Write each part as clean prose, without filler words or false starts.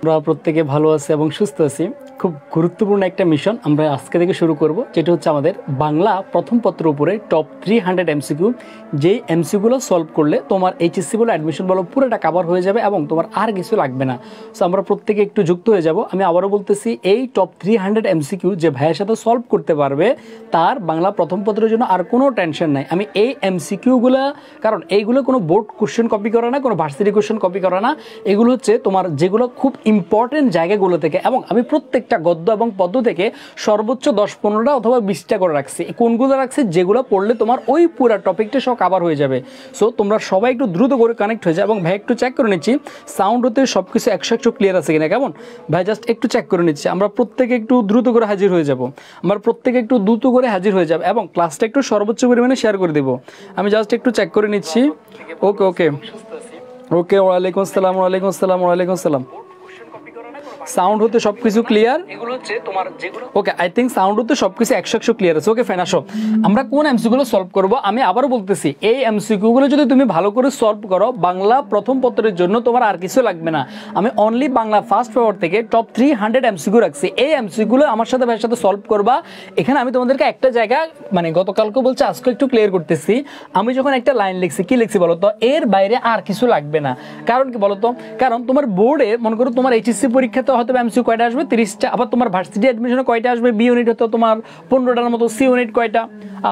আমরা প্রত্যেকে ভালো আছি এবং সুস্থ আছি। খুব গুরুত্বপূর্ণ একটা মিশন আমরা আজকে থেকে শুরু করব, যেটা হচ্ছে আমাদের বাংলা প্রথম পত্রের উপরে টপ 300 এমসিকিউ। যেই এমসিকিউগুলো সলভ করলে তোমার এইচএসসি বলো অ্যাডমিশন বলো পুরোটা কভার হয়ে যাবে এবং তোমার আর কিছু লাগবে না। সো আমরা প্রত্যেকে একটু যুক্ত হয়ে যাব। আমি আবারও বলতেছি, এই টপ 300 এমসিকিউ যে ভাইয়ের সাথে সলভ করতে পারবে তার বাংলা প্রথম পত্রের জন্য আর কোনো টেনশন নাই। আমি এই এমসিকিউগুলো, কারণ এইগুলো কোনো বোর্ড কোশ্চেন কপি করে না, কোনো ভার্সিটি কোশ্চেন কপি করে না, এগুলো হচ্ছে তোমার যেগুলো খুব ইম্পর্টেন্ট জায়গাগুলো থেকে, এবং আমি প্রত্যেকটা গদ্য এবং পদ্য থেকে সর্বোচ্চ 10-15টা অথবা 20টা করে রাখছি। কোনগুলো রাখছি? যেগুলো পড়লে তোমার ওই পুরো টপিকটা সব কভার হয়ে যাবে। সো তোমরা সবাই একটু দ্রুত করে কানেক্ট হয়ে যায়। এবং ভাই একটু চেক করে নিচ্ছি সাউন্ড হতে সব কিছু 100 ক্লিয়ার আছে কিনা। কেমন ভাই? জাস্ট একটু চেক করে নিচ্ছি। আমরা প্রত্যেকে একটু দ্রুত করে হাজির হয়ে যাব। আমরা প্রত্যেকে একটু দ্রুত করে হাজির হয়ে যাব এবং ক্লাসটা একটু সর্বোচ্চ পরিমাণে শেয়ার করে দেবো। আমি জাস্ট একটু চেক করে নিচ্ছি। ওকে ওকে ওকে, ওয়ালাইকুম আসসালাম, ওয়ালাইকুম আসসালাম, ওয়ালাইকুম আসসালাম। সাউন্ড হতে সবকিছু ক্লিয়ার? এগুলো হচ্ছে তোমার যেগুলো ওকে, আই থিঙ্ক সাউন্ড হতে সবকিছু 100 ক্লিয়ার আছে। ওকে ফাইন, আসো আমরা কোন এমসিকিউগুলো সলভ করব। আমি আবারও বলতেছি, এই এমসিকিউগুলো যদি তুমি ভালো করে সলভ করো, বাংলা প্রথম পত্রের জন্য তোমার আর কিছু লাগবে না। আমি অনলি বাংলা ফার্স্ট পেপার থেকে টপ 300 এমসিকিউ রাখছি। এই এমসিকিউগুলো আমার সাথে ভাইয়ের সাথে সলভ করবা। এখানে আমি তোমাদেরকে একটা জায়গা, মানে গতকালকে বলছি আজকে একটু ক্লিয়ার করতেছি। আমি যখন একটা লাইন লিখছি, কি লিখছি বলো তো? এর বাইরে আর কিছু লাগবে না। কারণ কি বলো তো? কারণ তোমার বোর্ডে মনে করো তোমার এইচএসসি পরীক্ষাতে হয়তো এমসিকিউ কয়টা আসবে? 30টা। আবার তোমার ভার্সিটি অ্যাডমিশনে কয়টা আসবে? বি ইউনিট হতো তোমার 15টার মতো, সি ইউনিট কয়টা?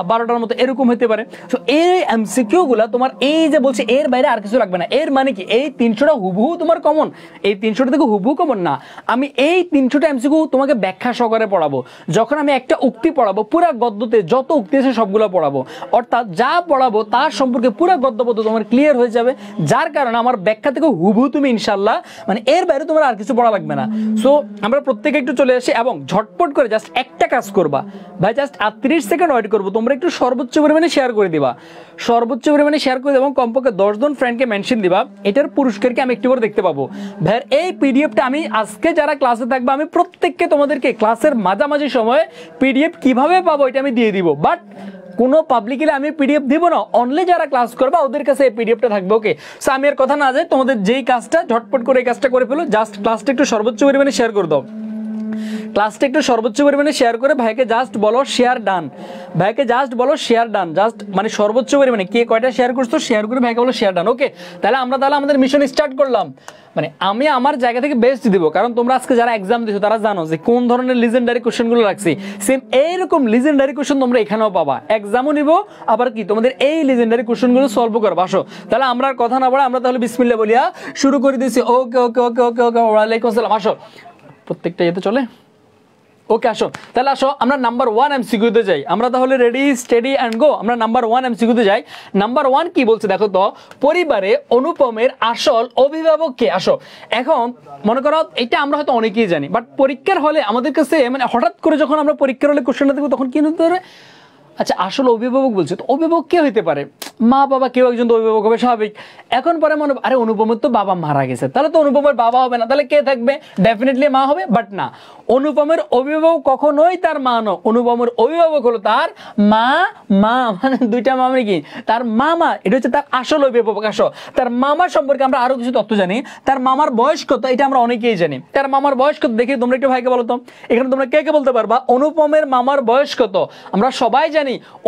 12টার মতো, এরকম হতে পারে। সো এই এমসিকিউ গুলা তোমার এই যে বলছে এর বাইরে আর কিছু লাগবে না, এর মানে কি এই 300টা হুবহু তোমার কমন? এই 300টা থেকে হুবহু কমন না। আমি এই 300টা এমসিকিউ তোমাকে ব্যাখ্যা সহকারে পড়াবো। যখন আমি একটা উক্তি পড়াবো, পুরা গদ্যতে যত উক্তি আছে সবগুলো পড়াবো। অর্থাৎ যা পড়াবো তার সম্পর্কে পুরা গদ্যপদ্য তোমার ক্লিয়ার হয়ে যাবে, যার কারণে আমার ব্যাখ্যা থেকে হুবহু তুমি ইনশাল্লাহ, মানে এর বাইরে তোমার আর কিছু পড়া লাগবে না। সো আমরা প্রত্যেকে একটু চলে আসি এবং ঝটপট করে জাস্ট একটা কাজ করবা ভাই, জাস্ট 30 সেকেন্ড ওয়েট করবো। তোমরা একটু সর্বোচ্চ পরিমাণে শেয়ার করে দিবা, সর্বোচ্চ পরিমাণে শেয়ার করে দেবো এবং কমপক্ষে 10 জন ফ্রেন্ডকে মেনশন দিবা। এটার পুরস্কারকে আমি একটু করে দেখতে পাবো। ভাই এই পিডিএফটা আমি আজকে যারা ক্লাসে থাকবে, আমি প্রত্যেককে তোমাদেরকে ক্লাসের মাঝামাঝি সময়ে পিডিএফ কিভাবে পাবো এটা আমি দিয়ে দিব। বাট কোনো পাবলিকলি আমি পিডিএফ দিব না, অনলি যারা ক্লাস করবা ওদের কাছে এই পিডিএফটা থাকবে। ওকে, সো আমি আর কথা না যাই, তোমাদের যেই কাজটা ঝটপট করে এই কাজটা করে ফেলো। জাস্ট ক্লাসটা একটু সর্বোচ্চ পরিমাণে শেয়ার করে দাও। ক্লাসটা একটু সর্বোচ্চ পরিমাণে শেয়ার করে ভাইকে জাস্ট বলো শেয়ার ডান। ভাইকে জাস্ট বলো শেয়ার ডান। জাস্ট মানে সর্বোচ্চ পরিমাণে কে কয়টা শেয়ার করছো শেয়ার করে ভাইকে বলো শেয়ার ডান। ওকে, তাহলে আমরা আমাদের মিশন স্টার্ট করলাম। মানে আমি আমার জায়গা থেকে বেস্ট দিব, কারণ তোমরা আজকে যারা এক্সাম দিছো তারা জানো যে কোন ধরনের লিজেন্ডারি কোশ্চেনগুলো রাখছি। সেম এইরকম লিজেন্ডারি কোশ্চেন তোমরা এখানেও পাবা, এক্সামও নিব, আবার কি তোমাদের এই লিজেন্ডারি কোশ্চেনগুলো সলভ করবো। আসো তাহলে আমরা আর কথা না বলে আমরা তাহলে বিসমিল্লাহ বলিয়া শুরু করে দিয়েছি। ওকে ওকে ওকে ওকে ওকে, ওয়ালাইকুম আসসালাম। আসো প্রত্যেকটা ইয়েতে চলে। ওকে আসো তাহলে, আসো আমরা নাম্বার 1 এমসিকিউতে যাই। আমরা তাহলে রেডি স্টেডি অ্যান্ড গো। আমরা নাম্বার 1 এমসিকিউতে যাই। নাম্বার 1 কি বলছে দেখো তো? পরিবারে অনুপমের আসল অভিভাবক কে? আসো এখন মনে করো এটা আমরা হয়তো অনেকেই জানি, বাট পরীক্ষার হলে আমাদের কাছে মানে হঠাৎ করে যখন আমরা পরীক্ষার হলে কোশ্চেনটা দেখবো তখন কি হতে পারে? আচ্ছা আসল অভিভাবক বলছে, তো অভিভাবক কে হইতে পারে? মা বাবা কেউ একজন তো অভিভাবক হবে, স্বাভাবিক। এখন পরে মনে আরে অনুপমের তো বাবা মারা গেছে, তাহলে তো অনুপমের বাবা হবে না, তাহলে কে থাকবে? ডেফিনেটলি মা হবে। বাট না, অনুপমের অভিভাবক কখনোই তার মা নয়। অনুপমের অভিভাবক হলো তার মা। মা মানে দুইটা মা, মানে কি তার মামা, এটা হচ্ছে তার আসল অভিভাবক। আসো তার মামার সম্পর্কে আমরা আরো কিছু তথ্য জানি। তার মামার বয়স কত এটা আমরা অনেকেই জানি। তার মামার বয়স কত দেখি তোমরা একটু ভাইকে বলো তো। এখানে তোমরা কে কে বলতে পারবা অনুপমের মামার বয়স কত? আমরা সবাই জানি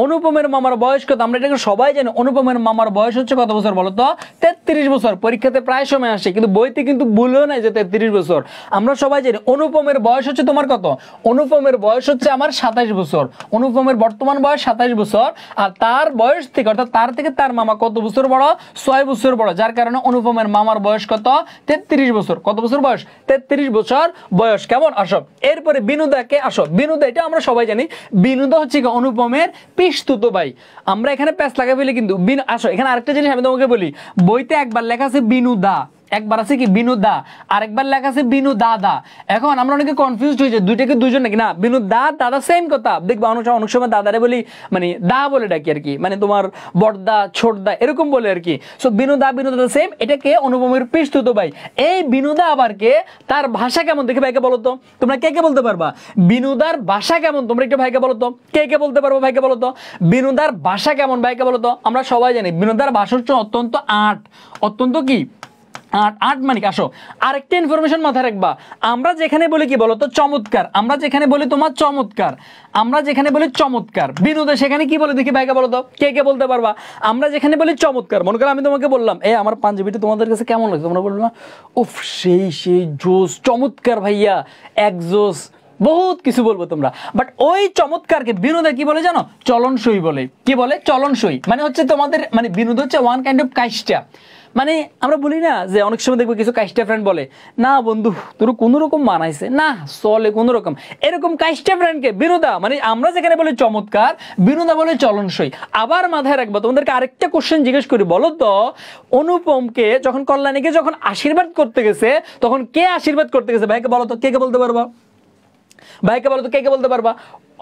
অনুপমের মামার বয়স কত, আমরা এটাকে সবাই জানি। অনুপমের মামার বয়স হচ্ছে কত বছর বলো তো? 33 বছর। পরীক্ষাতে প্রায় সময় আসে, কিন্তু বইতে কিন্তু বলেও নাই যে 33 বছর। আমরা সবাই জানি অনুপমের বয়স হচ্ছে তোমার কত? অনুপমের বয়স হচ্ছে আমার 27 বছর। অনুপমের বর্তমান বয়স 27 বছর। আর তার বয়স থেকে, অর্থাৎ তার থেকে তার মামা কত বছর বড়? 6 বছর বড়। যার কারণে অনুপমের মামার বয়স কত? 33 বছর। কত বছর বয়স? 33 বছর বয়স। কেমন? আসো এরপরে বিনুদাকে, আসো বিনুদা, এটা আমরা সবাই জানি। বিনুদা হচ্ছে কি অনুপমের পিসতুতো ভাই। আমরা এখানে প্যাচ লাগাই ফেলি কিন্তু। আসো এখানে আরেকটা জিনিস আমি তোমাকে বলি, বইতে একবার লেখা আছে বিনুদা, একবার আছে কি বিনুদা, আরেকবার লেখা আছে বিনু দাদা। এখন আমরা অনেকে কনফিউজড হয়ে যাই দুইটাকে দুইজন নাকি। না, বিনু দাদা সেম কথা। দেখবা অনেক সময় দাদারে বলি, মানে দা বলে ডাকি আর কি, মানে তোমার বড়দা ছোটদা এরকম বলে আর কি। সো বিনু দাদা সেম। এটাকে অনুপমের পিসতুতো ভাই। এই বিনুদা আবার কে? তার ভাষা কেমন দেখে ভাইকে বলো তো। তোমরা কে কে বলতে পারবা বিনুদার ভাষা কেমন? তোমরা একটু ভাইকে বলো তো, কে কে বলতে পারবো ভাইকে বলো তো বিনুদার ভাষা কেমন? ভাইকে বলো তো। আমরা সবাই জানি বিনুদার ভাষা হচ্ছে অত্যন্ত আট, অত্যন্ত কি আট, আট মানে কি আসো আরেকটা ইনফরমেশন মাথায় রাখবা, আমরা যেখানে বলি কি বলতো চমৎকার, আমরা যেখানে বলি তোমার চমৎকার, আমরা যেখানে বলি চমৎকার, বিনোদে সেখানে কি বলে দেখি ভাইকে বলো তো, কে কে বলতে পারবা? আমরা যেখানে বলি চমৎকার, মনে করো আমি তোমাকে বললাম এই আমার পাঞ্জাবিটা তোমাদের কাছে কেমন লাগছে, তোমরা বলবে উফ সেই সেই জোস, চমৎকার ভাইয়া, এক জোস, বহুত কিছু বলবো তোমরা। বাট ওই চমৎকারকে বিনোদে কি বলে জানো? চলনসই বলে। কি বলে? চলনসই। মানে হচ্ছে তোমাদের মানে বিনোদ হচ্ছে ওয়ান কাইন্ড অফ কাইস্টা। মানে আমরা বলি না যে অনেক সময় দেখবো কিছু কাইস্টা ফ্রেন্ড বলে না বন্ধু তোর কোনো রকম মানাইছে না, চলে কোনো রকম, এরকম কাইস্টা ফ্রেন্ডকে বিনোদা, মানে আমরা যেখানে বলি চমৎকার, বিনোদা বলে চলনসই। আবার মাথায় রাখবো, তোমাদেরকে আরেকটা কোশ্চেন জিজ্ঞেস করি, বলো তো অনুপমকে যখন কল্যাণীকে যখন আশীর্বাদ করতে গেছে তখন কে আশীর্বাদ করতে গেছে? ভাইকে বলো তো, কে কে বলতে পারবা? ভাইকে বলো তো, কে কে বলতে পারবা?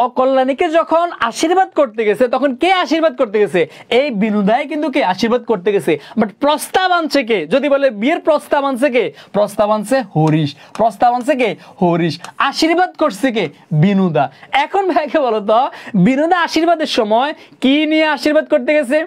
অকল্যাণীকে যখন আশীর্বাদ করতে গেছে তখন কে আশীর্বাদ করতে গেছে? এই বিনোদায় কিন্তু কে আশীর্বাদ করতে গেছে। বাট প্রস্তাব আনছে কে? যদি বলে বিয়ের প্রস্তাব আনছে কে? প্রস্তাব আনছে হরিশ। প্রস্তাব আনছে কে? হরিশ। আশীর্বাদ করছে কে? বিনোদা। এখন ভাইকে বলো তো বিনোদা আশীর্বাদের সময় কি নিয়ে আশীর্বাদ করতে গেছে?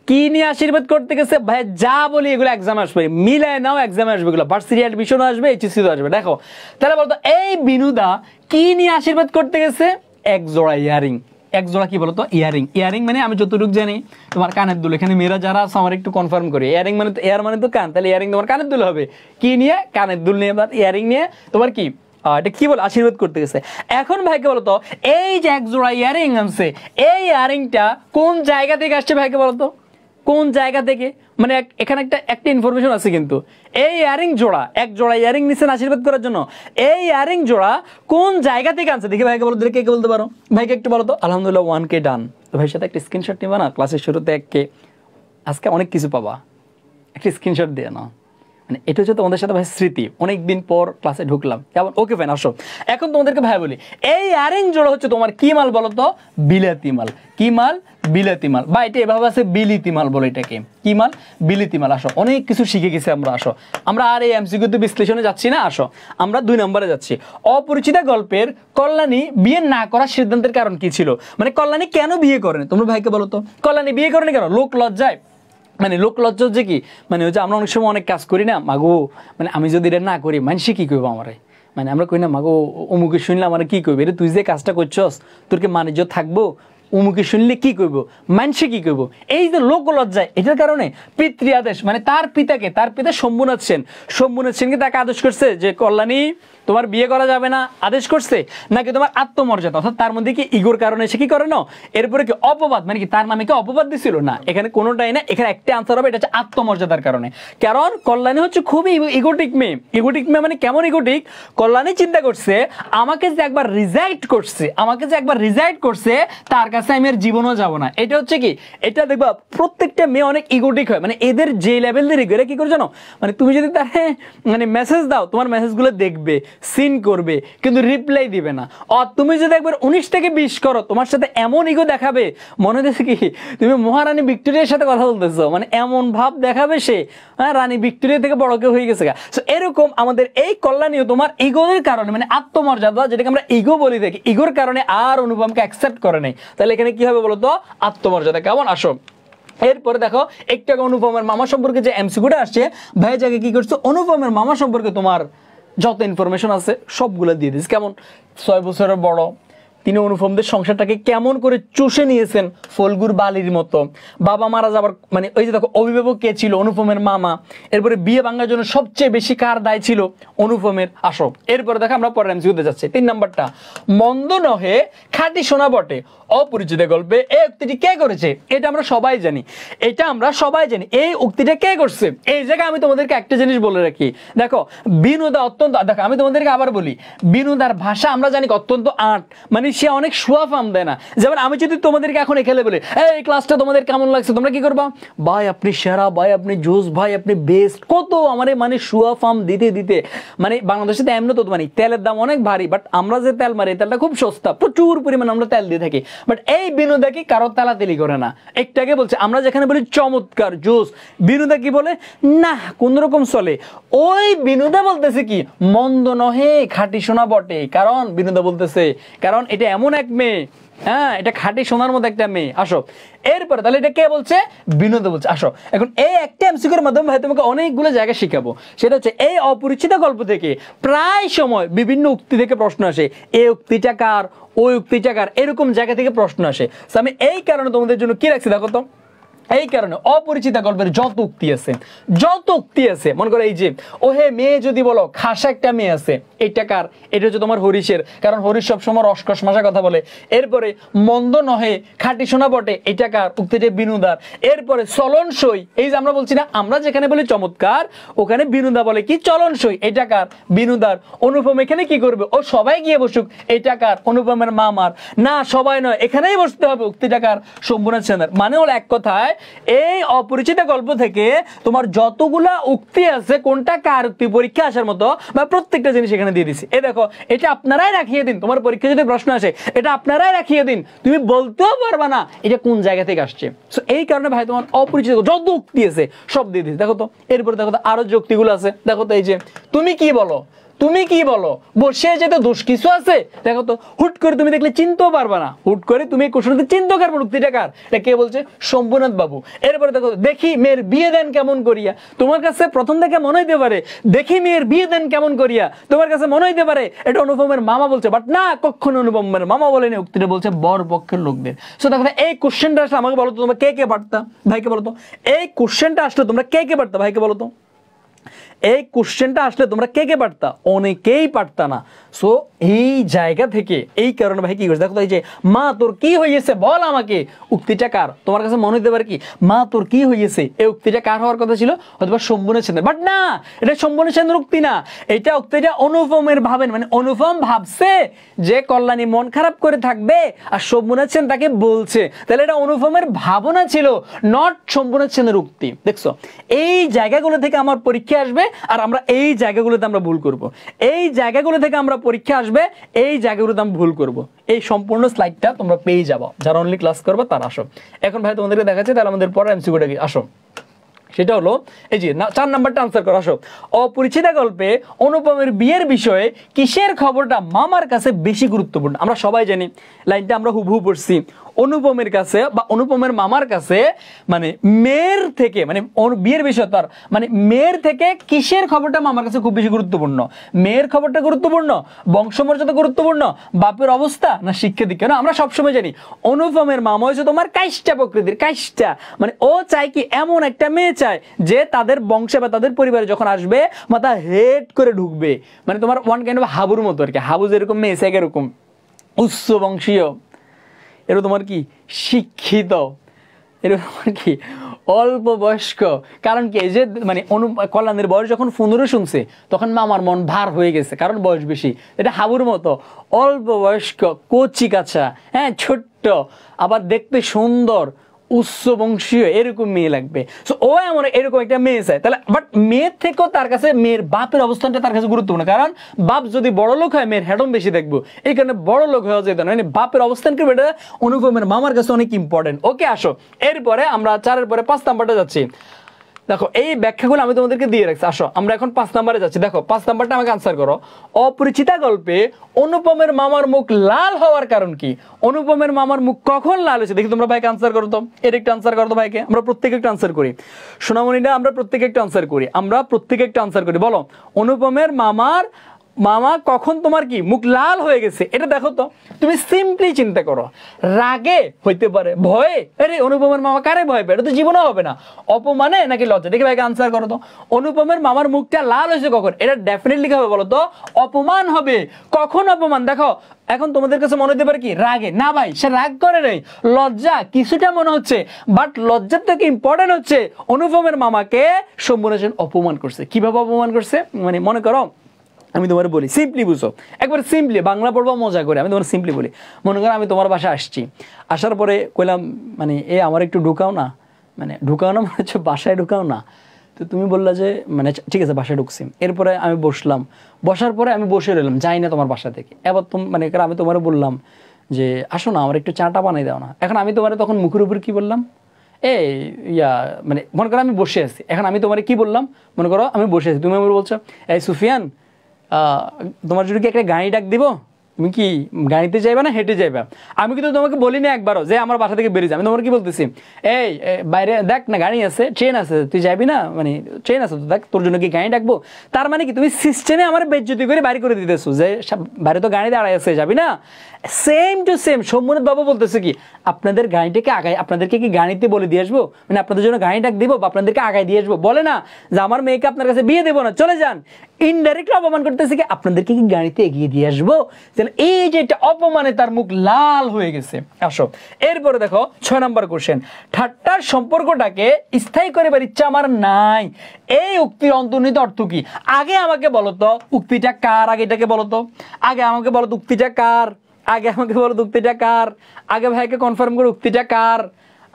কি নিয়ে আশীর্বাদ করতে গেছে? ভাই যা বলি এগুলো এক্সাম আসবে, মিলায় নাও এক্সামে আসবে, এগুলো ভার্সিটি অ্যাডমিশন আসবে, এইচএসসি আসবে। দেখো তাহলে বলতো এই বিনোদা কি নিয়ে আশীর্বাদ করতে গেছে? এক জোড়া ইয়ারিং। এক জোড়া কি বলতো? ইয়ারিং। ইয়ারিং মানে আমি যতটুকু জানি তোমার কানের দুল, এখানে মেয়েরা যারা আছে আমার একটু কনফার্ম করি, ইয়ারিং মানে তো এয়ার মানে তো কান, তাহলে ইয়ারিং তোমার কানের দুল হবে। কি নিয়ে? কানের দুল নিয়ে, ইয়ারিং নিয়ে তোমার কি এটা কি বল? আশীর্বাদ করতে গেছে। এখন ভাইকে বলতো এই যে এক জোড়া ইয়ারিং আনছে, এই ইয়ারিংটা কোন জায়গা থেকে আসছে ভাইকে বলতো? কোন জায়গা থেকে? মানে এখানে একটা ইনফরমেশন আছে কিন্তু, এই ইয়ারিং জোড়া, এক জোড়া ইয়ারিং নিছেন আশীর্বাদ করার জন্য, এই ইয়ারিং জোড়া কোন জায়গা থেকে আনছে দেখি ভাইকে বলো, কে কে বলতে পারো? ভাইকে একটু বলো তো। আলহামদুলিল্লাহ 1K ডান। তো ভাইয়ের সাথে একটা স্ক্রিনশট নিবা না, ক্লাসের শুরুতে 1K, আজকে অনেক কিছু পাবা, একটা স্ক্রিনশট দিয়ে না। মানে এটা হচ্ছে তোমাদের সাথে ভাই স্মৃতি, অনেকদিন পর ক্লাসে ঢুকলাম, কেমন? ওকে ফাইন, আসো এখন তোমাদেরকে ভাই বলি এই ইয়ারিং জোড়া হচ্ছে তোমার কি মাল বলো তো? বিলাতি মাল। কি মাল? বিলাতি মাল। বা এটা এভাবে আছে বিলিতি মাল বলে এটাকে। কি মাল? বিলিতি মাল। আসো অনেক কিছু শিখে গেছি আমরা, আসো আমরা আর এই এমসিকিউ বিশ্লেষণে যাচ্ছি না, আসো আমরা 2 নম্বরে যাচ্ছি। অপরিচিতা গল্পের কল্যাণী বিয়ে না করার সিদ্ধান্তের কারণ কি ছিল? মানে কল্যাণী কেন বিয়ে করেনি? তোমরা ভাইকে বলো তো কল্যাণী বিয়ে করেনি কেন? লোক লজ্জায়। মানে লোক লজ্জা হচ্ছে কি, মানে হচ্ছে আমরা অনেক সময় অনেক কাজ করি না, মাগো মানে আমি যদি এটা না করি মানুষে কি করবো আমারে, মানে আমরা কই না মাগো অমুকে শুনলে আমার কি করবে, এটা তুই যে কাজটা করছস তোর কি মানিজ্য থাকবো? উমুকে শুনলে কি করবো, মানুষে কি করবো, এই যে লোক লজ্জায়, এটার কারণে পিতৃ আদেশ, মানে তার পিতাকে, তার পিতা শম্ভুনাথ সেন, শম্ভুনাথ সেনকে তাকে আদেশ করছে যে কল্যাণী তোমার বিয়ে করা যাবে না, আদেশ করছে নাকি তোমার আত্মমর্যাদা, অর্থাৎ তার মধ্যে কি ইগোর কারণে সে কি করে না, এরপরে কি অপবাদ, মানে কি তার নামে কি অপবাদ দিছিল না, এখানে কোনোটাই না, এখানে একটা আনসার হবে, এটা হচ্ছে আত্মমর্যাদার কারণে। কারণ কল্যাণী হচ্ছে খুবই ইগোটিক মেয়ে। ইগোটিক মেয়ে মানে কেমন ইগোটিক? কল্যাণী চিন্তা করছে আমাকে যে একবার রিজেক্ট করছে, আমাকে যে একবার রিজেক্ট করছে তার কাছে আমি আর জীবনও যাব না। এটা হচ্ছে কি, এটা দেখবা প্রত্যেকটা মেয়ে অনেক ইগোটিক হয়, মানে এদের যে লেভেলের ইগো, এরা কি করে জানো, মানে তুমি যদি তার মানে মেসেজ দাও তোমার মেসেজগুলো দেখবে, সিন করবে, কিন্তু রিপ্লাই দিবে না। আর তুমি যদি একবার 19 থেকে 20 করো তোমার সাথে এমন ইগো দেখাবে মনে হচ্ছে কি তুমি মহারানী ভিক্টোরিয়ার সাথে কথা বলতেছো, মানে এমন ভাব দেখাবে সে রানী ভিক্টোরিয়া থেকে বড় কেউ হয়ে গেছে। সো এরকম আমাদের এই কল্যাণীও তোমার ইগোর কারণে, মানে আত্মমর্যাদা যেটাকে আমরা ইগো বলি থাকি, ইগোর কারণে আর অনুপমকে অ্যাকসেপ্ট করে নাই। তাহলে এখানে কি হবে বলতো? আত্মমর্যাদা। কেমন? আসো এরপরে দেখো একটু অনুপমের মামা সম্পর্কে যে এমসিকিউটা আসছে, ভাই জায়গায় কি করছো, অনুপমের মামা সম্পর্কে তোমার যত ইনফরমেশন আছে সবগুলো দিয়ে দিস। কেমন? 6 বছরের বড়, তিনি অনুপমদের সংসারটাকে কেমন করে চুষে নিয়েছেন ফলগুর বালির মতো। বাবা মারা যাবার মানে ওই যে দেখো অভিভাবক কে ছিল? অনুপমের মামা। এরপরে বিয়ে ভাঙার জন্য সবচেয়ে বেশি কার দায় ছিল? অনুপমের। আসো এরপরে দেখো আমরা পরের এমসিকিউতে যাচ্ছি। 3 নাম্বারটা, মন্দ নহে খাঁটি সোনা বটে অপরিচিত গল্পে এই উক্তিটি কে করেছে? এটা আমরা সবাই জানি, এটা আমরা সবাই জানি, এই উক্তিটা কে করছে? এই জায়গায় আমি তোমাদেরকে একটা জিনিস বলে রাখি, দেখো বিনোদা অত্যন্ত, দেখো আমি তোমাদেরকে আবার বলি, বিনোদার ভাষা আমরা জানি অত্যন্ত আর্ট, মানে সে অনেক সুয়া ফার্ম দেয় না। যেমন আমি যদি তোমাদেরকে এখন এখানে বলি এই ক্লাসটা তোমাদের কেমন লাগছে, তোমরা কি করবা? ভাই আপনি সেরা, ভাই আপনি জোস, ভাই আপনি বেস্ট, কত আমার মানে সুয়া ফার্ম দিতে দিতে, মানে বাংলাদেশে তো এমনি তো মানে তেলের দাম অনেক ভারী, বাট আমরা যে তেল মারি তেলটা খুব সস্তা, প্রচুর পরিমাণে আমরা তেল দিয়ে থাকি। বাট এই বিনোদা কি কারো তেলাতেলি করে না, একটাকে বলছে আমরা যেখানে বলি চমৎকার জোস, বিনোদা কি বলে না কোন রকম চলে। ওই বিনোদা বলতেছে কি মন্দ নহে খাঁটি সোনা বটে, কারণ বিনোদা বলতেছে কারণ এটা এমন এক মেয়ে হ্যাঁ, এটা খাঁটি সোনার মতো একটা মেয়ে। আসো এরপরে তাহলে এটা কে বলছে? বিনোদ বলছে। আসো এখন এই একটা এমসিকিউর মাধ্যমে ভাই তোমাকে অনেকগুলো জায়গা শিখাবো। সেটা হচ্ছে এই অপরিচিত গল্প থেকে প্রায় সময় বিভিন্ন উক্তি থেকে প্রশ্ন আসে, এই উক্তিটা কার, ওই উক্তিটা কার, এরকম জায়গা থেকে প্রশ্ন আসে। আমি এই কারণে তোমাদের জন্য কি রাখছি দেখো তো, এই কারণে অপরিচিত গল্পের যত উক্তি আছে মনে করো এই যে ওহে মেয়ে যদি বলো খাসা একটা মেয়ে আছে, এইটা কার? এটা হচ্ছে তোমার হরিশের, কারণ হরিশ সবসময় রসকস মাসা কথা বলে। এরপরে মন্দ নহে খাঁটি সোনা বটে, এটা কার? উক্তিটা বিনুদার। এরপরে চলনসই, এই যে আমরা বলছি না, আমরা যেখানে বলি চমৎকার, ওখানে বিনুদা বলে কি চলনসই, এটা কার? বিনুদার। অনুপম এখানে কি করবে? ও সবাই গিয়ে বসুক, এটা কার? অনুপমের মামার। না সবাই নয়, এখানেই বসতে হবে, উক্তিটা কার? শম্ভুনাথ সেনের। মানে হলো এক কথায় এই অপরিচিত গল্প থেকে তোমার যতগুলা উক্তি আছে কোনটা কার উক্তি পরীক্ষা আসার মতো বা প্রত্যেকটা জিনিস এখানে দিয়ে দিছি। এই দেখো এটা আপনারাই রাখিয়ে দিন, তোমার পরীক্ষা যদি প্রশ্ন আসে এটা আপনারাই রাখিয়ে দিন, তুমি বলতেও পারবা না এটা কোন জায়গা থেকে আসছে। সো এই কারণে ভাই তোমার অপরিচিত যত উক্তি আছে সব দিয়ে দিছি। দেখো তো এরপরে দেখো তো আরো যে উক্তিগুলো আছে, দেখো তো এই যে তুমি কি বলো, তুমি কি বলো, বসে যেতে দোষ কিছু আছে? দেখো তো হুট করে তুমি দেখলে চিনতেও পারবা না, হুট করে তুমি কোশ্চেনটা চিনতে পারবো উক্তিটা কার? এটা কে বলছে? শম্ভুনাথ বাবু। এরপরে দেখো দেখি মেয়ের বিয়ে দেন কেমন করিয়া, তোমার কাছে প্রথম থেকে মনে হইতে পারে দেখি মেয়ের বিয়ে দেন কেমন করিয়া, তোমার কাছে মনে হইতে পারে এটা অনুপমের মামা বলছে, বাট না, কখনো অনুপমের মামা বলেনি, উক্তিটা বলছে বর পক্ষের লোকদের। সো দেখো এই কোশ্চেনটা আসলে আমাকে বলো তো তোমরা কে কে পারতা? ভাইকে বলো তো এই কোশ্চেনটা আসলে তোমরা কে কে পারতা? ভাইকে বলো তো এই কোশ্চেনটা আসলে তোমরা কে কে পারতা? অনেকেই পারতা না। সো এই জায়গা থেকে এই কারণে ভাই কি করছে দেখো তো এই যে মা তোর কি হয়েছে বল আমাকে, উক্তিটা কার? তোমার কাছে মনে হতে পারে কি মা তোর কি হয়েছে, এই উক্তিটা কার হওয়ার কথা ছিল? হয়তো শম্ভুনাথ সেনের, বাট না, এটা শম্ভুনাথ সেনের উক্তি না, এটা উক্তিটা অনুপমের ভাবেন, মানে অনুপম ভাবছে যে কল্যাণী মন খারাপ করে থাকবে আর শম্ভুনাথ সেন তাকে বলছে, তাহলে এটা অনুপমের ভাবনা ছিল, নট শম্ভুনাথ সেনের উক্তি। দেখছো এই জায়গাগুলো থেকে আমার পরীক্ষা আসবে আর আমরা এই জায়গাগুলোতে আমরা ভুল করব, এই জায়গাগুলো থেকে আমরা পরীক্ষা আসবে, এই জায়গাগুলোতে আমরা ভুল করব। এই সম্পূর্ণ স্লাইডটা তোমরা পেয়ে যাবো, যারা অনলি ক্লাস করবে তারা আসো। এখন ভাই তোমাদেরকে দেখাচ্ছে, তাহলে আমাদের পরের এমসিকিউটা কি আসো, সেটা হলো এই যে 4 নাম্বারটা আনসার করো। আসো অপরিচিত গল্পে অনুপমের বিয়ের বিষয়ে কিসের খবরটা মামার কাছে বেশি গুরুত্বপূর্ণ? আমরা সবাই জানি লাইনটা আমরা হুবহু পড়ছি, অনুপমের কাছে বা অনুপমের মামার কাছে মানে মেয়ের থেকে, মানে বিয়ের বিষয় তার মানে মেয়ের থেকে কিসের খবরটা মামার কাছে খুব বেশি গুরুত্বপূর্ণ? মেয়ের খবরটা গুরুত্বপূর্ণ, বংশমর্যাদা গুরুত্বপূর্ণ, বাপের অবস্থা, না শিক্ষা দীক্ষা? না আমরা সবসময় জানি অনুপমের মামা হয়েছে তোমার কাইষ্টা প্রকৃতির, কাইষ্টা মানে ও চায় কি এমন একটা মেয়ে চায় যে তাদের বংশে বা তাদের পরিবারে যখন আসবে মাথা হেড করে ঢুকবে, মানে তোমার ওয়ান কাইন্ড অফ হাবুর মতো আর কি, হাবু যেরকম মেয়ে চাই এরকম উচ্চ বংশীয়, এরকম তোমার কি শিক্ষিত, এরকম তোমার কি অল্প বয়স্ক। কারণ কি এই যে মানে কল্যাণের বয়স যখন 15 শুনছে তখন মামার মন ভার হয়ে গেছে, কারণ বয়স বেশি। এটা হাবুর মতো অল্প বয়স্ক, কচি কাছা, হ্যাঁ ছোট্ট, আবার দেখতে সুন্দর, উচ্চ বংশীয়, এরকম মেয়ে লাগবে। সো ও এমন এরকম একটা মেয়ে চায়, তাহলে বাট মেয়ের থেকেও তার কাছে মেয়ের বাপের অবস্থানটা তার কাছে গুরুত্বপূর্ণ, কারণ বাপ যদি বড় লোক হয় মেয়ের হেডম বেশি দেখবো, এই কারণে বড় লোক হয়ে যেত না, মানে বাপের অবস্থান কি এটা অনুপমের মামার কাছে অনেক ইম্পর্টেন্ট। ওকে আসো এরপরে আমরা 4-এর পরে 5 নাম্বারটা যাচ্ছি। দেখো এই ব্যাখ্যাগুলো আমি তোমাদেরকে দিয়ে রাখছি। আসো আমরা এখন 5 নাম্বারে যাচ্ছি। দেখো 5 নাম্বারটা আমাকে আনসার করো। অপরিচিতা গল্পে অনুপমের মামার মুখ লাল হওয়ার কারণ কি? অনুপমের মামার মুখ কখন লাল হয়েছে দেখি তোমরা ভাইকে আনসার করো তো, এর একটা আনসার করো তো ভাইকে, আমরা প্রত্যেকে একটা আনসার করি। সোনামণিরা আমরা প্রত্যেকে একটা আনসার করি, আমরা প্রত্যেকে একটা আনসার করি। বলো অনুপমের মামা কখন তোমার কি মুখ লাল হয়ে গেছে? এটা দেখো তো, তুমি সিম্পলি চিন্তা করো, রাগে হইতে পারে, ভয়ে, আরে অনুপমের মামা কারে ভয় পায়? এটা তো জীবনও হবে না, অপমানে নাকি লজ্জা? দেখি ভাইকে আনসার করো তো, অনুপমের মামার মুখটা লাল হয়েছে কখন? এটা ডেফিনেটলি হবে বলো তো, অপমান হবে। কখন অপমান? দেখো এখন তোমাদের কাছে মনে হতে পারে কি রাগে, না ভাই সে রাগ করে নেই, লজ্জা কিছুটা মনে হচ্ছে, বাট লজ্জার থেকে ইম্পর্টেন্ট হচ্ছে অনুপমের মামাকে শম্ভুনাথ সেন অপমান করছে। কিভাবে অপমান করছে? মানে মনে করো আমি তোমার বলি, সিম্পলি বুঝো, একবার সিম্পলি বাংলা পড়বা মজা করে, আমি তোমার সিম্পলি বলি। মনে করো আমি তোমার বাসায় আসছি, আসার পরে কইলাম মানে আমার একটু ঢুকাও না, মানে ঢুকাও না মানে হচ্ছে বাসায় ঢুকাও না। তো তুমি বললা যে মানে ঠিক আছে বাসায় ঢুকছি। এরপরে আমি বসলাম, বসার পরে আমি বসে রইলাম, যাই না তোমার বাসা থেকে। এবার মানে আমি তোমার বললাম যে আসো না আমার একটু চাটা বানাই দাও না। এখন আমি তোমার তখন মুখের উপর কি বললাম, মানে মনে করো আমি বসে আছি, এখন আমি তোমার কি বললাম, মনে করো আমি বসে আছি, তুমি আমার বলছো এই সুফিয়ান তোমার জন্য কি একটা গাড়ি ডাক দিব? তুমি কি গাড়িতে যাইবা না হেঁটে যাইবা? আমি কিন্তু তোমাকে বলি না একবারও যে আমার বাসা থেকে বেরিয়ে যাবে। আমি তোমার কি বলতেছি, এই বাইরে দেখ না গাড়ি আছে, ট্রেন আছে, তুই যাবি না? মানে ট্রেন আছে তো দেখ, তোর জন্য কি গাড়ি ডাকবো? তার মানে কি তুমি সিস্টেমে আমার বেজ্জতি করে বাড়ি করে দিতেছো যে বাইরে তো গাড়ি দাঁড়ায় আছে, যাবি না? সেম টু সেম শম্ভুনাথ বাবু বলতেছে কি, আপনাদের গাড়িটাকে আগায়, আপনাদেরকে কি গাড়িতে বলে দিয়ে আসবো? মানে আপনাদের জন্য গাড়ি ডাক দিব বা আপনাদেরকে আগায় দিয়ে আসবো? বলে না যে আমার মেয়েকে আপনার কাছে বিয়ে দেবো না, চলে যান। ইনডাইরেক্টলি অপমান করতেছে কি, আপনাদেরকে কি গাড়িতে এগিয়ে দিয়ে আসবো? এই যে এটা অপমানে তার মুখ লাল হয়ে গেছে। আসো এরপরে দেখো 6 নম্বর কোশ্চেন, ঠাট্টার সম্পর্কটাকে স্থায়ী করিবার ইচ্ছা আমার নাই, এই উক্তির অন্তর্নিহিত অর্থ কি? আগে আমাকে বলো তো উক্তিটা কার, আগে এটাকে বলো তো, আগে আমাকে বলো তো উক্তিটা কার, আগে আমাকে বলো তো উক্তিটা কার, আগে ভাইকে কনফার্ম করো উক্তিটা কার।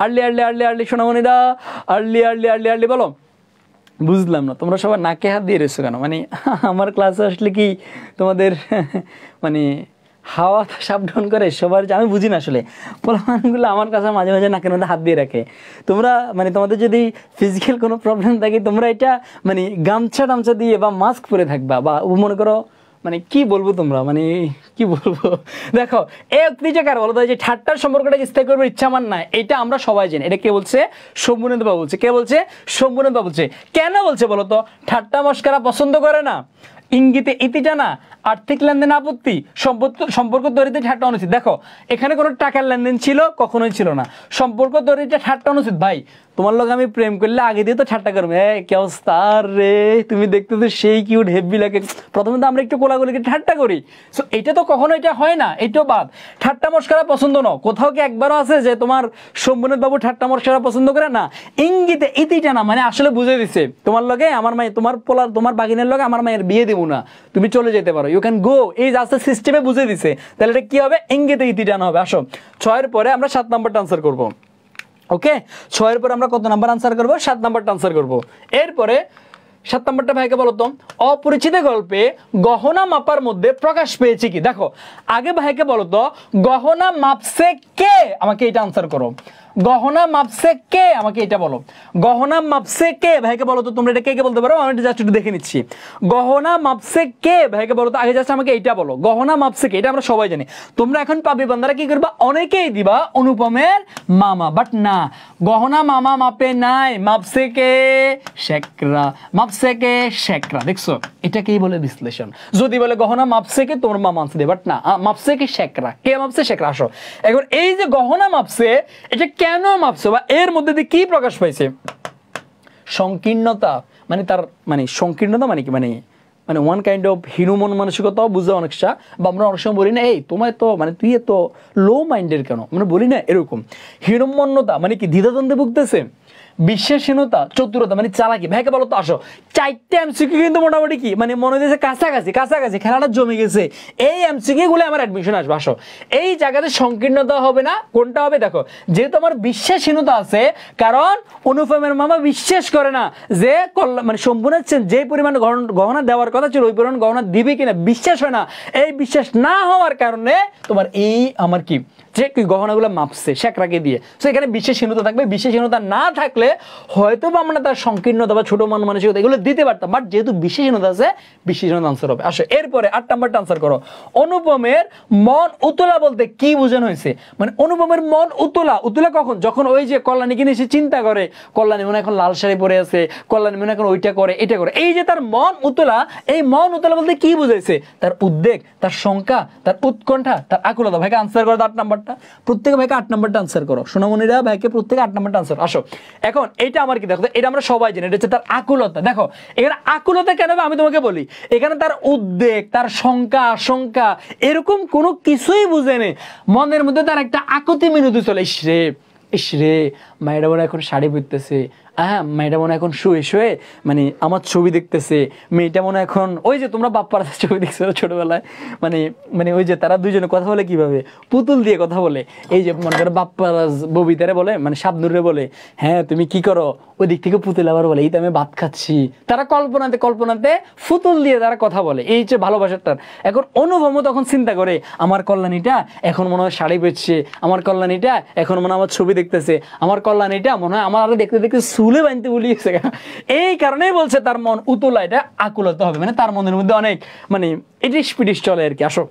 আর্লি আর্লি আর্লি আর্লি সোনামণিদা, আর্লি আর্লি আর্লি আর্লি বলো। বুঝলাম না তোমরা সবাই নাকে হাত দিয়ে রয়েছো কেন? মানে আমার ক্লাসে আসলে কি তোমাদের মানে হাওয়া সাপ ডাউন করে সবার? আমি বুঝি না আসলে, পোলাপানগুলো আমার কাছে মাঝে মাঝে নাকের মধ্যে হাত দিয়ে রাখে। তোমরা মানে তোমাদের যদি ফিজিক্যাল কোনো প্রবলেম থাকে তোমরা এটা মানে গামছা টামছা দিয়ে বা মাস্ক পরে থাকবা, বা মনে করো মানে কি বলবো তোমরা, মানে কি বলবো। দেখো এই উক্তিটা কার বলো তো, যে ঠাট্টার সম্পর্কটাকে স্থায়ী করবার ইচ্ছা আমার নাই, এটা আমরা সবাই জানি। এটা কে বলছে? শম্ভুনাথ বাবু বলছে। কে বলছে? শম্ভুনাথ বাবু বলছে। কেন বলছে বলো তো? ঠাট্টা মস্করা পছন্দ করে না, ইঙ্গিতে ইতিটা না, আর্থিক লেনদেন আপত্তি, সম্পর্ক তৈরিতে ঠাট্টা অনুচিত। দেখো এখানে কোনো টাকার লেনদেন ছিল? কখনোই ছিল না। সম্পর্ক তৈরিতে ঠাট্টা অনুচিত। ভাই তোমার লোক আমি প্রেম করলে আগে দিয়ে তো ঠাট্টা করবে, কে অবস্থা রে, তুমি দেখতে তো সেই কিউট হেভি লাগে, প্রথমে তো আমরা একটু কোলাগুলিকে ঠাট্টা করি। সো এটা তো কখনো এটা হয় না, এটাও বাদ। ঠাট্টা মস্করা পছন্দ নয়, কোথাও কি একবারও আছে যে তোমার শম্ভুনাথ বাবু ঠাট্টা মস্করা পছন্দ করে না? ইঙ্গিতে ইতিটা না, মানে আসলে বুঝে দিছে তোমার লগে আমার মায়ের, তোমার বাগিনের লগে আমার মায়ের বিয়ে দেবো না, তুমি চলে যেতে পারো, ইউ ক্যান গো। এই রাস্তা সিস্টেমে বুঝে দিছে, তাহলে এটা কি হবে? ইঙ্গিতে ইতিটা না হবে। আসো 6 পরে আমরা 7 নাম্বারটা আনসার করবো। ওকে 6 পরে আমরা কত নাম্বার আনসার করবো? 7 নাম্বারটা আনসার করবো। এরপরে 7 নাম্বারটা ভাইকে বলো তো, অপরিচিত গল্পে গহনা মাপার মধ্যে প্রকাশ পেয়েছে কি? দেখো আগে ভাইকে বলো তো গহনা মাপছে কে, আমাকে এটা আনসার করো। গহনা মাপছে কে, আমাকে এটা বলো। গহনা মাপছে কে ভাইকে বলো তো, তোমরা এটা কে কে বলতে পারো? আমি এটা জাস্ট একটু দেখে নিচ্ছি। গহনা মাপছে কে ভাইকে বলো তো, আগে জাস্ট আমাকে এইটা বলো। গহনা মাপছে কে, এটা আমরা সবাই জানি। তোমরা এখন পাবি বান্দারা কি করবা? অনেকেই দিবা অনুপমের মামা, বাট না, গহনা মামা মাপে নাই, মাপছে কে? শেখরা। মাপছে কে? শেখরা। দেখছো এটাকেই বলে বিশ্লেষণ। যদি বলে গহনা মাপছে কে, তোমার মামা আনছে দে, বাট না, মাপছে কি? শেখরা। কে মাপছে? শেখরা। আসো এখন এই যে গহনা মাপছে, এটা কেন মাপছে বা এর মধ্যে দিয়ে কি প্রকাশ পাইছে? সংকীর্ণতা, মানে তার মানে সংকীর্ণতা মানে কি, মানে মানে ওয়ান কাইন্ড অফ হীনমন মানসিকতাও বুঝে অনেকটা। বা আমরা অনেক সময় বলি না, এই তোমায় তো মানে তুই এত লো মাইন্ডের কেন, আমরা বলি না এরকম। হীনমন্যতা মানে কি? দ্বিধাদ্বন্দ্বে ভুগতেছে। বিশ্বাসহীনতা, চতুরতা মানে চালাকি। ভাইকে বলো তো, আসো 4টে এমসিকিউ কিন্তু মোটামুটি কি মানে মনে হচ্ছে কাছাকাছি কাছাকাছি, খেলাটা জমে গেছে। এই এমসিকিউ গুলো আমার অ্যাডমিশন আসবে। আসো এই জায়গাতে সংকীর্ণতা হবে না, কোনটা হবে? দেখো যেহেতু আমার বিশ্বাসহীনতা আছে, কারণ অনুপমের মামা বিশ্বাস করে না যে মানে সম্পূর্ণ যে পরিমাণ গহনা দেওয়ার কথা ছিল ওই পরিমাণ গহনা দিবে কিনা, বিশ্বাস হয় না। এই বিশ্বাস না হওয়ার কারণে তোমার এই আমার কি যে গহনাগুলো মাপছে শেখরাকে দিয়ে। সো এখানে বিশ্বাসহীনতা থাকবে। বিশ্বাসহীনতা না থাকলে হয়তো বা আমরা তার সংকীর্ণতা বা ছোট মন মানসিকতা এগুলো দিতে পারতাম, বাট যেহেতু বিশ্বাসহীনতা আছে, বিশ্বাসহীনতা আনসার হবে। আসো এরপরে 8 নাম্বারটা আনসার করো। অনুপমের মন উতলা বলতে কি বোঝানো হয়েছে? মানে অনুপমের মন উতলা, উতলা কখন? যখন ওই যে কল্যাণীকে নিয়ে সে চিন্তা করে, কল্যাণী মনে এখন লাল শাড়ি পরে আছে, কল্যাণী মনে এখন ওইটা করে এটা করে, এই যে তার মন উতলা, এই মন উতলা বলতে কি বুঝাইছে? তার উদ্বেগ, তার শঙ্কা, তার উৎকণ্ঠা, তার আকুলতা। ভাইকে আনসার করো 8 নাম্বারটা। প্রত্যেকে ভাইকে 8 নাম্বারটা আনসার করো। সোনামণিরা ভাইকে প্রত্যেকে 8 নাম্বারটা আনসার। আসো এখন এটা আমার কি? দেখো এটা আমরা সবাই জানি, এটা হচ্ছে তার আকুলতা। দেখো এখানে আকুলতা কেন হবে আমি তোমাকে বলি। এখানে তার উদ্বেগ, তার শঙ্কা, আশঙ্কা এরকম কোনো কিছুই বুঝে নেই, মনের মধ্যে তার একটা আকুতি মিনতি চলে। ইস রে মায়েরা বোন এখন শাড়ি পরতেছে, হ্যাঁ মেয়েটা মনে এখন শুয়ে শুয়ে মানে আমার ছবি দেখতেছে, মেয়েটা মনে এখন ওই যে তোমরা বাপ্পার ছবি দেখছো ছোটবেলায়, মানে মানে ওই যে তারা দুইজনে কথা বলে কিভাবে, পুতুল দিয়ে কথা বলে। এই যে মনে করো বাপ্পারাজ ববিতারে বলে, মানে শাবনুরে বলে, হ্যাঁ তুমি কি করো, ওই দিক থেকে পুতুল আবার বলে এই তো আমি ভাত খাচ্ছি। তারা কল্পনাতে কল্পনাতে পুতুল দিয়ে তারা কথা বলে, এই যে ভালোবাসাটার। এখন অনুভব তখন চিন্তা করে আমার কল্যাণীটা এখন মনে হয় শাড়ি পেয়েছে, আমার কল্যাণীটা এখন মনে হয় আমার ছবি দেখতেছে, আমার কল্যাণীটা মনে হয় আমার আরো দেখতে দেখতে চুলে বানতে বলিয়েছে। এই কারণেই বলছে তার মন উতলা, এটা আকুলতা হবে, মানে তার মনের মধ্যে অনেক মানে ইটিস পিটিস চলে আর কি। আসো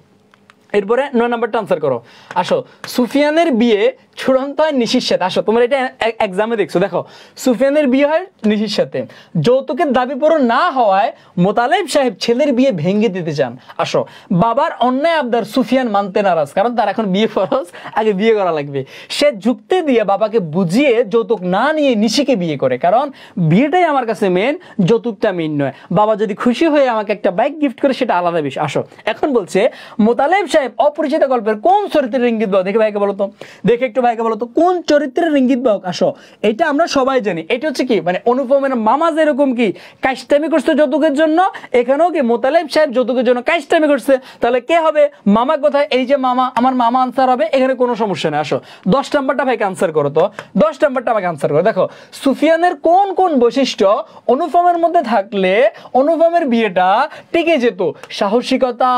এরপরে 9 নাম্বারটা আনসার করো। আসো, সুফিয়ানের বিয়ে চূড়ান্ত হয় নিশির সাথে। আসো, তোমরা এটা এক্সামে দেখছো, দেখো সুফিয়ানের বিয়ে হয় নিশির সাথে। যৌতুকের দাবি পূরণ না হওয়ায় মোতালেব সাহেব ছেলের বিয়ে ভেঙে দিতে চান। আসো, বাবার অন্যায় আবদার সুফিয়ান মানতে নারাজ, কারণ তার এখন বিয়ে ফরজ, আগে বিয়ে করা লাগবে। সে যুক্তি দিয়ে বাবাকে বুঝিয়ে যৌতুক না নিয়ে নিশিকে বিয়ে করে, কারণ বিয়েটাই আমার কাছে মেন, যৌতুকটা মেন নয়। বাবা যদি খুশি হয়ে আমাকে একটা বাইক গিফট করে সেটা আলাদা বিষয়। আসো, এখন বলছে মোতালেব সাহেব অপরিচিত গল্পের কোন চরিত্রের ইঙ্গিত বাহক? দেখে ভাইকে বলো তো, দেখে একটু ভাইকে বলো তো, কোন চরিত্রের ইঙ্গিত বাহক? আসো, এটা আমরা সবাই জানি, এটা হচ্ছে কি মানে অনুপমের মামা যেরকম কি কাইস্টামি করছে যৌতুকের জন্য, এখানেও কি মোতালেব সাহেব যৌতুকের জন্য কাইস্টামি করছে। তাহলে কে হবে মামা? কোথায়? এই যে মামা, আমার মামা আনসার হবে, এখানে কোনো সমস্যা নেই। আসো, 10 নাম্বারটা ভাইকে আনসার করো তো, 10 নাম্বারটা আমাকে আনসার করো। দেখো, সুফিয়ানের কোন কোন বৈশিষ্ট্য অনুপমের মধ্যে থাকলে অনুপমের বিয়েটা টিকে যেত? সাহসিকতা,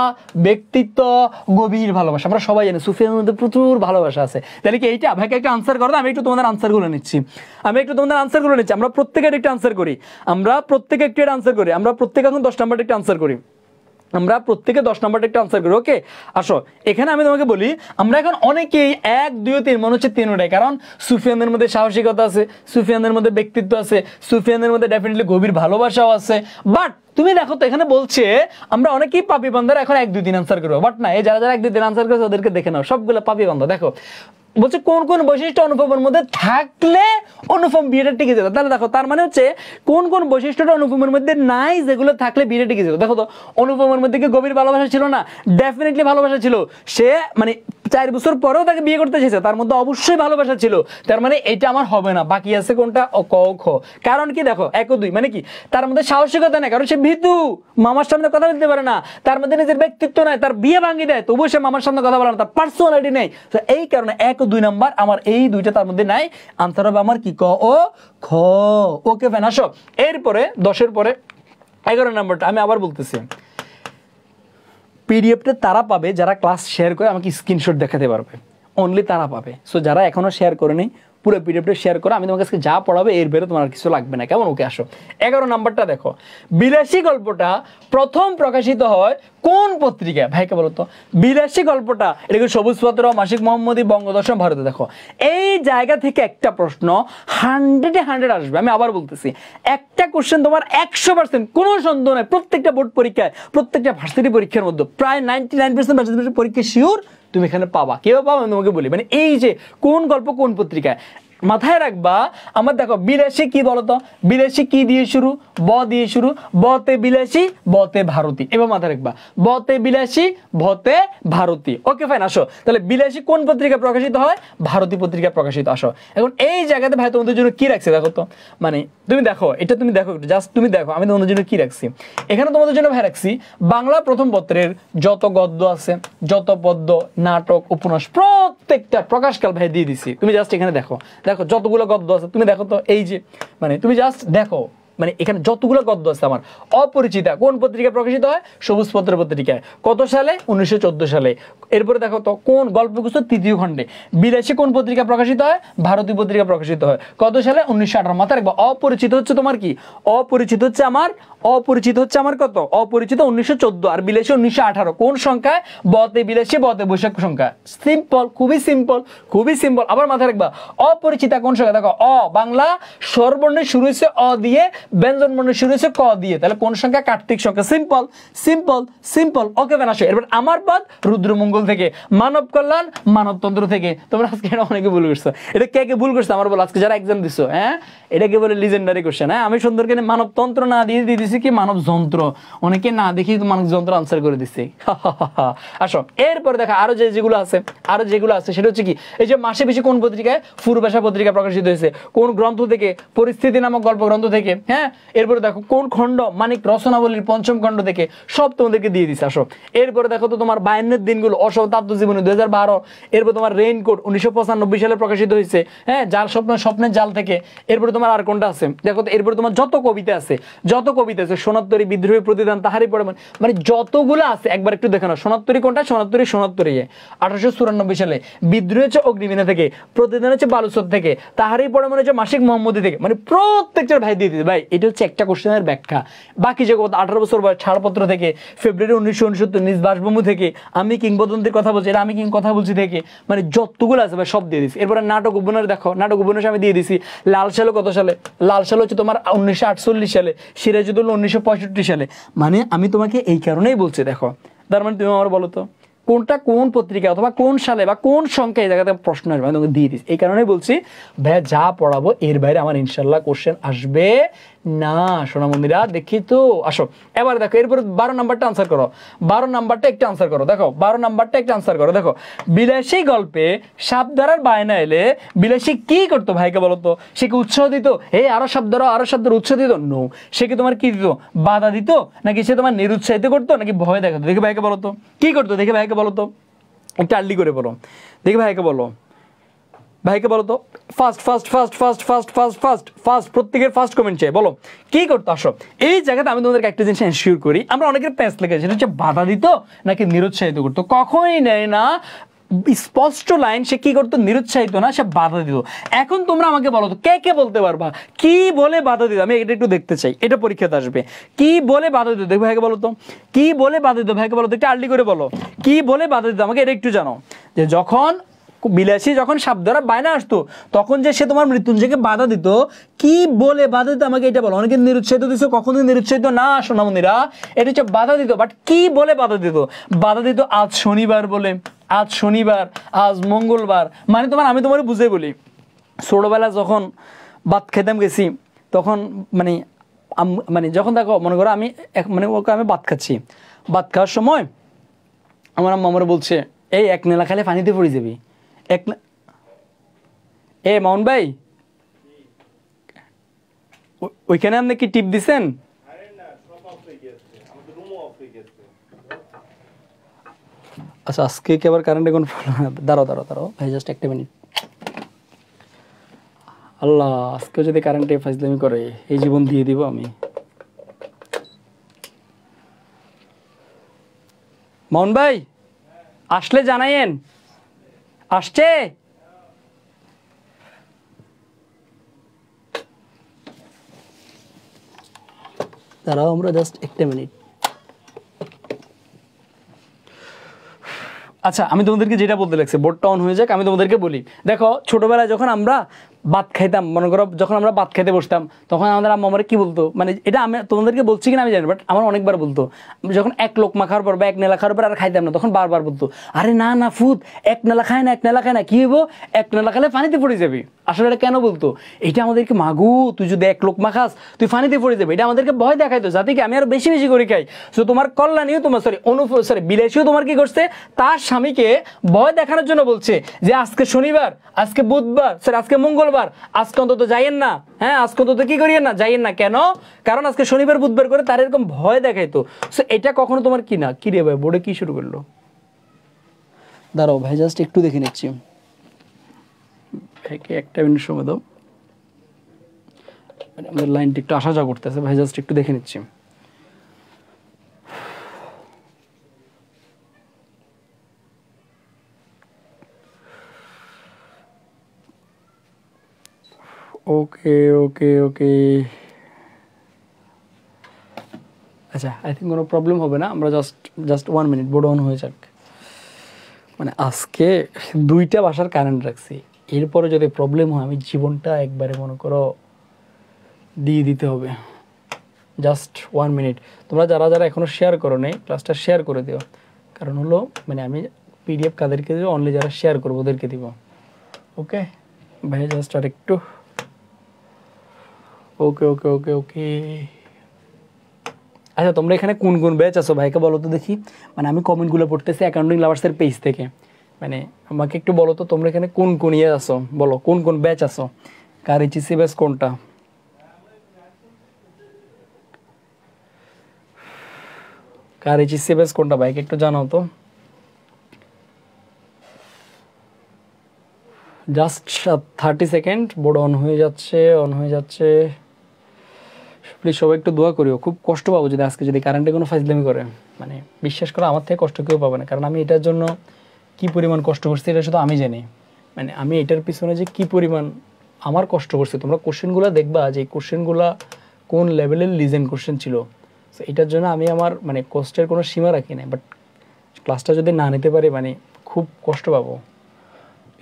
ব্যক্তিত্ব, গভীর ভালোবাসা। আমরা সবাই জানি সুফিয়ানের মধ্যে প্রচুর ভালোবাসা আছে। তাহলে কি এইটা? ভাইকে একটা আনসার করো, আমি একটু তোমাদের আনসারগুলো নিচ্ছি, আমরা প্রত্যেকের একটা আনসার করি, আমরা প্রত্যেকে একটু আনসার করি, আমরা প্রত্যেকে এখন 10 নাম্বারটা একটা আনসার করি, আমরা প্রত্যেকে 10 নাম্বারটা একটা আনসার করি। ওকে, আসো, এখানে আমি তোমাকে বলি, আমরা এখন অনেকেই 1, 2, 3 মনে হচ্ছে 3টাই, কারণ সুফিয়ানের মধ্যে সাহসিকতা আছে, সুফিয়ানের মধ্যে ব্যক্তিত্ব আছে, সুফিয়ানের মধ্যে ডেফিনেটলি গভীর ভালোবাসাও আছে। বাট তুমি দেখো তো এখানে বলছে আমরা অনেকেই পাপি বান্দারা এখন 1, 2, 3 আনসার করবো। বাট না, এই যারা 1, 2, 3 আনসার করেছে ওদেরকে দেখে নাও, সবগুলো পাপি বান্দা। দেখো বলছে কোন কোন বৈশিষ্ট্য অনুপমের মধ্যে থাকলে অনুপম বিয়েটা টিকে যেত। তাহলে দেখো, তার মানে হচ্ছে কোন কোন বৈশিষ্ট্যটা অনুপমের মধ্যে নাই যেগুলো থাকলে বিয়েটা টিকে যেত। দেখো তো, অনুপমের মধ্যে কি গভীর ভালোবাসা ছিল না? ডেফিনেটলি ভালোবাসা ছিল। সে মানে 4 বছর পরেও তাকে বিয়ে করতে চেয়েছে, তার মধ্যে অবশ্যই ভালোবাসা ছিল। তার মানে এটা আমার হবে না, বাকি আছে কোনটা? ক, খ। কারণ কি? দেখো 1 ও 2 মানে কি তার মধ্যে সাহসিকতা নেই, কারণ সে ভীতু, মামার সামনে কথা বলতে পারে না, তার মধ্যে নিজের ব্যক্তিত্ব নাই, তার বিয়ে ভাঙিয়ে দেয় তবুও সে মামার সামনে কথা বলে না, তার পার্সোনালিটি নেই। তো এই কারণে 1 ও 2 নাম্বার আমার এই দুইটা তার মধ্যে নাই। আনসার হবে আমার কি? ক ও খ। ওকে ফ্যান। আসো, এরপরে 10-এর পরে 11 নাম্বারটা আমি আবার বলতেছি, পিডিএফটা তারা পাবে যারা ক্লাস শেয়ার করে আমাকে স্ক্রিনশট দেখাতে পারবে, অনলি তারা পাবে। সো যারা এখনো শেয়ার করেনি, পুরো পিডিএফটা শেয়ার করো, আমি তোমার কাছে যা পড়াবে এর বেরো তোমার কিছু লাগবে না, কেমন? ওকে, আসো 11 নাম্বারটা দেখো, বিলাসী গল্পটা প্রথম প্রকাশিত হয় কোন পত্রিকায়? ভাইকে বলো তো, বিলাসী গল্পটা এটা কি সবুজপত্র, মাসিক মোহাম্মদী, বঙ্গদর্শন, ভারতে? দেখো, এই জায়গা থেকে একটা প্রশ্ন 100-এ 100 আসবে। আমি আবার বলতেছি, একটা কোশ্চেন তোমার 100% কোনো সন্দেহ নাই, প্রত্যেকটা বোর্ড পরীক্ষায়, প্রত্যেকটা ভার্সিটি পরীক্ষার মধ্যে প্রায় 99% ভার্সিটি পরীক্ষা শিওর তুমি এখানে পাবা। কেউ পাবা? আমি তোমাকে বলি, মানে এই যে কোন গল্প কোন পত্রিকায় মাথায় রাখবা। আমার দেখো, বিলাসী কি বলতো? বিলাসী কি দিয়ে শুরু? ব দিয়ে শুরু, বতে বিলাসী, বতে ভারতী। এবার মাথায় রাখবা, বতে বিলাসী, বতে ভারতী। Okay fine. আসো, তাহলে বিলাসী কোন পত্রিকা প্রকাশিত হয়? ভারতী পত্রিকা প্রকাশিত। আসো, এখন এই জায়গাতে ভাই তোমাদের জন্য কি রাখছে দেখো তো, মানে তুমি দেখো, এটা তুমি দেখো, জাস্ট তুমি দেখো আমি তোমাদের জন্য কি রাখছি। এখানে তোমাদের জন্য ভাই রাখছি বাংলা প্রথম পত্রের যত গদ্য আছে, যত পদ্য, নাটক, উপন্যাস, প্রত্যেকটা প্রকাশকাল ভাই দিয়ে দিছি। তুমি জাস্ট এখানে দেখো, দেখো যতগুলো গদ্য আছে, তুমি দেখো তো, এই যে মানে তুমি জাস্ট দেখো, মানে এখানে যতগুলো গদ্য আছে আমার। অপরিচিতা কোন পত্রিকায় প্রকাশিত হয়? সবুজপত্র পত্রিকায়। কত সালে? 1914 সালে। এরপরে দেখো তো, কোন গল্পগুচ্ছ 3য় খণ্ডে। বিলাসী কোন পত্রিকা প্রকাশিত হয়? ভারতী পত্রিকা প্রকাশিত হয়। কত সালে? 1918। মাথায় রাখবা, অপরিচিত হচ্ছে তোমার কি? অপরিচিত হচ্ছে আমার, অপরিচিত হচ্ছে আমার কত? অপরিচিত 1914, আর বিলাসী 1918। কোন সংখ্যায়? বতে বিলাসী, বতে বৈশাখ সংখ্যা। সিম্পল, খুবই সিম্পল, খুবই সিম্পল। আবার মাথায় রাখবা, অপরিচিতা কোন সংখ্যা? দেখো, অ বাংলা স্বরবর্ণে শুরু হয়েছে অ দিয়ে, ব্যঞ্জন বর্ণে শুরু হয়েছে ক দিয়ে, তাহলে কোন সংখ্যা? কার্তিক সংখ্যা। Simple, simple, simple. Okay fan. আসো, এবার আমার পদ রুদ্রমঙ্গল থেকে, মানব কল্যাণ মানবতন্ত্র থেকে। তোমরা আজকে এটা অনেকে ভুল করছো, এটা কে কে ভুল করছো আমার বলো, আজকে যারা এক্সাম দিছো, হ্যাঁ এটাকে বলে লিজেন্ডারি কোশ্চেন। হ্যাঁ, আমি সুন্দর করে মানবতন্ত্র না দিয়ে দিছি কি মানব যন্ত্র, অনেকে না দেখি মানব যন্ত্র আনসার করে দিচ্ছি। আসো, এরপরে দেখো আরো যেগুলো আছে, আরো যেগুলো আছে সেটা হচ্ছে কি, এই যে মাসে বেশি কোন পত্রিকায়? পূর্বাশা পত্রিকা প্রকাশিত হয়েছে। কোন গ্রন্থ থেকে? পরিস্থিতি নামক গল্প গ্রন্থ থেকে। হ্যাঁ, এরপরে দেখো কোন খণ্ড? মানিক রচনাবলীর 5ম খণ্ড থেকে। সব তোমাদেরকে দিয়ে দিচ্ছে। আসো, এরপরে দেখো তো তোমার 52 দিনগুলো, অসম আত্মজীবনী 2012। এরপর তোমার রেইনকোট 1995 সালে প্রকাশিত হয়েছে। হ্যাঁ, যার স্বপ্ন, স্বপ্নের জাল থেকে। এরপরে তোমার আর কোনটা আছে দেখো তো, এরপরে তোমার যত কবিতা আছে, যত কবিতা আছে, সোনাত্তরী, বিদ্রোহী প্রতিদান, তাহারই পড়ে, মানে যতগুলো আছে একবার একটু দেখে নাও। সোনাত্তরী কোনটা? সোনাত্তরী 1894 সালে। বিদ্রোহী হচ্ছে অগ্নিবীণা থেকে, প্রতিদান হচ্ছে বালুচর থেকে, তাহারই পড়ে মনে হচ্ছে মাসিক মোহাম্মদী থেকে। মানে প্রত্যেকটার ভাই দিয়ে দিতে ভাই, এটা হচ্ছে একটা কোশ্চেনের ব্যাখ্যা। বাকি যে 18 বছর বয়স ছাড়পত্র থেকে, ফেব্রুয়ারি 1969 নিজ বাসভূমি থেকে, আমি কিংবদন্তির কথা বলছি, এটা আমি কিং কথা বলছি থেকে, মানে যতগুলো আছে ভাই সব দিয়ে দিছি। এরপরে নাটক উপন্যাস দেখো, নাটক উপন্যাস আমি দিয়ে দিছি। লাল সালে কত সালে? লাল সাল হচ্ছে তোমার 1948 সালে, সিরাজউদ্দৌলা 1965 সালে। মানে আমি তোমাকে এই কারণেই বলছি দেখো। তার মানে তুমি আমার বলো তো কোনটা কোন পত্রিকা অথবা কোন সালে বা কোন সংখ্যায় এই জায়গাতে প্রশ্ন আসবে আমি তোমাকে দিয়ে দিচ্ছি। এই কারণেই বলছি ভাইয়া যা পড়াবো এর বাইরে আমার ইনশাল্লাহ কোশ্চেন আসবে না। সোনামন্দিরা দেখি তো, আসো এবার দেখো। এরপর 12 নাম্বারটা আনসার করো, 12 নাম্বারটা একটা আনসার করো। দেখো 12 নাম্বারটা একটা আনসার করো। দেখো বিলাসী গল্পে সাবধারার বায়না এলে বিলাসী কি করতো ভাইকে বলো তো? সে কি উৎসাহ দিত, এই আরো শব্দ আরো শব্দ উৎসাহ দিত? নো। সে কি তোমার কি দিত? বাধা দিত? নাকি সে তোমার নিরুৎসাহিত করতো? নাকি ভয় দেখাতো? দেখে ভাইকে বলো তো কি করতো? দেখে ভাইকে বলো তো, একটা আর্লি করে বলো। দেখে ভাইকে বলো, ভাইকে বলো তো। First first first first first first first first প্রত্যেকের ফার্স্ট কমেন্ট চাই, বলো কি করতো? আসো এই জায়গাতে আমি তোমাদেরকে একটা জিনিস এনশিওর করি, আমরা অনেকের প্যাঁচ লেগেছে, সেটা হচ্ছে বাধা দিত নাকি নিরুৎসাহিত করতো। কখনই নেয় না স্পষ্ট লাইন, সে কি করতো? নিরুৎসাহিত না, সে বাধা দিত। এখন তোমরা আমাকে বলো তো কে কে বলতে পারবা কি বলে বাধা দিত? আমি এটা একটু দেখতে চাই, এটা পরীক্ষাতে আসবে। কি বলে বাধা দিত? দেখো ভাইকে বলো তো, কি বলে বাধা দিত? ভাইকে বলো তো, একটু আর্লি করে বলো, কি বলে বাধা দিত? আমাকে এটা একটু জানো। যে যখন বিলাসী যখন সাবধারা বায়না আসতো তখন যে সে তোমার মৃত্যুঞ্জয়কে বাধা দিত, কি বলে বাধা দিত? আমাকে এটা বলো। অনেকে নিরুৎসাহিত দিছো, কখনোই নিরুৎসাহিত না সোনামণিরা, এটা হচ্ছে বাধা দিত। বাট কি বলে বাধা দিত? বাধা দিত আজ শনিবার বলে, আজ শনিবার, আজ মঙ্গলবার। মানে তোমার আমি তোমার বুঝে বলি, ছোটবেলা যখন ভাত খেতাম গেছি তখন মানে মানে যখন দেখো মনে করো আমি মানে ওকে আমি ভাত খাচ্ছি, ভাত খাওয়ার সময় আমার আম্মা আমার বলছে এই এক নেলা খাইলে পানিতে পড়ে যাবি। এ মাউন ভাই ওইখানে আপনি কি টিপ দিছেন? আচ্ছা আজকে কি আবার কারেন্টে কোন দাঁড়াও দাঁড়াও দাঁড়াও ভাই, জাস্ট একটা মিনিট। আল্লাহ, আজকে যদি কারেন্টে ফাজলামি করে এই জীবন দিয়ে দিব আমি। মাউন ভাই আসলে জানাইয়েন, আসছে? দাঁড়াও আমরা জাস্ট একটা মিনিট। আচ্ছা আমি তোমাদেরকে যেটা বলতে লাগছে, বোর্ডটা অন হয়ে যাক, আমি তোমাদেরকে বলি। দেখো ছোটবেলায় যখন আমরা ভাত খাইতাম, মনে করো যখন আমরা ভাত খাইতে বসতাম তখন আমাদের আম্মা আমার কি বলতো, মানে এটা আমি তোমাদেরকে বলছি কিনা আমি জানি, বাট আমার অনেকবার বলতো যখন এক লোকমা খাওয়ার পর বা এক নেলা খাওয়ার পর আর খাইতাম না তখন বারবার বলতো আরে না না ফুত, এক নেলা খায় না, এক নেলা খায় না, কি হবো এক নেলা খালে পানিতে পড়ে যাবি। আসলে এটা কেন বলতো? এটা আমাদেরকে মাগু তুই যদি এক লোকমা খাস তুই পানিতে পড়ে যাবে, এটা আমাদেরকে ভয় দেখাইতো যাতে কি আমি আর বেশি বেশি করে খাই। তো তোমার কল্যাণীও তোমার সরি বিলাসীও তোমার কি করছে, তার স্বামীকে ভয় দেখানোর জন্য বলছে যে আজকে শনিবার, আজকে বুধবার, সরি আজকে মঙ্গলবার, আজকে অন্তত যাইয়েন না, হ্যাঁ আজকে অন্তত কি করিয়েন না, যাইয়েন না। কেন? কারণ আজকে শনিবার বুধবার করে তার এরকম ভয় দেখাইতো। সো এটা কখনো তোমার কি না, কি রে ভাই বোর্ডে কি শুরু করলো? দাঁড়াও ভাই জাস্ট একটু দেখে নিচ্ছি, ভাইকে একটা মিনিট সময় দাও, মানে আমাদের লাইনটা একটু আসা যাওয়া করতেছে, ভাই জাস্ট একটু দেখে নিচ্ছি। ওকে ওকে ওকে আচ্ছা আই থিঙ্ক কোনো প্রবলেম হবে না, আমরা জাস্ট 1 মিনিট বোর্ড অন হয়ে যাক। মানে আজকে 2টা বাসার কারেন্ট রাখছি, এরপরে যদি প্রবলেম হয় আমি জীবনটা একবারে মনে করো দিয়ে দিতে হবে। জাস্ট 1 মিনিট, তোমরা যারা যারা এখনও শেয়ার করো নাই ক্লাসটা শেয়ার করে দিও, কারণ হলো মানে আমি পিডিএফ কাদেরকে দেবো, অনলি যারা শেয়ার করবো ওদেরকে দিব। ওকে ভাই জাস্ট আর একটু, ওকে ওকে ওকে ওকে আচ্ছা তোমরা এখানে কোন কোন ব্যাচ আছো ভাইকে বলো তো দেখি, মানে আমি কমেন্টগুলো পড়তেছি অ্যাকাউন্টিং লাভার্সের পেজ থেকে, মানে আমাকে একটু বলো তো তোমরা এখানে কোন কোন ইয়ে আছো, বলো কোন কোন ব্যাচ আছো, কার এইচএসসি ব্যাচ কোনটা? কার এইচএসসি ব্যাচ কোনটা ভাইকে একটু জানাও তো। জাস্ট 30 সেকেন্ড, বোর্ড অন হয়ে যাচ্ছে, অন হয়ে যাচ্ছে। প্লিজ সবাই একটু দোয়া করিও, খুব কষ্ট পাবো যদি আজকে যদি কারেন্টে কোনো ফাজলামি করে, মানে বিশ্বাস করো আমার থেকে কষ্ট কেউ পাবে না, কারণ আমি এটার জন্য কি পরিমাণ কষ্ট করছি এটা শুধু আমি জানি। মানে আমি এটার পিছনে যে কি পরিমাণ আমার কষ্ট করছি, তোমরা কোশ্চেনগুলো দেখবা যে এই কোন লেভেলের লিজেন্ড কোশ্চেন ছিল। সো এটার জন্য আমি আমার মানে কষ্টের কোনো সীমা রাখি না, বাট ক্লাসটা যদি না নিতে পারি মানে খুব কষ্ট পাবো।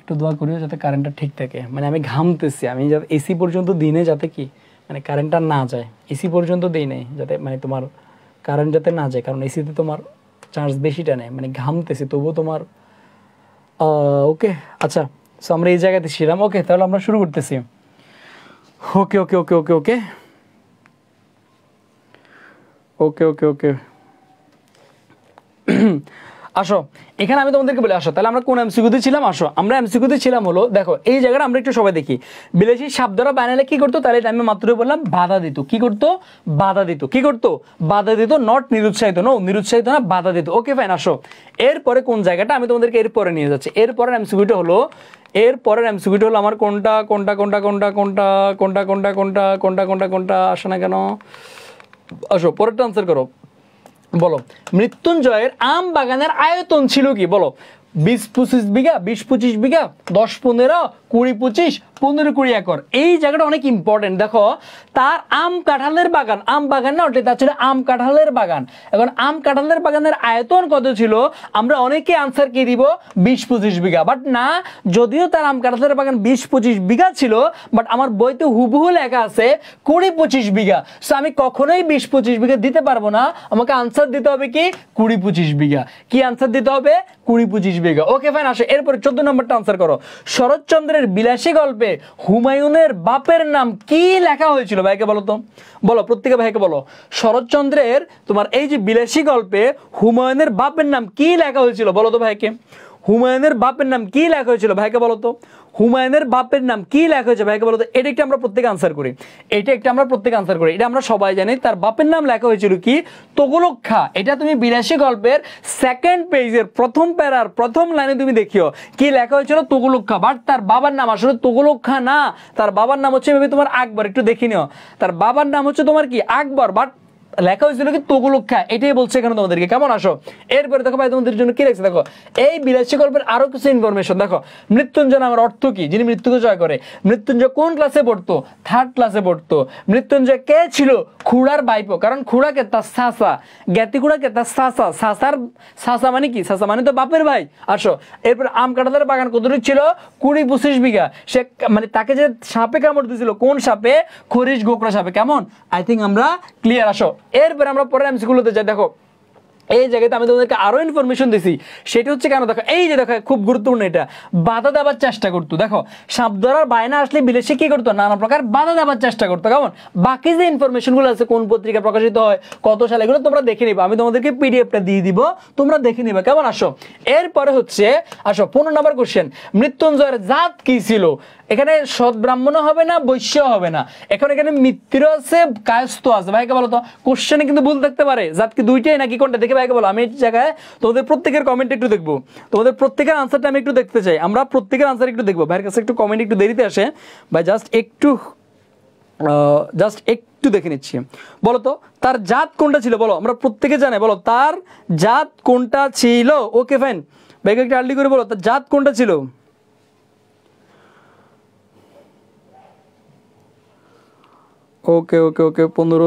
একটু দোয়া করিও যাতে কারেন্টটা ঠিক থাকে। মানে আমি ঘামতেছি, আমি যাতে এসি পর্যন্ত দিনে যাতে কি মানে কারেন্টটা না যায়, এসি পর্যন্ত দিই নেই যাতে মানে তোমার কারেন্ট যাতে না যায়, কারণ এসিতে তোমার চার্জ বেশিটা নেয়। মানে ঘামতেছি তবুও তোমার ওকে। আচ্ছা, সো আমরা এই জায়গাতে ছিলাম। ওকে, তাহলে আমরা শুরু করতেছি। ওকে okay okay okay okay okay okay okay আসো এখানে আমি তোমাদেরকে বলে আসো তাহলে আমরা কোন এমসিকিউতে ছিলাম। আসো আমরা এমসিকিউতে ছিলাম হলো, দেখো এই জায়গাটা আমরা একটু সবাই দেখি। বিলেসী শব্দ দ্বারা বানালে কি করতো, তাহলে আমি মাত্রই বললাম বাধা দিত। কি করতো? বাধা দিত। কি করতো? বাধা দিত। নট নিরুৎসাহিত, নো নিরুৎসাহিত না, বাধা দিত। Okay fine. আসো এরপরে কোন জায়গাটা আমি তোমাদেরকে এরপরে নিয়ে যাচ্ছি। এরপরের এমসিকিউটা হলো, এরপরের এমসিকিউটা হলো আমার কোনটা কোনটা কোনটা কোনটা কোনটা কোনটা কোনটা কোনটা কোনটা কোনটা কোনটা আসে না কেন। আসো পরেরটা আনসার করো। বলো মৃত্যুঞ্জয়ের আম বাগানের আয়তন ছিল কি? বলো 20-25 বিঘা, 20-25 বিঘা, 10-15, 20-25, 15-20 একর। এই জায়গাটা অনেক ইম্পর্টেন্ট। দেখো তার আম কাঁঠালের বাগান, আম বাগান না ওটা, তার ছিল আম কাঁঠালের বাগান। এখন আম কাঁঠালের বাগানের আয়তন কত ছিল? আমরা অনেকে আনসার কি দিব? 20-25 বিঘা। বাট না, যদিও তার আম কাঁঠালের বাগান 20-25 বিঘা ছিল, বাট আমার বইতে হুবহু লেখা আছে 20-25 বিঘা। সো আমি কখনোই 20-25 বিঘা দিতে পারবো না, আমাকে আনসার দিতে হবে কি 20-25 বিঘা। কি আনসার দিতে হবে? 20-25 বিঘা। Okay fine. আসো এরপরে 14 নম্বরটা আনসার করো। শরৎচন্দ্রের বিলাসী গল্পে হুমায়ুনের বাপের নাম কি লেখা হয়েছিল? ভাইকে বলো তো, বলো প্রত্যেকে ভাইকে বলো। শরৎচন্দ্রের তোমার এই যে বিলাসী গল্পে হুমায়ুনের বাপের নাম কি লেখা হয়েছিল? বলো তো ভাইকে, হুমায়ুনের বাপের নাম কি লেখা হয়েছিল? ভাইকে বলো তো, হুমায়ুনের বাপের নাম কি লেখা হয়েছে? ভাইকে বলো তো। এটা একটা আমরা প্রত্যেকে আনসার করি, এটা একটা আমরা প্রত্যেকে আনসার করি। এটা আমরা সবাই জানি, তার বাপের নাম লেখা হয়েছিল কি? তুগলক খাঁ। এটা তুমি বিলাসী গল্পের সেকেন্ড পেজের প্রথম প্যারার প্রথম লাইনে তুমি দেখিও কি লেখা হয়েছিল? তুগলক খাঁ। বাট তার বাবার নাম আসলে তুগলক খাঁ না, তার বাবার নাম হচ্ছে ভেবে তোমার আকবর। একটু দেখে নিও, তার বাবার নাম হচ্ছে তোমার কি আকবর, বাট লেখা হয়েছিল কি তুগলক খাঁ। এটাই বলছে এখানে তোমাদেরকে। কেমন? আসো এরপরে দেখো ভাই তোমাদের জন্য কি লেখছে। দেখো এই বিলাসী গল্পের আরো কিছু ইনফরমেশন। দেখো মৃত্যুঞ্জয় নামের অর্থ কি? যিনি মৃত্যুকে জয় করে। মৃত্যুঞ্জয় কোন ক্লাসে পড়তো? 3rd ক্লাসে পড়তো। মৃত্যুঞ্জয় কে ছিল? খুড়ার বাইপো, কারণ খুড়াকে তার সাসা, জ্ঞাতি খুড়াকে তার সাসা, সাসার সাসা মানে কি? সাসা মানে তো বাপের ভাই। আসো এরপর আম কাঁঠালের বাগান কতটুকু ছিল? 20-25 বিঘা। সে মানে তাকে যে সাপে কামড় দিয়েছিল, কোন সাপে? খরিশ গোকরা সাপে। কেমন? আই থিঙ্ক আমরা ক্লিয়ার। আসো এরপরে আমরা পরের এমসিকিউতে যাই। দেখো এই জায়গাতে আমি তোমাদেরকে আরো ইনফরমেশন দিছি, সেটা হচ্ছে কেন দেখো এই যে দেখো খুব গুরুত্বপূর্ণ, এটা বাধা দেওয়ার চেষ্টা করতো। দেখো সাপ ধরার বায়না আসলে বিলেসী কি করতো? নানা প্রকার বাধা দেওয়ার চেষ্টা করতো। কেমন? বাকি যে ইনফরমেশন গুলো আছে, কোন পত্রিকা প্রকাশিত হয়, কত সালে, এগুলো তোমরা দেখে নিবা। আমি তোমাদেরকে পিডিএফটা দিয়ে দিব, তোমরা দেখে নিবা। কেমন? আসো এরপরে হচ্ছে, আসো 15 নম্বর কোশ্চেন। মৃত্যুঞ্জয়ের জাত কি ছিল? এখানে সৎ ব্রাহ্মণ হবে না, বৈশ্য হবে না, এখন এখানে মিত্র আছে, কায়স্থ আছে। ভাইকে বলো তো, কোশ্চেনে কিন্তু ভুল থাকতে পারে, জাত কি দুইটাই নাকি কোনটা? দেখে ভাইকে বলো। আমি এই জায়গায় তোমাদের প্রত্যেকের কমেন্ট একটু দেখবো, তোমাদের প্রত্যেকের আনসারটা আমি একটু দেখতে চাই। আমরা প্রত্যেকের আনসার একটু দেখবো। ভাইয়ের কাছে একটু কমেন্ট একটু দেরিতে আসে ভাই, জাস্ট একটু দেখে নিচ্ছি। বলো তো তার জাত কোনটা ছিল? বলো, আমরা প্রত্যেকে জানে। বলো তার জাত কোনটা ছিল? ওকে ফাইন, ভাইকে একটু আর্লি করে বলো তার জাত কোনটা ছিল? Okay okay okay 15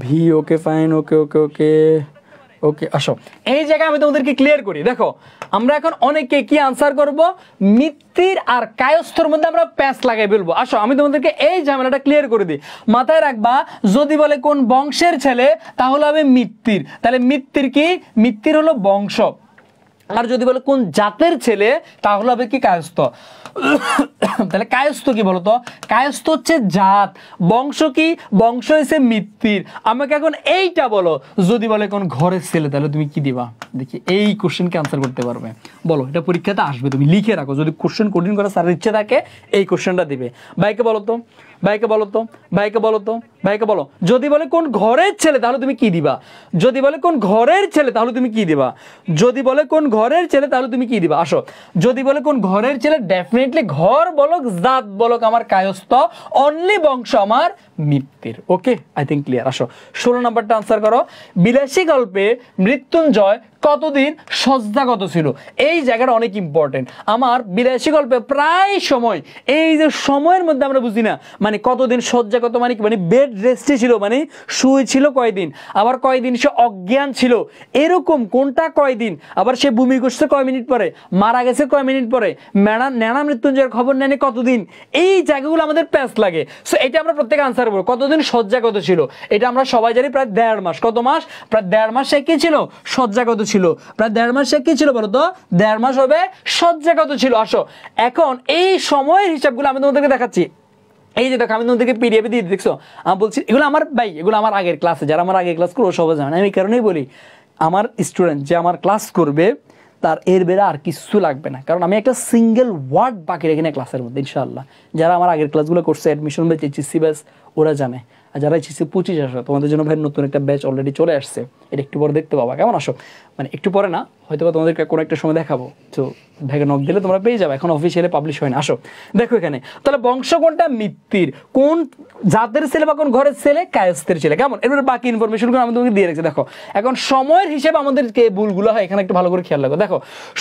V. Okay fine. Okay okay okay okay. আসো এই জায়গায় আমি তোমাদেরকে ক্লিয়ার করি। দেখো আমরা এখন অনেকে কি আনসার করব? মিত্তির আর কায়স্থর মধ্যে আমরা প্যাচ লাগাই বলবো। আসো আমি তোমাদেরকে এই ঝামেলাটা ক্লিয়ার করে দিই। মাথায় রাখবা, যদি বলে কোন বংশের ছেলে, তাহলে হবে মিত্তির। তাহলে মিত্তির কি? মিত্তির হলো বংশ। আর যদি বলে কোন জাতের ছেলে, তাহলে হবে কি? কায়স্থ। তাহলে কায়স্থ কি বলতো? কায়স্থ হচ্ছে জাত। বংশ কি? বংশ হচ্ছে মিত্তির। আমাকে এখন এইটা বলো, যদি বলে কোন ঘরের ছেলে, তাহলে তুমি কি দিবা? দেখি এই কোশ্চেনকে আনসার করতে পারবে? বলো, এটা পরীক্ষাতে আসবে, তুমি লিখে রাখো। যদি কোশ্চেন কঠিন করার স্যারের ইচ্ছে থাকে, এই কোশ্চেনটা দিবে। ভাইকে বলো তো, ভাইকে বলো তো, ভাইকে বলো তো, ভাইকে বলো। যদি বলে কোন ঘরের ছেলে, তাহলে তুমি কি দিবা? যদি বলে কোন ঘরের ছেলে, তাহলে তুমি কি দিবা? যদি বলে কোন ঘরের ছেলে, তাহলে তুমি কি দিবা? আসো যদি বলে কোন ঘরের ছেলে, ডেফিনেটলি ঘর বলক, জাত বলক আমার কায়স্থ, অনলি বংশ আমার মৃত্যুর। ওকে, আই থিঙ্ক ক্লিয়ার। আসো 16 নাম্বারটা আনসার করো। বিলাসী গল্পে মৃত্যুঞ্জয় কতদিন শয্যাগত ছিল? এই জায়গাটা অনেক ইম্পর্টেন্ট। আমার বিলাসী গল্পে প্রায় সময় এই যে সময়ের মধ্যে আমরা বুঝি না, মানে কতদিন শয্যাগত মানে কি, মানে বেড রেস্টে ছিল, মানে শুয়ে ছিল কয়দিন, আবার কয়দিন সে অজ্ঞান ছিল, এরকম কোনটা কয়দিন, আবার সে ভূমি করছে কয় মিনিট পরে, মারা গেছে কয় মিনিট পরে, নেনা মৃত্যুঞ্জয়ের খবর নেয়নি কতদিন, এই জায়গাগুলো আমাদের প্যাচ লাগে। সো এটা আমরা প্রত্যেক আনসার করবো, কতদিন শয্যাগত ছিল, এটা আমরা সবাই জানি প্রায় 1.5 মাস। কত মাস? প্রায় 1.5 মাস সে কি ছিল? শয্যাগত ছিল। প্রায় 1.5 মাস সে কি ছিল বলতো? 1.5 মাস হবে শয্যাগত ছিল। আসো এখন এই সময়ের হিসাবগুলো আমি তোমাদেরকে দেখাচ্ছি। এই যে দেখো, আমি তোমাদেরকে পিডিএফে দিয়ে দেখছো, আমি বলছি এগুলো আমার ভাই, এগুলো আমার আগের ক্লাসে, যারা আমার আগের ক্লাস করবো সবাই জানে। আমি এই কারণেই বলি, আমার স্টুডেন্ট যে আমার ক্লাস করবে তার এর বেড়ে আর কিছু লাগবে না, কারণ আমি একটা সিঙ্গেল ওয়ার্ড বাকি রেখে না ক্লাসের মধ্যে। ইনশাআল্লাহ যারা আমার আগের ক্লাসগুলো করছে, অ্যাডমিশন ব্যাচ, এইচএসসি ব্যাচ, ওরা জানে। আর যারা এইচএসসি 25 আসে, তোমাদের জন্য ভাই নতুন একটা ব্যাচ অলরেডি চলে আসছে, এটা একটু পরে দেখতে পাবা। কেমন? আসো, মানে একটু পরে না, হয়তো তোমাদেরকে কোনো একটা সময় দেখাবো, তো ভ্যাগে নক দিলে তোমরা পেয়ে যাবে, এখন অফিসিয়ালি পাবলিশ হয় না। আসো দেখো এখানে, তাহলে বংশ কোনটা? মৃত্যুর। কোন জাতের ছেলে বা কোন ঘরের ছেলে? কায়স্থের ছেলে। কেমন? এর বাকি ইনফরমেশনগুলো আমি তোমাকে দিয়ে রেখেছি। দেখো এখন সময়ের হিসেব আমাদেরকে ভুলগুলো হয়, এখানে একটু ভালো করে খেয়াল রাখো। দেখো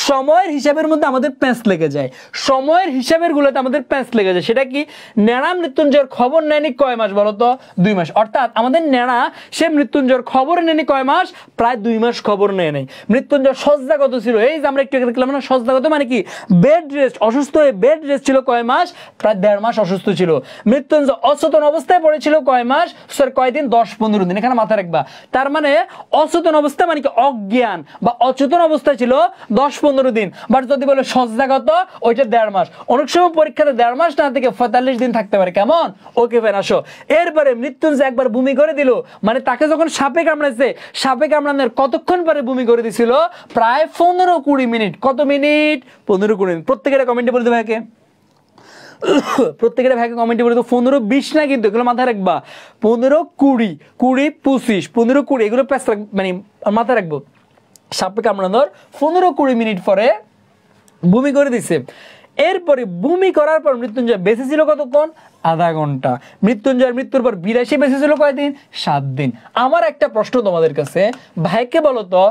সময়ের হিসাবের মধ্যে আমাদের প্যাঁচ লেগে যায়, সময়ের হিসাবের গুলোতে আমাদের প্যাঁচ লেগে যায়। সেটা কি? নেড়া মৃত্যুঞ্জয়ের খবর নেয়নি কয় মাস বলো তো? 2 মাস। অর্থাৎ আমাদের নেড়া সে মৃত্যুঞ্জয়ের খবর নেয়নি কয় মাস? প্রায় 2 মাস খবর নেয় নাই। মৃত্যুঞ্জয় শয্যাগত ছিল, এই যে আমরা একটু দেখলাম না, শয্যাগত মানে কি? বেড রেস্ট, অসুস্থ হয়ে বেড রেস্ট ছিল কয় মাস? প্রায় 1.5 মাস অসুস্থ ছিল। মৃত্যুঞ্জয় অচেতন অবস্থায় পড়েছিল কয় মাস? স্যার কয়দিন? 10-15 দিন। এখানে মাথায় রাখবা, তার মানে অচেতন অবস্থা মানে কি? অজ্ঞান বা অচেতন অবস্থায় ছিল 10-15 দিন। বাট যদি বলে শয্যাগত, ওইটা 1.5 মাস। অনেক সময় পরীক্ষাতে 1.5 মাস না থেকে 45 দিন থাকতে পারে। কেমন? ওকে ফের। আসো এরপরে মৃত্যুঞ্জয় একবার বমি করে দিল, মানে তাকে যখন সাপে কামড়াইছে, সাপে কামড়ানোর কতক্ষণ পরে বমি করে দিছিল? প্রায় 15-20 মিনিট। কত মিনিট? 15-20 মিনিট। প্রত্যেকের কমেন্টে বলে দেবে একে, প্রত্যেকের ভাইকে কমেন্টে বলে তো 15-20 না, কিন্তু এগুলো মাথায় রাখবা। 15-20, 20-25, 15-20 এগুলো মানে মাথায় রাখবো। সাপে কামড়ানোর 15-20 মিনিট পরে বমি করে দিছে। এরপরে বমি করার পর মৃত্যুঞ্জয় বেঁচে ছিল কতক্ষণ? আধা ঘন্টা। মৃত্যুঞ্জয়ের মৃত্যুর পর 82 বেঁচে ছিল কয়দিন? 7 দিন। আমার একটা প্রশ্ন তোমাদের কাছে, ভাইকে বলো তো,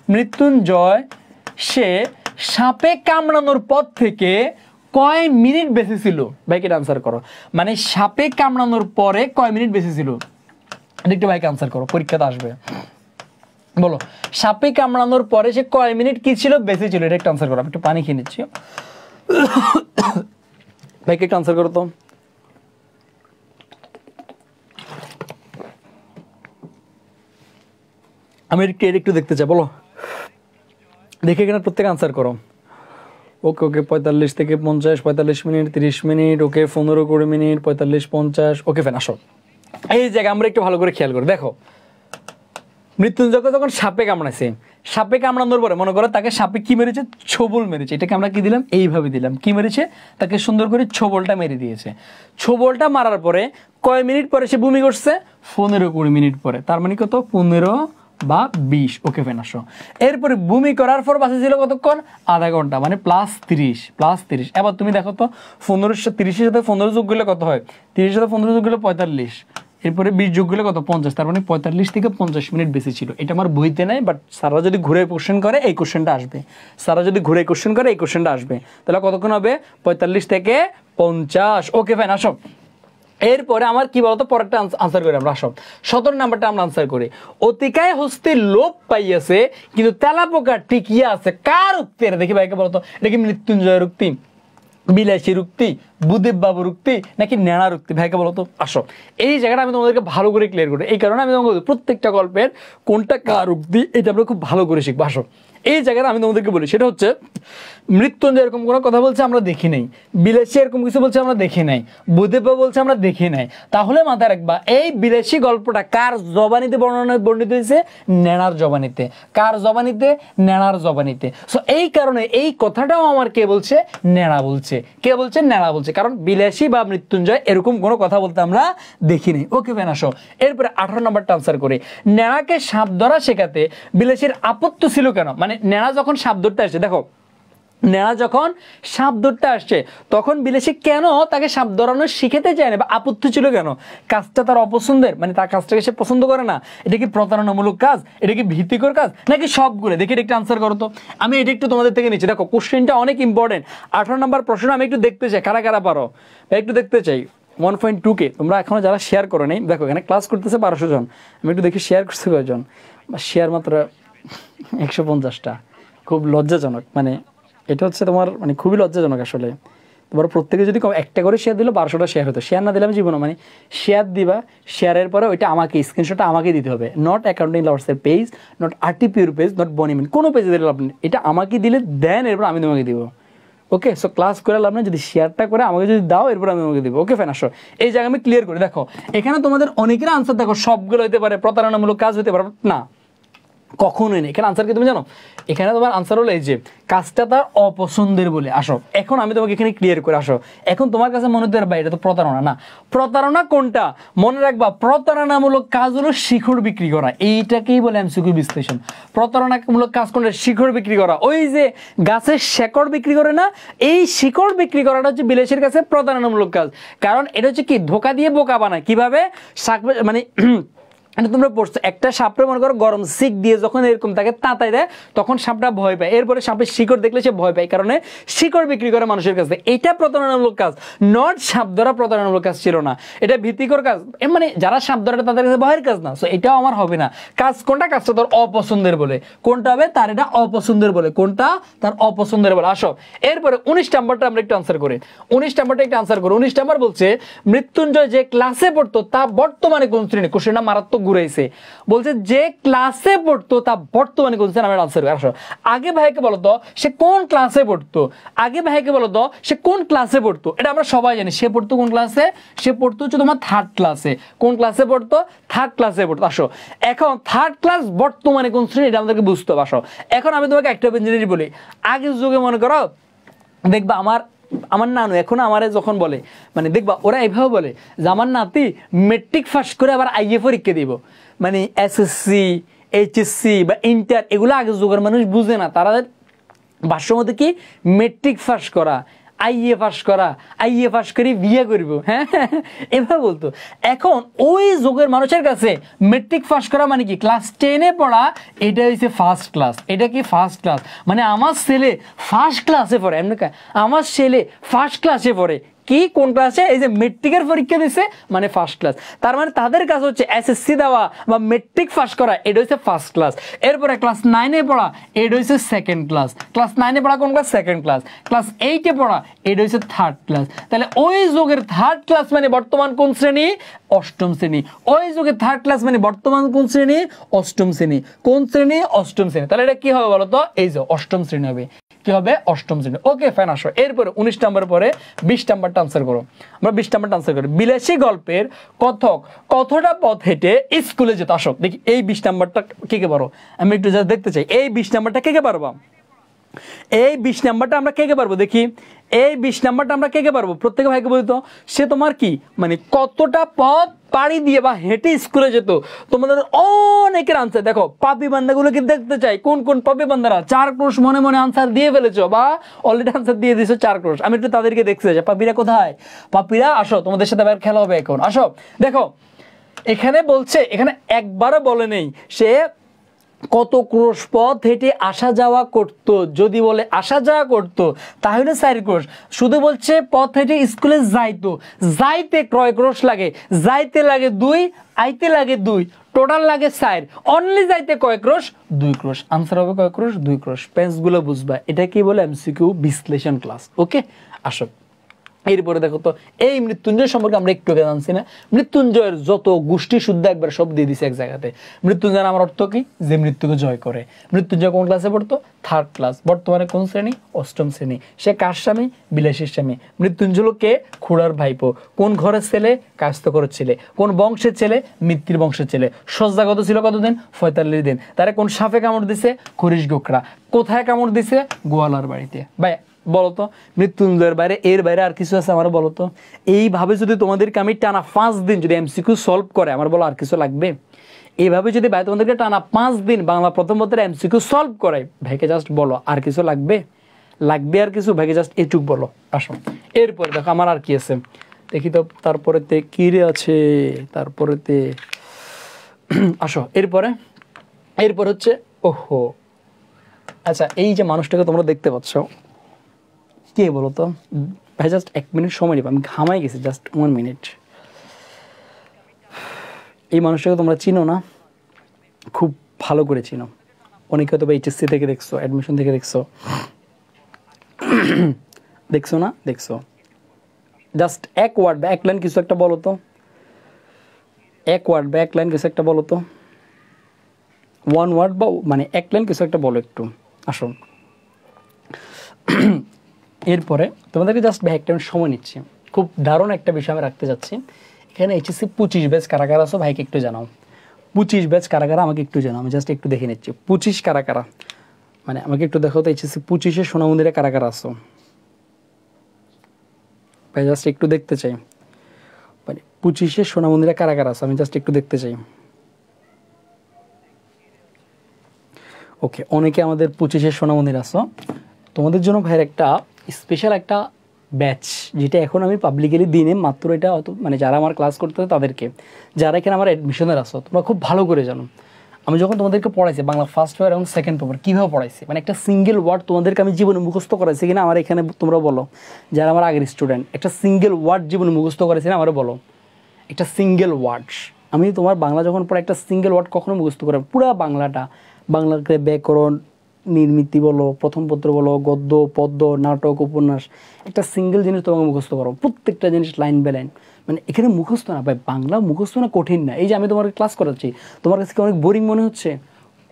মৃত্যুঞ্জয় সে সাপে কামড়ানোর পর থেকে কয় মিনিট বেঁচে ছিল? ভাইকে আনসার করো, মানে সাপে কামড়ানোর পরে কয় মিনিট বেঁচে ছিল? একটু ভাইকে আনসার করো, পরীক্ষাতে আসবে। বলো, সাপে কামড়ানোর পরে সে কয় মিনিট কি ছিল? বেঁচে ছিল। এটা একটা আনসার করো। আমি একটু পানি খেয়ে নিচ্ছি। ভাইকে একটু আনসার করো তো। আমি একটু দেখতে চাই, বলো দেখে এখানে প্রত্যেক আনসার করো। ওকে ওকে, 45 থেকে 50, 45 মিনিট, 30 মিনিট, ওকে 15-20 মিনিট, 45-50, ওকে ফেন। আসো এই জায়গায় আমরা একটু ভালো করে খেয়াল করি। দেখো মৃত্যুঞ্জয়কে যখন সাপে কামড়াইছে, সাপে কামড়ানোর পরে মনে করো তাকে সাপে কি মেরেছে? ছোবল মেরেছে। এটাকে আমরা কি দিলাম? এইভাবে দিলাম। কি মেরেছে? তাকে সুন্দর করে ছোবলটা মেরে দিয়েছে। ছোবলটা মারার পরে কয় মিনিট পরে সে বমি করছে? 15-20 মিনিট পরে। তার মানে কত? 15 বা 20। ওকে ফেন। আসো এরপরে বমি করার পর বাঁচে ছিল কতক্ষণ? আধা ঘন্টা, মানে +30। এবার তুমি দেখো তো, 15-30 সাথে 15 যোগ করলে কত হয়? 30 সাথে 15 যোগ করলে 45, এরপরে 20 যোগ করলে কত? 50। তার মানে 45 থেকে 50 মিনিট বেশি ছিল। এটা আমার বইতে নাই, বাট স্যাররা যদি ঘুরে কোশ্চেন করে এই কোশ্চেনটা আসবে। তাহলে কতক্ষণ হবে? 45 থেকে 50। Okay fine. আসো এরপরে আমার কি বলতো, পরেরটা আনসার করি আমরা। আসো 17 নাম্বারটা আমরা আনসার করি। অতিকায় হস্তে লোপ পাইয়াছে কিন্তু তেলাপোকা টিকিয়া আছে। কার উক্তি? এটা দেখি ভাইকে বলতো, এটা কি মৃত্যুঞ্জয়ের উক্তি, বিলাসীর উক্তি, বুদেব বাবুর উক্তি, নাকি নেড়ার উক্তি? ভাইকে বলো তো। আসো এই জায়গাটা আমি তোমাদেরকে ভালো করে ক্লিয়ার করি। এই কারণে আমি তোমাকে প্রত্যেকটা গল্পের কোনটা কার উক্তি এটা আমরা খুব ভালো করে শিখবো। আসো এই জায়গাটা আমি তোমাদেরকে বলি, সেটা হচ্ছে মৃত্যুঞ্জয় এরকম কোনো কথা বলছে আমরা দেখি নাই, বিলাসী এরকম কিছু বলছে আমরা দেখি নাই, বুদেব বাবু বলছে আমরা দেখি নাই। তাহলে মাথায় রাখবা, এই বিলাসী গল্পটা কার জবানিতে বর্ণিত হয়েছে? নেড়ার জবানিতে। কার জবানিতে? নেড়ার জবানিতে। সো এই কারণে এই কথাটাও আমার কে বলছে? নেড়া বলছে। কে বলছে? নেড়া বলছে। কারণ বিলাসী বা মৃত্যুঞ্জয় এরকম কোনো কথা বলতে আমরা দেখি নাই। ওকে ফেন। আসো এরপরে 18 নম্বরটা আনসার করে। নেড়াকে সাপ ধরা শেখাতে বিলাসীর আপত্তি ছিল কেন? মানে নেড়া যখন সাপ ধরতে আসে, দেখো নেড়া যখন সাপ ধরতে আসছে তখন বিলেসী কেন তাকে সাপ ধরানো শিখাতে চায় না বা আপত্তি ছিল কেন? কাজটা তার অপছন্দের, মানে তার কাজটাকে সে পছন্দ করে না? এটা কি প্রতারণামূলক কাজ, এটা কি ভীতিকর কাজ, নাকি সবগুলো? দেখি এটা একটু আনসার করো তো। আমি এটা একটু তোমাদের থেকে নিচ্ছি, দেখো কোশ্চেনটা অনেক ইম্পর্টেন্ট। 18 নম্বর প্রশ্ন আমি একটু দেখতে চাই কারা কারা পারো, একটু দেখতে চাই। 1.2K তোমরা এখনো যারা শেয়ার করো নাই, দেখো এখানে ক্লাস করতেছে 1200 জন, আমি একটু দেখি শেয়ার করছে কয়জন, বা শেয়ার মাত্র 150টা। খুব লজ্জাজনক, মানে এটা হচ্ছে তোমার মানে খুবই লজ্জাজনক আসলে। তোমার প্রত্যেকে যদি একটা করে শেয়ার দিল 1200টা শেয়ার হতো, শেয়ার না দিলে আমি জীবনে মানে শেয়ার দিবা, শেয়ারের পরে ওইটা আমাকে স্ক্রিনশটটা আমাকে দিতে হবে, নট অ্যাকাউন্টিং লর্ডসের পেজ, নট আরটিপিউর পেজ, নট বনিমিন, কোনো পেজে দিলে লাভ নেই, এটা আমাকে দিলে দেন এরপর আমি তোমাকে দিব। ওকে, সো ক্লাস করে লাভ নেই, যদি শেয়ারটা করে আমাকে যদি দাও এরপর আমি তোমাকে দিব। ওকে ফাইন, আসো এই জায়গায় আমি ক্লিয়ার করি। দেখো এখানে তোমাদের অনেকের আনসার দেখো সবগুলো হতে পারে, প্রতারণামূলক কাজ হতে পারে না, কখনোই নেই। এখানে আনসার কি তুমি জানো? এখানে তোমার আনসার হলো এই যে কাজটা তার অপছন্দের বলে। আসো এখন আমি তোমাকে এখানে ক্লিয়ার করে, আসো এখন তোমার কাছে মনে হতে পারে এটা তো প্রতারণা না। প্রতারণা কোনটা মনে রাখবা, প্রতারণামূলক কাজ হলো শিকড় বিক্রি করা, এইটাকেই বলে এমসিকিউ বিশ্লেষণ। প্রতারণামূলক কাজ কোনটা? শিকড় বিক্রি করা, ওই যে গাছের শেকড় বিক্রি করে না, এই শিকড় বিক্রি করাটা হচ্ছে বিলেসের কাছে প্রতারণামূলক কাজ। কারণ এটা হচ্ছে কি ধোকা দিয়ে বোকা বানায়। কিভাবে? শাক মানে তোমরা পড়ছো একটা সাপড়ে মনে করো গরম সিক দিয়ে যখন এরকম তাকে তাতাই দেয় তখন সাপটা ভয় পায়, এরপরে সাপের শিকড় দেখলে সে ভয় পায়, কারণে শিকড় বিক্রি করে মানুষের কাছে। এটা প্রতারণামূলক কাজ, নট সাপ ধরা প্রতারণামূলক কাজ ছিল না, এটা ভীতিকর কাজ, মানে যারা সাপ ধরা তাদের কাছে ভয়ের কাজ না। সো এটাও আমার হবে না। কাজ কোনটা? কাজটা তোর অপছন্দের বলে। কোনটা হবে? তার এটা অপছন্দের বলে। কোনটা? তার অপছন্দের বলে। আসো এরপরে 19 নাম্বারটা আমরা একটু আনসার করি। 19 নাম্বারটা একটু আনসার করো। 19 নাম্বার বলছে মৃত্যুঞ্জয় যে ক্লাসে পড়তো তা বর্তমানে কোন শ্রেণী? কোশ্চেনটা মারাত্মক ঘুরাইছে, বলছে যে ক্লাসে পড়তো তা বর্তমানে কোন শ্রেণী? আমরা আনসার করি। আসো আগে ভাইকে বলো তো সে কোন ক্লাসে পড়তো, আগে ভাইকে বলো তো সে কোন ক্লাসে পড়তো। এটা আমরা সবাই জানি, সে পড়তো কোন ক্লাসে? সে পড়তো হচ্ছে তোমার 3rd ক্লাসে। কোন ক্লাসে পড়তো? 3rd ক্লাসে পড়তো। আসো এখন 3rd ক্লাস বর্তমানে কোন শ্রেণী এটা আমাদেরকে বুঝতে হবে। আসো এখন আমি তোমাকে একটা ইঞ্জিনিয়ারিং বলি, আগের যুগে মনে করো দেখবা আমার নানু এখন আমারে যখন বলে, মানে দেখবা ওরা এভাবে বলে যে আমার নাতি মেট্রিক পাস করে আবার আইএ পরীক্ষা দিব, মানে এসএসসি, এইচএসসি বা ইন্টার, এগুলো আগের যুগের মানুষ বুঝে না। তারা ভাষ্য মধ্যে কি মেট্রিক পাস করা, আইএ পাস করা, আইএ পাস করে বিয়ে করবো, হ্যাঁ এভাবে বলতো। এখন ওই যুগের মানুষের কাছে মেট্রিক পাস করা মানে কি? ক্লাস 10-এ পড়া, এটা হচ্ছে ফার্স্ট ক্লাস। এটা কি? First class. মানে আমার ছেলে ফার্স্ট ক্লাসে পড়ে, এমনি আমার ছেলে ফার্স্ট ক্লাসে পড়ে। কি কোন ক্লাসে? এই যে মেট্রিকের পরীক্ষা দিছে মানে ফার্স্ট ক্লাস। তার মানে তাদের কাছে হচ্ছে এসএসসি দেওয়া বা মেট্রিক পাস করা এটা হচ্ছে ফার্স্ট ক্লাস। এরপরে ক্লাস 9-এ পড়া এটা হচ্ছে সেকেন্ড ক্লাস। ক্লাস 9-এ পড়া কোন ক্লাস? Second class. ক্লাস 8-এ পড়া এটা হচ্ছে থার্ড ক্লাস। তাহলে ওই যুগের থার্ড ক্লাস মানে বর্তমান কোন শ্রেণী? অষ্টম শ্রেণী। ওই যুগের থার্ড ক্লাস মানে বর্তমান কোন শ্রেণী? অষ্টম শ্রেণী। কোন শ্রেণী? অষ্টম শ্রেণী। তাহলে এটা কি হবে বলো তো? এই যে অষ্টম শ্রেণী হবে। কি হবে? অষ্টম শ্রেণী। ওকে ফাইন, আসো এরপরে 19 নাম্বার পরে 20 নাম্বারটা আনসার করো। আমরা 20 নাম্বারটা আনসার করি। বিলাসী গল্পের কথক কতটা পথ হেঁটে স্কুলে যেত? আসো দেখি এই 20 নাম্বারটা কে কে পারো, আমি একটু যা দেখতে চাই। এই 20 নাম্বারটা কে কে পারবা? এই 20 নাম্বারটা আমরা কে কে পারবো দেখি। এই 20 নাম্বারটা আমরা কে কে পারবো? প্রত্যেকে ভাইকে বলতো সে তোমার কি মানে কতটা পথ পাড়ি দিয়ে বা হেঁটে স্কুলে যেত। তোমাদের অনেকের আনসার দেখো, পাপি বান্দাগুলোকে দেখতে চাই, কোন কোন পাপি বান্দারা 4 ক্রোশ মনে মনে আনসার দিয়ে ফেলেছো বা অলরেডি আনসার দিয়ে দিয়েছো 4 ক্রোশ। আমি একটু তাদেরকে দেখতে চাই, পাপিরা কোথায়? পাপিরা আসো, তোমাদের সাথে আবার খেলা হবে এখন। আসো দেখো এখানে বলছে, এখানে একবারও বলে নেই সে কত ক্রোশ পথ হেঁটে আসা যাওয়া করতো। যদি বলে আসা যাওয়া করতো তাহলে 4 ক্রোশ। শুধু বলছে পথ হেঁটে স্কুলে যাইতো, যাইতে কয় ক্রোশ লাগে? যাইতে লাগে 2, আইতে লাগে 2, টোটাল লাগে 4। অনলি যাইতে কয় ক্রোশ? 2 ক্রোশ। আনসার হবে কয় ক্রোশ? 2 ক্রোশ। পেন্সগুলো বুঝবা, এটা কি বলে? এমসিকিউ বিশ্লেষণ ক্লাস। ওকে আসো এরপরে দেখো তো এই মৃত্যুঞ্জয় সম্পর্কে আমরা একটু জানছি না। মৃত্যুঞ্জয়ের যত গোষ্ঠী শুদ্ধ একবার সব দিয়ে দিছে এক জায়গাতে। মৃত্যুঞ্জয় আমার অর্থ কি? যে মৃত্যুকে জয় করে। মৃত্যুঞ্জয় কোন ক্লাসে পড়তো? 3rd class. বর্তমানে কোন শ্রেণী? অষ্টম শ্রেণী। সে কার স্বামী? বিলাসীর স্বামী। মৃত্যুঞ্জয় কে? খুড়ার ভাইপো। কোন ঘরের ছেলে? কায়স্থকরের ছেলে। কোন বংশের ছেলে? মিত্তির বংশের ছেলে। সজ্জাগত ছিল কতদিন? 45 দিন। তারা কোন সাপে কামড় দিছে? খরিশ গোকরা। কোথায় কামড় দিছে? গোয়ালার বাড়িতে। ভাই বলতো মৃত্যুঞ্জয়ের বাইরে এর বাইরে আর কিছু আছে আমার বলতো? এইভাবে যদি তোমাদেরকে আমি টানা 5 দিন যদি এমসিকিউ সলভ করে আমার বলো আর কিছু লাগবে? এইভাবে যদি ভাই তোমাদেরকে টানা 5 দিন বাংলা প্রথম পত্রের এমসিকিউ সলভ করে ভাইকে জাস্ট বলো আর কিছু লাগবে? লাগবে আর কিছু ভাইকে জাস্ট এটুক বলো। আসো এরপরে দেখো আমার আর কি আছে দেখি তো, তারপরেতে কি রে আছে, তারপরেতে আসো এরপর হচ্ছে ওহো আচ্ছা, এই যে মানুষটাকে তোমরা দেখতে পাচ্ছ কে বলো তো ভাই? জাস্ট 1 মিনিট সময় নেবে, আমি ঘামাই গেছি, জাস্ট 1 মিনিট। এই মানুষটাকে তোমরা চিনো না? খুব ভালো করে চিনো, অনেকে হয়তো এইচএসসি থেকে দেখছো, অ্যাডমিশন থেকে দেখছো, দেখছো না? দেখছো। জাস্ট এক ওয়ার্ড বা এক লাইন কিছু একটা বলো তো, এক ওয়ার্ড বা এক লাইন কিছু একটা বলো তো, 1 ওয়ার্ড বা মানে এক লাইন কিছু একটা বলো একটু। আসো এরপরে তোমাদেরকে জাস্ট ভাই একটা সময় নিচ্ছি, খুব দারুণ একটা বিষয় আমি রাখতে যাচ্ছি এখানে। এইচএসসি 25 ব্যাচ কারা কারা আছো ভাইকে একটু জানাও, 25 ব্যাচ কারা কারা আমাকে একটু জানাও, আমি জাস্ট একটু দেখে নিচ্ছি 25 কারা কারা, মানে আমাকে একটু দেখো তো এইচএসসি 25-এ সোনা মন্দিরে কারা কারা আছো ভাই, জাস্ট একটু দেখতে চাই। মানে 25-এ সোনা মন্দিরে কারা কারা আছো আমি জাস্ট একটু দেখতে চাই। ওকে, অনেকে আমাদের 25-এ সোনা মন্দির আছো, তোমাদের জন্য ভাইয়ের একটা স্পেশাল একটা ব্যাচ, যেটা এখন আমি পাবলিকলি দিনে মাত্র এটা হয়তো মানে যারা আমার ক্লাস করতে হয় তাদেরকে, যারা এখানে আমার অ্যাডমিশনের আসো তোমরা খুব ভালো করে জানো আমি যখন তোমাদেরকে পড়াইছি বাংলা ফার্স্ট পেপার এবং সেকেন্ড পেপার কীভাবে পড়াইছি, মানে একটা সিঙ্গেল ওয়ার্ড তোমাদেরকে আমি জীবনে মুখস্থ করাইছি কিনা আমার এখানে তোমরা বলো, যারা আমার আগের স্টুডেন্ট, একটা সিঙ্গেল ওয়ার্ড জীবনে মুখস্থ করাইছি না আমার বলো, একটা সিঙ্গেল ওয়ার্ড। আমি তোমার বাংলা যখন পড়ে একটা সিঙ্গেল ওয়ার্ড কখনো মুখস্থ করে পুরো বাংলাটা, বাংলাকে ব্যাকরণ, নির্মিতি বলো, প্রথম পত্র বলো, গদ্য পদ্য নাটক উপন্যাস, একটা সিঙ্গেল জিনিস তোমাকে মুখস্থ করো, প্রত্যেকটা জিনিস লাইন বাই লাইন। মানে এখানে মুখস্থ না ভাই, বাংলা মুখস্থ না কঠিন না। এই যে আমি তোমার ক্লাস করাচ্ছি তোমার কাছে কি অনেক বোরিং মনে হচ্ছে?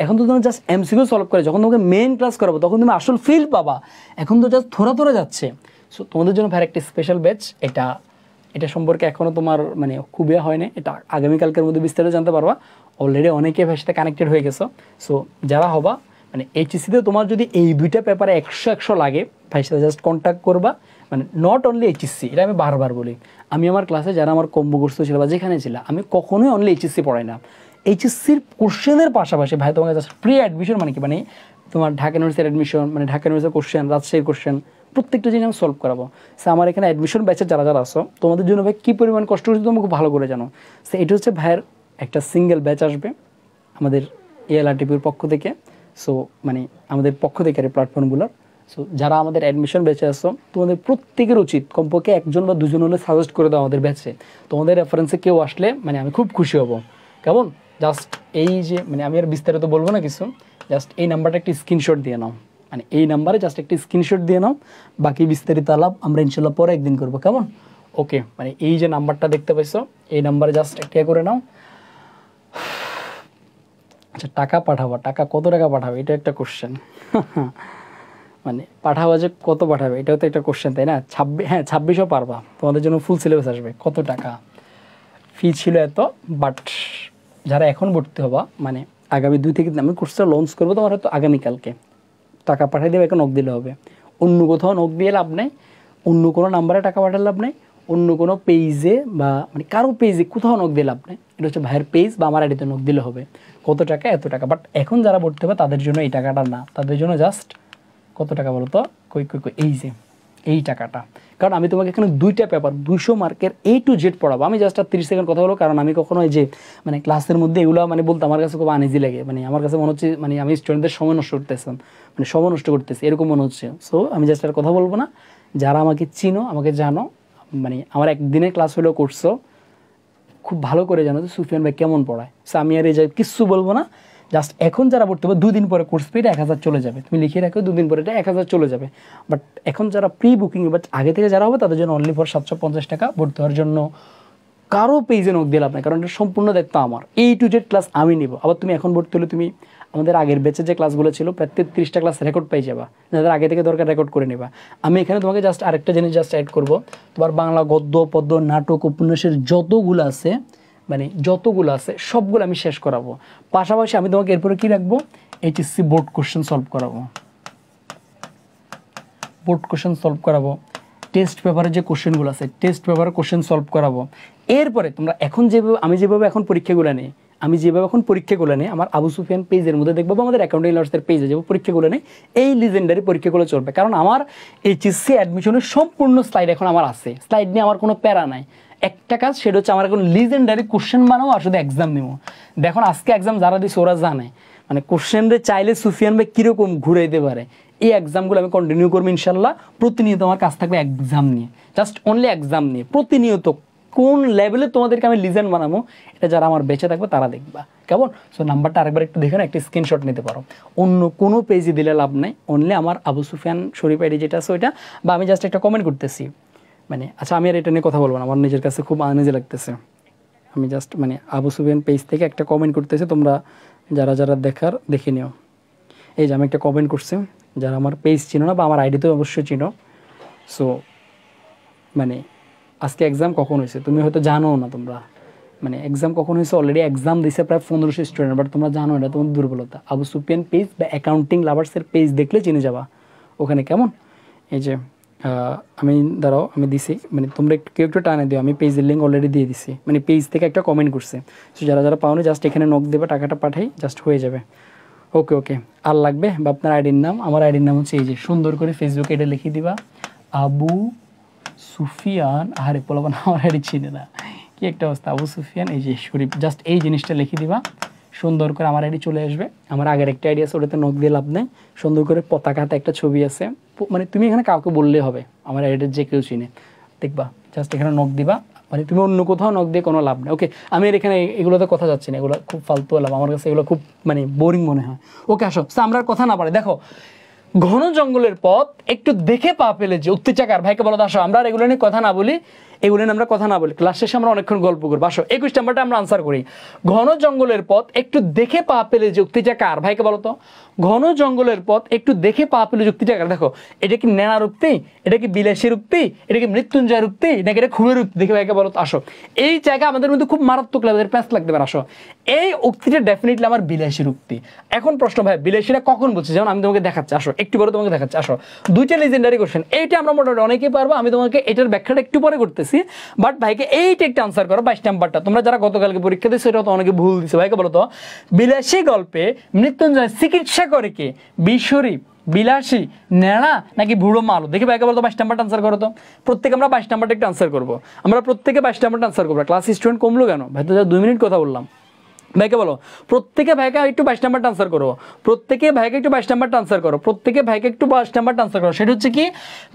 এখন তো তুমি জাস্ট এমসিকিউ সলভ করে, যখন তোমাকে মেইন ক্লাস করাবো তখন তুমি আসল ফিল পাবা। এখন তো জাস্ট থোড়া থোড়া যাচ্ছে। সো তোমাদের জন্য ভাই একটা স্পেশাল ব্যাচ, এটা সম্পর্কে এখনও তোমার মানে খুবই হয় না, এটা আগামীকালকের মধ্যে বিস্তারিত জানতে পারবা। অলরেডি অনেকে ভাইয়ের সাথে কানেক্টেড হয়ে গেছো। সো যারা হবা মানে এইচএসসিতে তোমার যদি এই 2টা পেপারে 100 লাগে ভাইয়ের সাথে জাস্ট কন্ট্যাক্ট করবা। মানে নট অনলি এইচএসসি, এটা আমি বারবার বলি, আমি আমার ক্লাসে যারা আমার কম্বো কোর্স ছিল বা যেখানে ছিল আমি কখনোই অনলি এইচএসসি পড়াই না। এইচএসসির কোশ্চেনের পাশাপাশি ভাই তোমাকে জাস্ট প্রি অ্যাডমিশন মানে কি, মানে তোমার ঢাকা ইউনিভার্সিটির অ্যাডমিশন, মানে ঢাকা ইউনিভার্সিটির কোশ্চেন, রাজশাহীর কোশ্চেন, প্রত্যেকটা জিনিস আমি সলভ করাবো। সে আমার এখানে অ্যাডমিশন ব্যাচের যারা যারা আসো তোমাদের জন্য ভাই কী পরিমাণ কষ্ট করছে তুমি খুব ভালো করে জানো। সে এটা হচ্ছে ভাইয়ের একটা সিঙ্গেল ব্যাচ আসবে আমাদের এএলআরটিপির পক্ষ থেকে। সো মানে আমাদের পক্ষ থেকে আর প্ল্যাটফর্মগুলোর। সো যারা আমাদের অ্যাডমিশন ব্যাচে আসো তোমাদের প্রত্যেকের উচিত কমপক্ষে 1জন বা 2জন হলে সাজেস্ট করে দাও আমাদের ব্যাচে। তোমাদের রেফারেন্সে কেউ আসলে মানে আমি খুব খুশি হব। কেমন? জাস্ট এই যে মানে আমি আর বিস্তারিত বলবো না কিছু, জাস্ট এই নাম্বারটা একটি স্ক্রিনশট দিয়ে নাও, মানে এই নাম্বারে জাস্ট একটি স্ক্রিনশট দিয়ে নাও, বাকি বিস্তারিত আলাপ আমরা ইনশাল্লাহ পরে একদিন করবো। কেমন? ওকে, মানে এই যে নাম্বারটা দেখতে পাইছো এই নাম্বারে জাস্ট একটা করে নাও। আচ্ছা, টাকা পাঠাবা, টাকা কত টাকা পাঠাবে এটা একটা কোশ্চেন। মানে পাঠাবা যে কত পাঠাবে এটাও তো একটা কোশ্চেন, তাই না? 26ও পারবা, তোমাদের জন্য ফুল সিলেবাস আসবে। কত টাকা ফি ছিল এত, বাট যারা এখন ভর্তি হবা মানে আগামী 2 থেকে আমি কোর্সটা লঞ্চ করবো তোমার হয়তো আগামীকালকে, টাকা পাঠিয়ে দেবে, এখন নক দিলে হবে। অন্য কোথাও নক দিয়ে লাভ নেই, অন্য কোনো নাম্বারে টাকা পাঠালে লাভ নেই, অন্য কোনো পেজে বা মানে কারো পেজে কোথাও নক দিয়ে লাভ নেই। এটা হচ্ছে ভাইয়ের পেজ বা আমার আইডিতে নক দিলে হবে। কত টাকা? এত টাকা। বাট এখন যারা ভর্তি হবে তাদের জন্য এই টাকাটা না, তাদের জন্য জাস্ট কত টাকা বলো তো? কই এই যে এই টাকাটা। কারণ আমি তোমাকে এখানে 2টা পেপার 200 মার্কের A to Z পড়াবো। আমি জাস্ট আর 30 সেকেন্ড কথা বলো, কারণ আমি কখনো এই যে মানে ক্লাসের মধ্যে এগুলো মানে বলতে আমার কাছে খুব আনইজি লাগে। মানে আমার কাছে মনে হচ্ছে মানে আমি স্টুডেন্টদের সময় নষ্ট করতেছি, মানে সময় নষ্ট করতেছি এরকম মনে হচ্ছে। সো আমি জাস্ট আর কথা বলবো না। যারা আমাকে চিনো, আমাকে জানো, মানে আমার একদিনের ক্লাস হলেও করছো, খুব ভালো করে জানো যে সুফিয়ান ভাই কেমন পড়ায়। সো আমি আর এই যে কিচ্ছু বলবো না। জাস্ট এখন যারা ভর্তি হবে 2 দিন পরে কোর্স ফি 1000 চলে যাবে, তুমি লিখে রাখো 2 দিন পরে এটা 1000 চলে যাবে। বাট এখন যারা প্রি বুকিং বাট আগে থেকে যারা হবে তাদের জন্য অনলি ফর 750 টাকা ভর্তি হওয়ার জন্য। কারো পেজে নক দিলাম না, কারণ এটা সম্পূর্ণ দায়িত্ব আমার। A to Z ক্লাস আমি নিব। আবার তুমি এখন ভর্তি হলে তুমি আমাদের আগের ব্যাচে যে ক্লাসগুলো ছিল প্রায় 33টা ক্লাস রেকর্ড পেয়ে যাবা, যাদের আগে থেকে দরকার রেকর্ড করে নেবা। আমি এখানে তোমাকে জাস্ট আরেকটা জিনিস জাস্ট অ্যাড করবো, তোমার বাংলা গদ্য পদ্য নাটক উপন্যাসের যতগুলো আছে মানে যতগুলো আছে সবগুলো আমি শেষ করাবো। পাশাপাশি আমি তোমাকে এরপরে কি রাখবো, এইচএসসি বোর্ড কোশ্চেন সলভ করাবো, বোর্ড কোশ্চেন সলভ করাবো। টেস্ট পেপারের যে কোশ্চেনগুলো আছে টেস্ট পেপারের কোশ্চেন সলভ করাবো। এরপরে তোমরা এখন যেভাবে আমি যেভাবে এখন পরীক্ষাগুলো নিই আমি যেভাবে এখন পরীক্ষাগুলো নেই আমার আবু সুফিয়ান পেজের মধ্যে দেখবো বা আমাদের অ্যাকাউন্টিং লার্সের পেজে যাবো পরীক্ষাগুলো নেই, এই লিজেন্ডারি পরীক্ষাগুলো চলবে। কারণ আমার এইচএসসি অ্যাডমিশনের সম্পূর্ণ স্লাইড এখন আমার আছে, স্লাইড নিয়ে আমার কোনো প্যারা নাই। একটা কাজ সেটা হচ্ছে আমার এখন লিজেন্ডারি কোশ্চেন বানাবো আর শুধু এক্সাম নেবো। দেখুন আজকে এক্সাম যারা দিচ্ছে ওরা জানে মানে কোশ্চেনরে চাইলে সুফিয়ান ভাই কীরকম ঘুরাইতে পারে। এই এক্সামগুলো আমি কন্টিনিউ করবো ইনশাল্লাহ। প্রতিনিয়ত আমার কাজ থাকবে এক্সাম নিয়ে, জাস্ট অনলি এক্সাম নিয়ে প্রতিনিয়ত কোন লেভেলে তোমাদেরকে আমি লিজেন্ড বানাবো এটা যারা আমার বেঁচে থাকবে তারা দেখবা, কেমন? সো নাম্বারটা আরেকবার একটু দেখে না, একটা স্ক্রিনশট নিতে পারো। অন্য কোনো পেজে দিলে লাভ নেই, অনলি আমার আবু সুফিয়ান শরীফ আইডি যেটা আছে ওইটা, বা আমি জাস্ট একটা কমেন্ট করতেছি মানে আচ্ছা আমি আর এটা নিয়ে কথা বলবো না, আমার নিজের কাছে খুব আনইজি লাগতেছে। আমি জাস্ট মানে আবু সুফিয়ান পেজ থেকে একটা কমেন্ট করতেছি, তোমরা যারা যারা দেখার দেখে নিও। এই যে আমি একটা কমেন্ট করছি, যারা আমার পেজ চিনো না বা আমার আইডি তো অবশ্যই চিনো। সো মানে আজকে এক্সাম কখন হয়েছে তুমি হয়তো জানো না, তোমরা মানে এক্সাম কখন হয়েছে অলরেডি এক্সাম দিয়েছে প্রায় 1500 স্টুডেন্ট, বাট তোমরা জানো এটা তোমার দুর্বলতা। আবু সুফিয়ান পেজ বা অ্যাকাউন্টিং লাভার্সের পেজ দেখলে চিনে যাবা ওখানে, কেমন? এই যে আমি দাঁড়াও আমি দিছি, মানে তোমরা কেউ একটু টানে দিও, আমি পেজের লিঙ্ক অলরেডি দিয়ে দিছি, মানে পেজ থেকে একটা কমেন্ট করছে। সো যারা যারা পাওনি জাস্ট এখানে নক দেবে, টাকাটা পাঠাই জাস্ট হয়ে যাবে। ওকে ওকে, আর লাগবে বা আপনার আইডির নাম, আমার আইডির নাম হচ্ছে এই যে সুন্দর করে ফেসবুকে এটা লিখে দিবা আবু সুফিয়ান। আরে পোলাপান আমার আইডি চিনে না, কি একটা অবস্থা। আবু সুফিয়ান এই যে শরীফ, জাস্ট এই জিনিসটা লিখে দিবা, সুন্দর করে আমার আইডি চলে আসবে। আমার আগের একটা আইডি আছে ওটাতে নক দিয়ে লাভ নেই, সুন্দর করে পতাকাতে একটা ছবি আছে, মানে তুমি এখানে কাউকে বললেই হবে, আমার আইডিটা যে কেউ চিনে দেখবা, জাস্ট এখানে নক দিবা, মানে তুমি অন্য কোথাও নক দিয়ে কোনো লাভ নেই। ওকে আমি আর এখানে এগুলোতে কথা যাচ্ছি না, এগুলো খুব ফালতু লাভ, আমার কাছে এগুলো খুব মানে বোরিং মনে হয়। ওকে আসো, আমরা আর কথা না পারে দেখো, ঘন জঙ্গলের পথ একটু দেখে পা ফেলে যে উত্তেজাকার ভাইকে বলো আসো, আমরা আর এগুলো নিয়ে কথা না বলি, এগুলো নিয়ে আমরা কথা না বলি, ক্লাস শেষে আমরা অনেকক্ষণ গল্প করবো। আসো 21 নাম্বারটা আমরা আনসার করি। ঘন জঙ্গলের পথ একটু দেখে পা ফেলে যে উত্তেজাকার ভাইকে বলো তো, ঘন জঙ্গলের পথ একটু দেখে পা ফেলে যে উত্তেজাকার। দেখো এটা কি নেনা রুক্তি, এটা কি বিলাসী রুক্তি, এটা কি মৃত্যুঞ্জয় রুক্তি, নাকি এটা খুবই রুক্তি, দেখে ভাইকে বলো তো। আসো এই জায়গা আমাদের মধ্যে খুব মারাত্মক লাগবে, প্যাঁচ লাগতে পারে। আসো এই উক্তিটা ডেফিনেটলি আমার বিলাসী রুক্তি। এখন প্রশ্ন ভাই বিলাসীরা কখন বলছে, যেমন আমি তোমাকে দেখাচ্ছি, আসো একটু পরে তোমাকে দেখাচ্ছি। আসো দুইটা লিজেন্ডারি কোশ্চেন, এইটা আমরা মোটামুটি অনেকেই পারবো, আমি তোমাকে এটার ব্যাখ্যাটা একটু পরে করতেছি, বাট ভাইকে এইটা একটা আনসার করো 22 নাম্বারটা। তোমরা যারা গতকালকে পরীক্ষা দিয়েছো সেটা তো অনেকে ভুল দিচ্ছে, ভাইকে বলো তো বিলাসী গল্পে মৃত্যুঞ্জয় চিকিৎসা করে কে, বিশরীফ, বিলাসী, নেড়া নাকি বুড়ো মালো, দেখি ভাইকে বলতো 22 নাম্বারটা আনসার করো তো। প্রত্যেকে আমরা 22 নাম্বারটা একটা আনসার করবো, আমরা প্রত্যেকে 22 নাম্বারটা আনসার করবো। ক্লাস স্টুডেন্ট কমলো কেন ভাই, তো 2 মিনিট কথা বললাম। ভাইকে বলো প্রত্যেকে ভাইকে একটু 22 নাম্বারটা আনসার করো, প্রত্যেকে ভাইকে একটু 22 নাম্বারটা আনসার করো, প্রত্যেকে ভাইকে একটু 22 নাম্বারটা আনসার করো। সেটা হচ্ছে কি,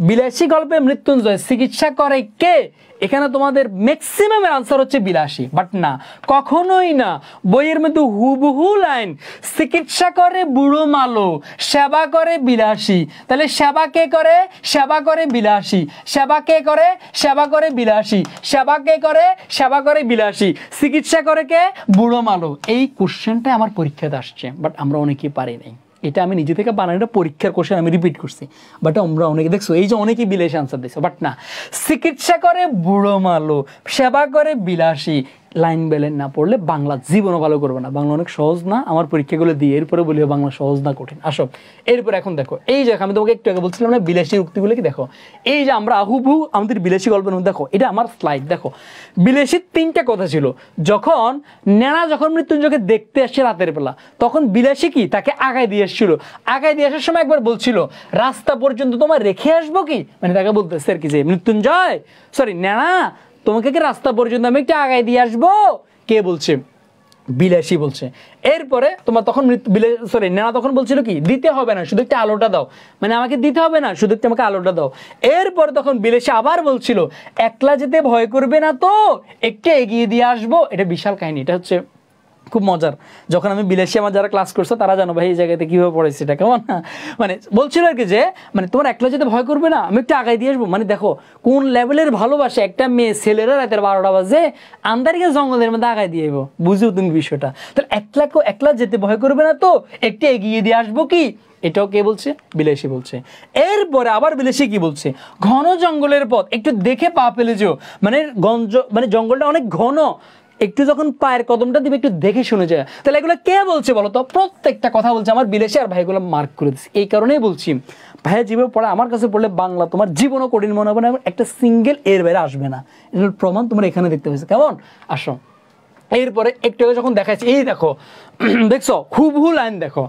বিলাসী গল্পে মৃত্যুঞ্জয় চিকিৎসা করে কে। এখানে তোমাদের ম্যাক্সিমামের আনসার হচ্ছে বিলাসী, বাট না, কখনোই না। বইয়ের মধ্যে হুবহু লাইন, চিকিৎসা করে বুড়ো মালো, সেবা করে বিলাসী। তাহলে সেবা কে করে, সেবা করে বিলাসী, সেবা কে করে, সেবা করে বিলাসী, সেবা কে করে, সেবা করে বিলাসী, চিকিৎসা করে কে, বুড়ো মালো। এই কোশ্চেনটা আমার পরীক্ষাতে আসছে, বাট আমরা অনেকেই পারি নাই। এটা আমি নিজে থেকে বানাই, এটা পরীক্ষার কোশ্চেন আমি রিপিট করছি, বাট আমরা অনেকে দেখছো এই যে অনেকেই বিলাসী আনসার দিচ্ছে, বাট না, চিকিৎসা করে বুড়ো মালো, সেবা করে বিলাসী। লাইন বেলেন না পড়লে বাংলা জীবনও ভালো করবে না। বাংলা অনেক সহজ না, আমার পরীক্ষাগুলো দিয়ে এরপরে বলি বাংলা সহজ না কঠিন। আসো এরপর এখন দেখো, এই যে আমি তোমাকে একটু আগে বলছিলাম না বিলাসী উক্তিগুলো কি, দেখো এই যে আমরা আহুবহু আমাদের বিলাসী গল্পের মধ্যে, দেখো এটা আমার স্লাইড, দেখো বিলাসীর 3টা কথা ছিল। যখন নেনা যখন মৃত্যুঞ্জয়কে দেখতে আসছে রাতের বেলা, তখন বিলাসী কি তাকে আগায় দিয়ে এসেছিল, আগায় দিয়ে আসার সময় একবার বলছিল রাস্তা পর্যন্ত তোমার রেখে আসবো কি, মানে তাকে বলতেছে আর কি যে মৃত্যুঞ্জয় সরি নেনা তোমাকে কি রাস্তা পর্যন্ত আমি একটু আগায় দিয়ে আসবো, কে বলছে, বিলাসী বলছে। এরপরে তোমার তখন সরি নেনা তখন বলছিল কি দিতে হবে না, শুধু একটু আলোটা দাও, মানে আমাকে দিতে হবে না, শুধু একটু আমাকে আলোটা দাও। এরপরে তখন বিলাসী আবার বলছিল একলা যেতে ভয় করবে না তো, একটু এগিয়ে দিয়ে আসবো। এটা বিশাল কাহিনী, এটা হচ্ছে খুব মজার। যখন আমি বিলাসী আমার যারা ক্লাস করছো তারা জানো ভাই এই জায়গাতে কিভাবে পড়েছি, এটা কেমন মানে বলছিল আর কি যে মানে তোমার একলা যেতে ভয় করবে না, আমি একটু আগায় দিয়ে আসবো। মানে দেখো কোন লেভেলের ভালোবাসে, একটা মেয়ে ছেলেরা রাতের 12টা বাজে আন্দারিকে জঙ্গলের মধ্যে আগায় দিয়ে যাবো, বুঝো তুমি বিষয়টা। তাহলে একলা যেতে ভয় করবে না তো, একটু এগিয়ে দিয়ে আসবো কি, এটাও কে বলছে, বিলাসী বলছে। এরপরে আবার বিলাসী কি বলছে, ঘন জঙ্গলের পথ একটু দেখে পা ফেলে যেও, মানে জঙ্গলটা অনেক ঘন, একটু যখন পায়ের কদমটা দিবে একটু দেখে শুনে যায়। তাহলে এগুলো কে বলছে বলো তো, প্রত্যেকটা কথা বলছে আমার বিলাসী, আর ভাইগুলো মার্ক করে দিচ্ছে। এই কারণেই বলছি ভাইয়া যেভাবে পড়া আমার কাছে পড়লে বাংলা তোমার জীবনও কঠিন মনে হবে না, একটা সিঙ্গেল এর বাইরে আসবে না। এর প্রমাণ তোমরা এখানে দেখতে পাচ্ছ, কেমন। আসো এরপরে একটু আগে যখন দেখাচ্ছি, এই দেখো দেখছো হুবহু লাইন দেখো,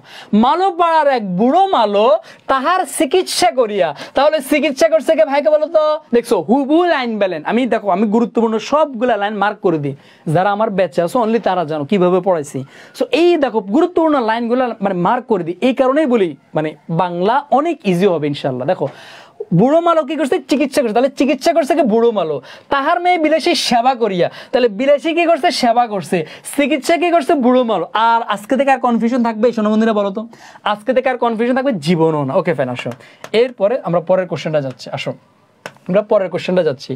মালো পাড়ার এক বুড়ো মালো তাহার চিকিৎসা করিয়া, তাহলে চিকিৎসা করছে কে ভাইকে বলো তো? দেখছো হুবহু লাইন বেলেন। আমি দেখো আমি গুরুত্বপূর্ণ সবগুলা লাইন মার্ক করে দিই, যারা আমার ব্যাচে আছো অনলি তারা জানো কিভাবে পড়াইছি। সো এই দেখো গুরুত্বপূর্ণ লাইনগুলো মানে মার্ক করে দিই, এই কারণেই বলি মানে বাংলা অনেক ইজি হবে ইনশাল্লাহ। দেখো বুড়ো মালো কি করছে? চিকিৎসা করছে, তাহলে চিকিৎসা করছে কি? বুড়ো মালো। তাহার মেয়ে বিলাসী সেবা করিয়া, তাহলে বিলাসী কি করছে? সেবা করছে। চিকিৎসা কি করছে? বুড়ো মালো। আর আজকে থেকে আর কনফিউশন থাকবে সোনামন্দিরা বলো তো? আজকে থেকে আর কনফিউশন থাকবে জীবনও না। ওকে ফাইন, আসো এরপরে আমরা পরের কোশ্চেনটা যাচ্ছি। আসো আমরা পরের কোশ্চেনটা যাচ্ছি।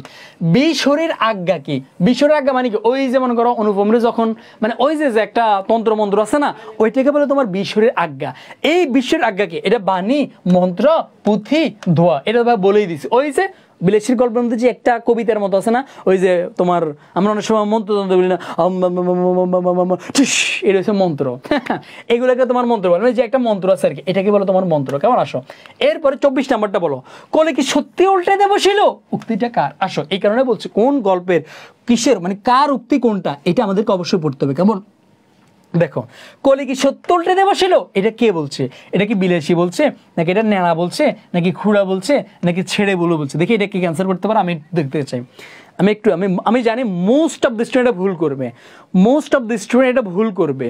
বিশরীর আজ্ঞা কি? বিশরীর আজ্ঞা মানে কি? ওই যে মনে করো অনুপমরে যখন মানে ওই যে একটা তন্ত্র মন্ত্র আছে না, ওইটাকে বলে তোমার বিশরীর আজ্ঞা। এই বিশরীর আজ্ঞা কি? এটা বাণী, মন্ত্র, পুঁথি, ধোয়া, এটা বলেই দিছি। ওই যে বিলাসীর গল্পের মধ্যে যে একটা কবিতার মতো আছে না, ওই যে তোমার আমরা অনেক সময় মন্ত্র বলি না, এটা হচ্ছে মন্ত্র। এগুলোকে তোমার মন্ত্র বলে, যে একটা মন্ত্র আছে আর কি, এটাকে বলো তোমার মন্ত্র। কেমন? আসো এরপরে 24 নাম্বারটা বলো, কলে কি সত্যি উল্টে দেবো ছিল? উক্তিটা কার? আসো এই কারণে বলছি কোন গল্পের কিসের মানে কার উক্তি কোনটা, এটা আমাদেরকে অবশ্যই পড়তে হবে। কেমন? দেখো কলি কি সত্য উল্টে দেওয়া ছিল, এটা কে বলছে? এটা কি বিলাসী বলছে, নাকি এটা নেড়া বলছে, নাকি খুড়া বলছে, নাকি ছেড়ে বলো বলছে? দেখি এটা কি ক্যান্সার করতে পারে, আমি দেখতে চাই। আমি জানি মোস্ট অফ দ্য স্টুডেন্ট ভুল করবে, মোস্ট অফ দ্য স্টুডেন্ট এটা ভুল করবে,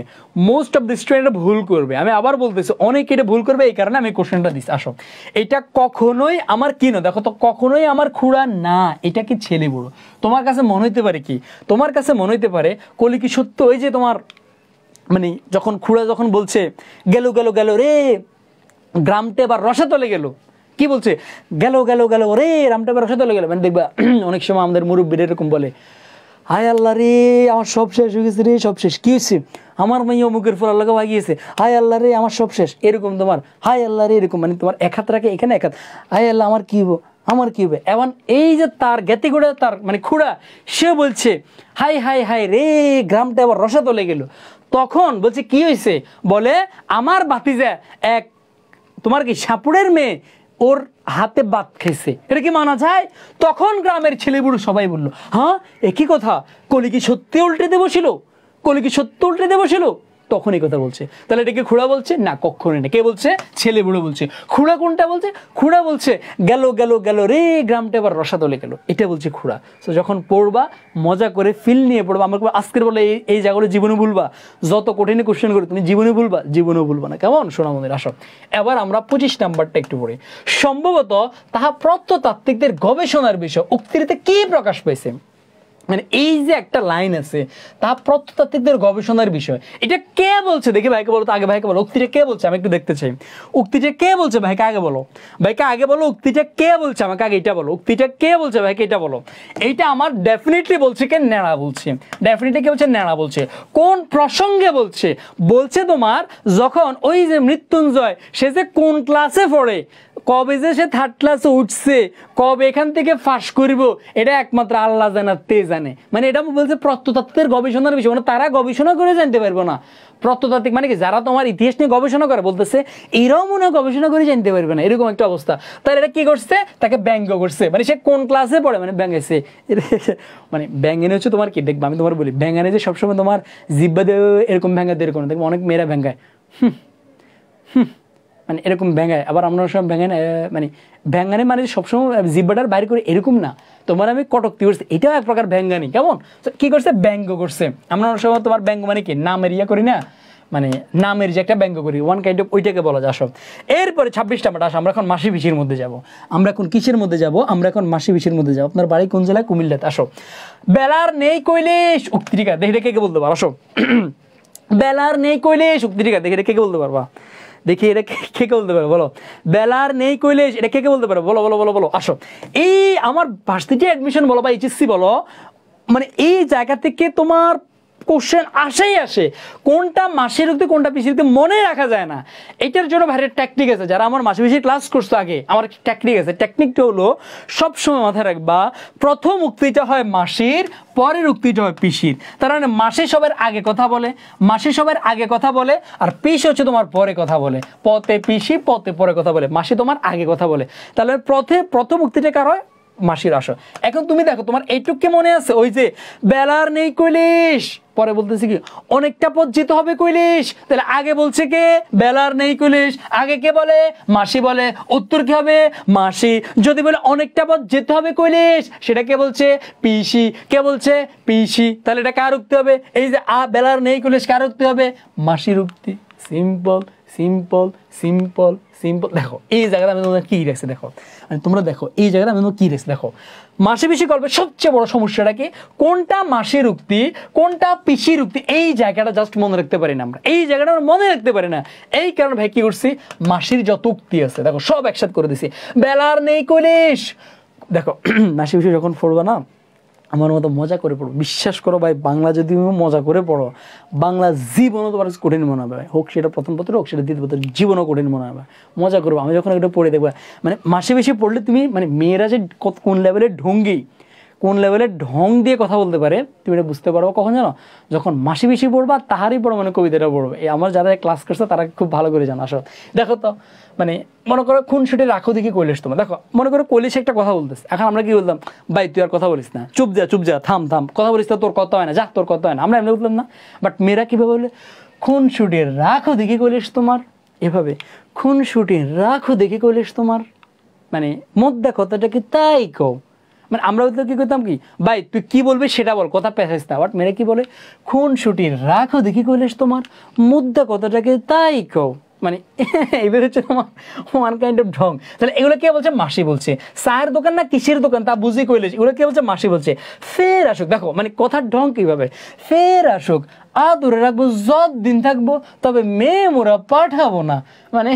মোস্ট অফ দ্য স্টুডেন্ট এটা ভুল করবে। আমি আবার বলতেছি অনেকে এটা ভুল করবে, এই কারণে আমি কোশ্চেনটা দিচ্ছি। আসো এটা কখনোই আমার কি না, দেখো তো কখনোই আমার খুড়া না, এটা কি ছেলে বুড়ো? তোমার কাছে মনে হইতে পারে কি? তোমার কাছে মনে হইতে পারে কলি কি সত্য, ওই যে তোমার মানে যখন খুড়া যখন বলছে গেল গেল গেল রে গ্রামটা এবার রসাতলে গেল, কি বলছে? গেল গেল গেল রে রামটা এবার রসাতলে গেল। মানে দেখবা অনেক সময় আমাদের মুরব্বীরা এরকম বলে, হায় আল্লাহ রে আমার সব শেষ হয়ে গেছে রে, সব শেষ। কি হয়েছে? আমার মেয়ে অমুকের ফল আল্লাহ ভাগিয়েছে, হায় আল্লাহ রে আমার সব শেষ। এরকম তোমার হায় আল্লাহ রে এরকম, মানে তোমার এক হাত রাখে এখানে এক হাত, হায় আল্লাহ আমার কি হবো, আমার কি হবে। এমন এই যে তার জ্ঞাতি গোড়া তার মানে খুড়া, সে বলছে হাই হাই হাই রে গ্রামটা আবার রসাতলে গেল। তখন বলছে কি হয়েছে? বলে আমার ভাতিজা এক তোমার কি সাপুড়ের মেয়ে ওর হাতে বাত খেয়েছে। এটা কি মানা যায়? তখন গ্রামের ছেলেবুড়ো সবাই বললো, হ্যাঁ একই কথা, কলি কি সত্যি উল্টে দেবো ছিল? কলি কি সত্যি উল্টে দেবো ছিল? তখন এই কথা বলছে। তাহলে এটা কি খুড়া বলছে? না, কখনোই না। কে বলছে? ছেলে বুড়ো বলছে। খুড়া কোনটা বলছে? খুড়া বলছে গেল গেল গেল রে গ্রামটা এবার রসাতলে গেল, এটা বলছে খুড়া। তো যখন পড়বা মজা করে ফিল নিয়ে পড়বা। আমরা আজকের বলে এই জায়গাগুলো জীবনে ভুলবা, যত কঠিন কোশ্চেন করে তুমি জীবনে ভুলবা, জীবনেও ভুলবা না। কেমন সোনামন্দির? আসো এবার আমরা 25 নাম্বারটা একটু পড়ি। সম্ভবত তাহা প্রত্নতাত্ত্বিকদের গবেষণার বিষয় উক্তিতে কি প্রকাশ পেয়েছে? মানে এই যে একটা লাইন আছে, তা প্রত্নতাত্ত্বিকদের গবেষণার বিষয়, এটা কে বলছে? দেখি ভাইকে বলো তো, আগে ভাইকে বলো উক্তিটা কে বলছে, আমি একটু দেখতে চাই। উক্তিটা কে বলছে? ভাইকে আগে বলো, ভাইকে আগে বলো উক্তিটা কে বলছে, আমাকে আগে এটা বলো। উক্তিটা কে বলছে ভাইকে এটা বলো। এইটা আমার ডেফিনেটলি বলছে কে? নেড়া বলছে। ডেফিনেটলি কে বলছে? নেড়া বলছে। কোন প্রসঙ্গে বলছে? বলছে তোমার যখন ওই যে মৃত্যুঞ্জয় সে যে কোন ক্লাসে পড়ে, কবে যে সে 3rd ক্লাসে উঠছে, কবে এখান থেকে ফাঁস করব, এটা একমাত্র আল্লাহ জানার তে জানে। মানে এটা বলছে প্রত্নতত্ত্বের গবেষণার বিষয়, মানে তারা গবেষণা করে জানতে পারবো না। প্রত্নতাত্ত্বিক মানে কি? যারা তোমার ইতিহাস নিয়ে গবেষণা করে, বলতেছে এরাও মনে হয় গবেষণা করে জানতে পারবে না, এরকম একটা অবস্থা। তাহলে এটা কি করছে? তাকে ব্যঙ্গ করছে। মানে সে কোন ক্লাসে পড়ে মানে ব্যঙ্গাইছে। মানে ব্যঙ্গানে হচ্ছে তোমার কি দেখবে, আমি তোমার বলি ব্যঙ্গানে যে সবসময় তোমার জিব্বা দিয়ে এরকম ভেঙ্গা দিয়ে এরকম দেখবো, অনেক মেয়েরা ভেঙ্গায় মানে এরকম ভেঙ্গায়। আবার আমরা সব ভেঙ্গায় না, মানে ভেঙ্গানি মানে সবসময় জিব্বাটার বাইরে করে এরকম না, তোমার আমি কটক্তি করছি, এটাও এক প্রকার ভেঙ্গানি। কেমন? কি করছে? ব্যঙ্গ করছে। আমরা অনেক সময় তোমার ব্যঙ্গ মানে কি নামের ইয়া করি না, মানে নামের যে একটা ব্যঙ্গ করি, ওয়ান কাইন্ড অফ, ওইটাকে বলা যায়। সব এরপরে 26 নাম্বার আসো, আমরা এখন মাসি পিসির মধ্যে যাব। আমরা এখন কিসের মধ্যে যাব? আমরা এখন মাসি পিসির মধ্যে যাবো। আপনার বাড়ি কোন জেলায়? কুমিল্লাতে। আসো বেলার নেই কৈলেশ উক্তিটিকা, দেখি কে কে বলতে পারো। আসো বেলার নেই কৈলেশ উক্তিটিকা, দেখি কে কে বলতে পারবা, দেখি এটা কে কে বলতে পারো বলো। বেলার নেই কৈলেশ, এটা কে কে বলতে পারো? বলো বলো বলো বলো। আসো এই আমার ভার্সিটি অ্যাডমিশন বলো বা এইচএসসি বলো, মানে এই জায়গা থেকে তোমার কোশ্চেন আসেই আসে। কোনটা মাসের উক্তি কোনটা পিসির উক্তি মনে রাখা যায় না। এটার জন্য ভাইয়ের টেকনিক আছে। যারা আমার মাসে পিসির ক্লাস করছো আগে, আমার টেকনিক আছে। টেকনিকটা হলো সবসময় মাথায় রাখবা, প্রথম উক্তিটা হয় মাসির, পরের উক্তিটা হয় পিসির। তার মানে মাসে সবার আগে কথা বলে, মাসে সবার আগে কথা বলে, আর পিস হচ্ছে তোমার পরে কথা বলে। পথে পিসি, পথে পরে কথা বলে, মাসে তোমার আগে কথা বলে। তাহলে প্রথম উক্তিটা কার হয়? মাসির আসো। এখন তুমি দেখো তোমার এইটুক কি মনে আছে, ওই যে বেলার নেই কৈলিশ, পরে বলতেছি কি অনেকটা পথ যেতে হবে কৈলিশ, তাহলে আগে বলছে কে বেলার নেই কৈলিশ, আগে কে বলে মাসি বলে, উত্তর কি হবে মাসি। যদি বলে অনেকটা পথ যেতে হবে কৈলিশ, সেটা কে বলছে পিসি, কে বলছে পিসি, তাহলে এটা কার উক্তি হবে, এই যে বেলার নেই কৈলিশ কার উক্তি হবে মাসির উক্তি। Simple simple simple simple. দেখো এই জায়গাটা আমি তোমাদের কি রেখেছি, দেখো মানে তোমরা দেখো এই জায়গাটা আমি কি রেখেছি, দেখো মাসি পিসি গল্পের সবচেয়ে বড় সমস্যাটা কি, কোনটা মাসির উক্তি কোনটা পিসির উক্তি, এই জায়গাটা জাস্ট মনে রাখতে পারি না আমরা, এই জায়গাটা আমরা মনে রাখতে পারি না। এই কারণে ভাই কি করছি, মাসির যত উক্তি আছে দেখো সব একসাথে করে দিছি, বেলার নেই কৈলিশ। দেখো মাসি পিসি যখন পড়বা না আমার মতো মজা করে পড়ো, বিশ্বাস করো ভাই, বাংলা যদি মজা করে পড়ো বাংলা জীবনও তোমার কঠিন মনে হবে, হোক সেটা প্রথম পত্র হোক সেটা দ্বিতীয় পত্র, জীবনও কঠিন মনে হবে, মজা করবো। আমি যখন এটা পড়ে দেখবো মানে মাসে বেশি পড়লে তুমি মানে মেয়েরা যে কোন লেভেলের ঢঙ্গি, কোন লেভেলের ঢং দিয়ে কথা বলতে পারে তুমি এটা বুঝতে পারবো কখন জানো, যখন মাসি বেশি পড়বা তাহারই পড়ো মানে কবিতাটা পড়বে। এই আমার যারা ক্লাস করছে তারা খুব ভালো করে জানো। আসো দেখো তো মানে মনে করো খুনসুটি রাখো দেখি কৈলিশ তোমার, দেখো মনে করো কৈলিশ একটা কথা বলতেছে, এখন আমরা কি বললাম ভাই তুই আর কথা বলিস না, চুপ যা থাম কথা বলিস না, তোর কথা হয় না, যা তোর কথা হয় না, আমরা এমনি বললাম না। বাট মেয়েরা কীভাবে বলে, খুনসুটি রাখো দেখি কৈলিশ তোমার, এভাবে খুনসুটি রাখো দেখি কৈলিশ তোমার, মানে মোদ্দা কথাটা কি তাই কও। মানে আমরা তো কি করতাম কি ভাই তুই কি বলবি সেটা বল, কথা পেঁচাইস না। বাট মেয়েরা কি বলে, খুনসুটি রাখো দেখি কৈলিশ তোমার, মুদ্রা কথাটাকে তাই কও, মানে এবার হচ্ছে আমার ওয়ান কাইন্ড অফ ঢং। তাহলে এগুলো কে বলছে মাসি বলছে, চায়ের দোকান না কিসের দোকান তা বুঝি কৈলিশ, এগুলো কে বলছে মাসি বলছে। ফের আসুক, দেখো মানে কথার ঢং কীভাবে, ফের আসুক আদরে রাখবো যতদিন থাকবো, তবে মেয়ে মোরা পাঠাবো না, মানে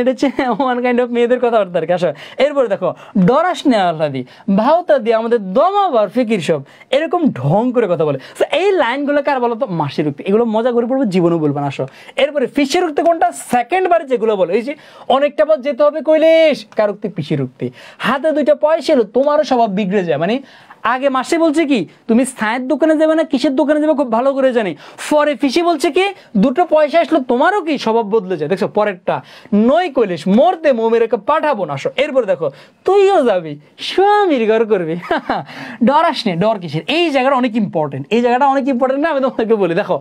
এটা হচ্ছে ওয়ান কাইন্ড অফ মেয়েদের কথাবার্তা আর কি। আসো এরপরে দেখো ডরাস নে আল্লাদি ভাওতা দিয়ে আমাদের দমাবার ফিকির সব, এরকম ঢং করে কথা বলে। তো এই লাইনগুলো কার বলো তো মাসির উক্তি, এগুলো মজা করে পড়বো, জীবনও বলবো না। আসো এরপরে ফিসের উক্তি কোনটা, সেকেন্ড বারে যেগুলো বলো, এই যে অনেকটা পথ যেতে হবে কৈলিশ কার উক্তি, পিসির উক্তি। হাতে দুইটা পয়সা এলো তোমারও স্বভাব বিগড়ে যায়, মানে আগে মাসে বলছে কি তুমি ছায়ের দোকানে যাবে না কিসের দোকানে যাবে খুব ভালো করে জানি, পরে ফিসি বলছে কি দুটো পয়সা আসলো তোমারও কি স্বভাব বদলে যায়। দেখছো পরেরটা নই কৈলিশ মরতে মৌমেরেকে পাঠাবো না। আসো এরপরে দেখো তুইও যাবি স্বামীর ঘর করবি ডরাস নে, ডর কিসের, এই জায়গাটা অনেক ইম্পর্টেন্ট, এই জায়গাটা অনেক ইম্পর্টেন্ট না, আমি তোমাকে বলি। দেখো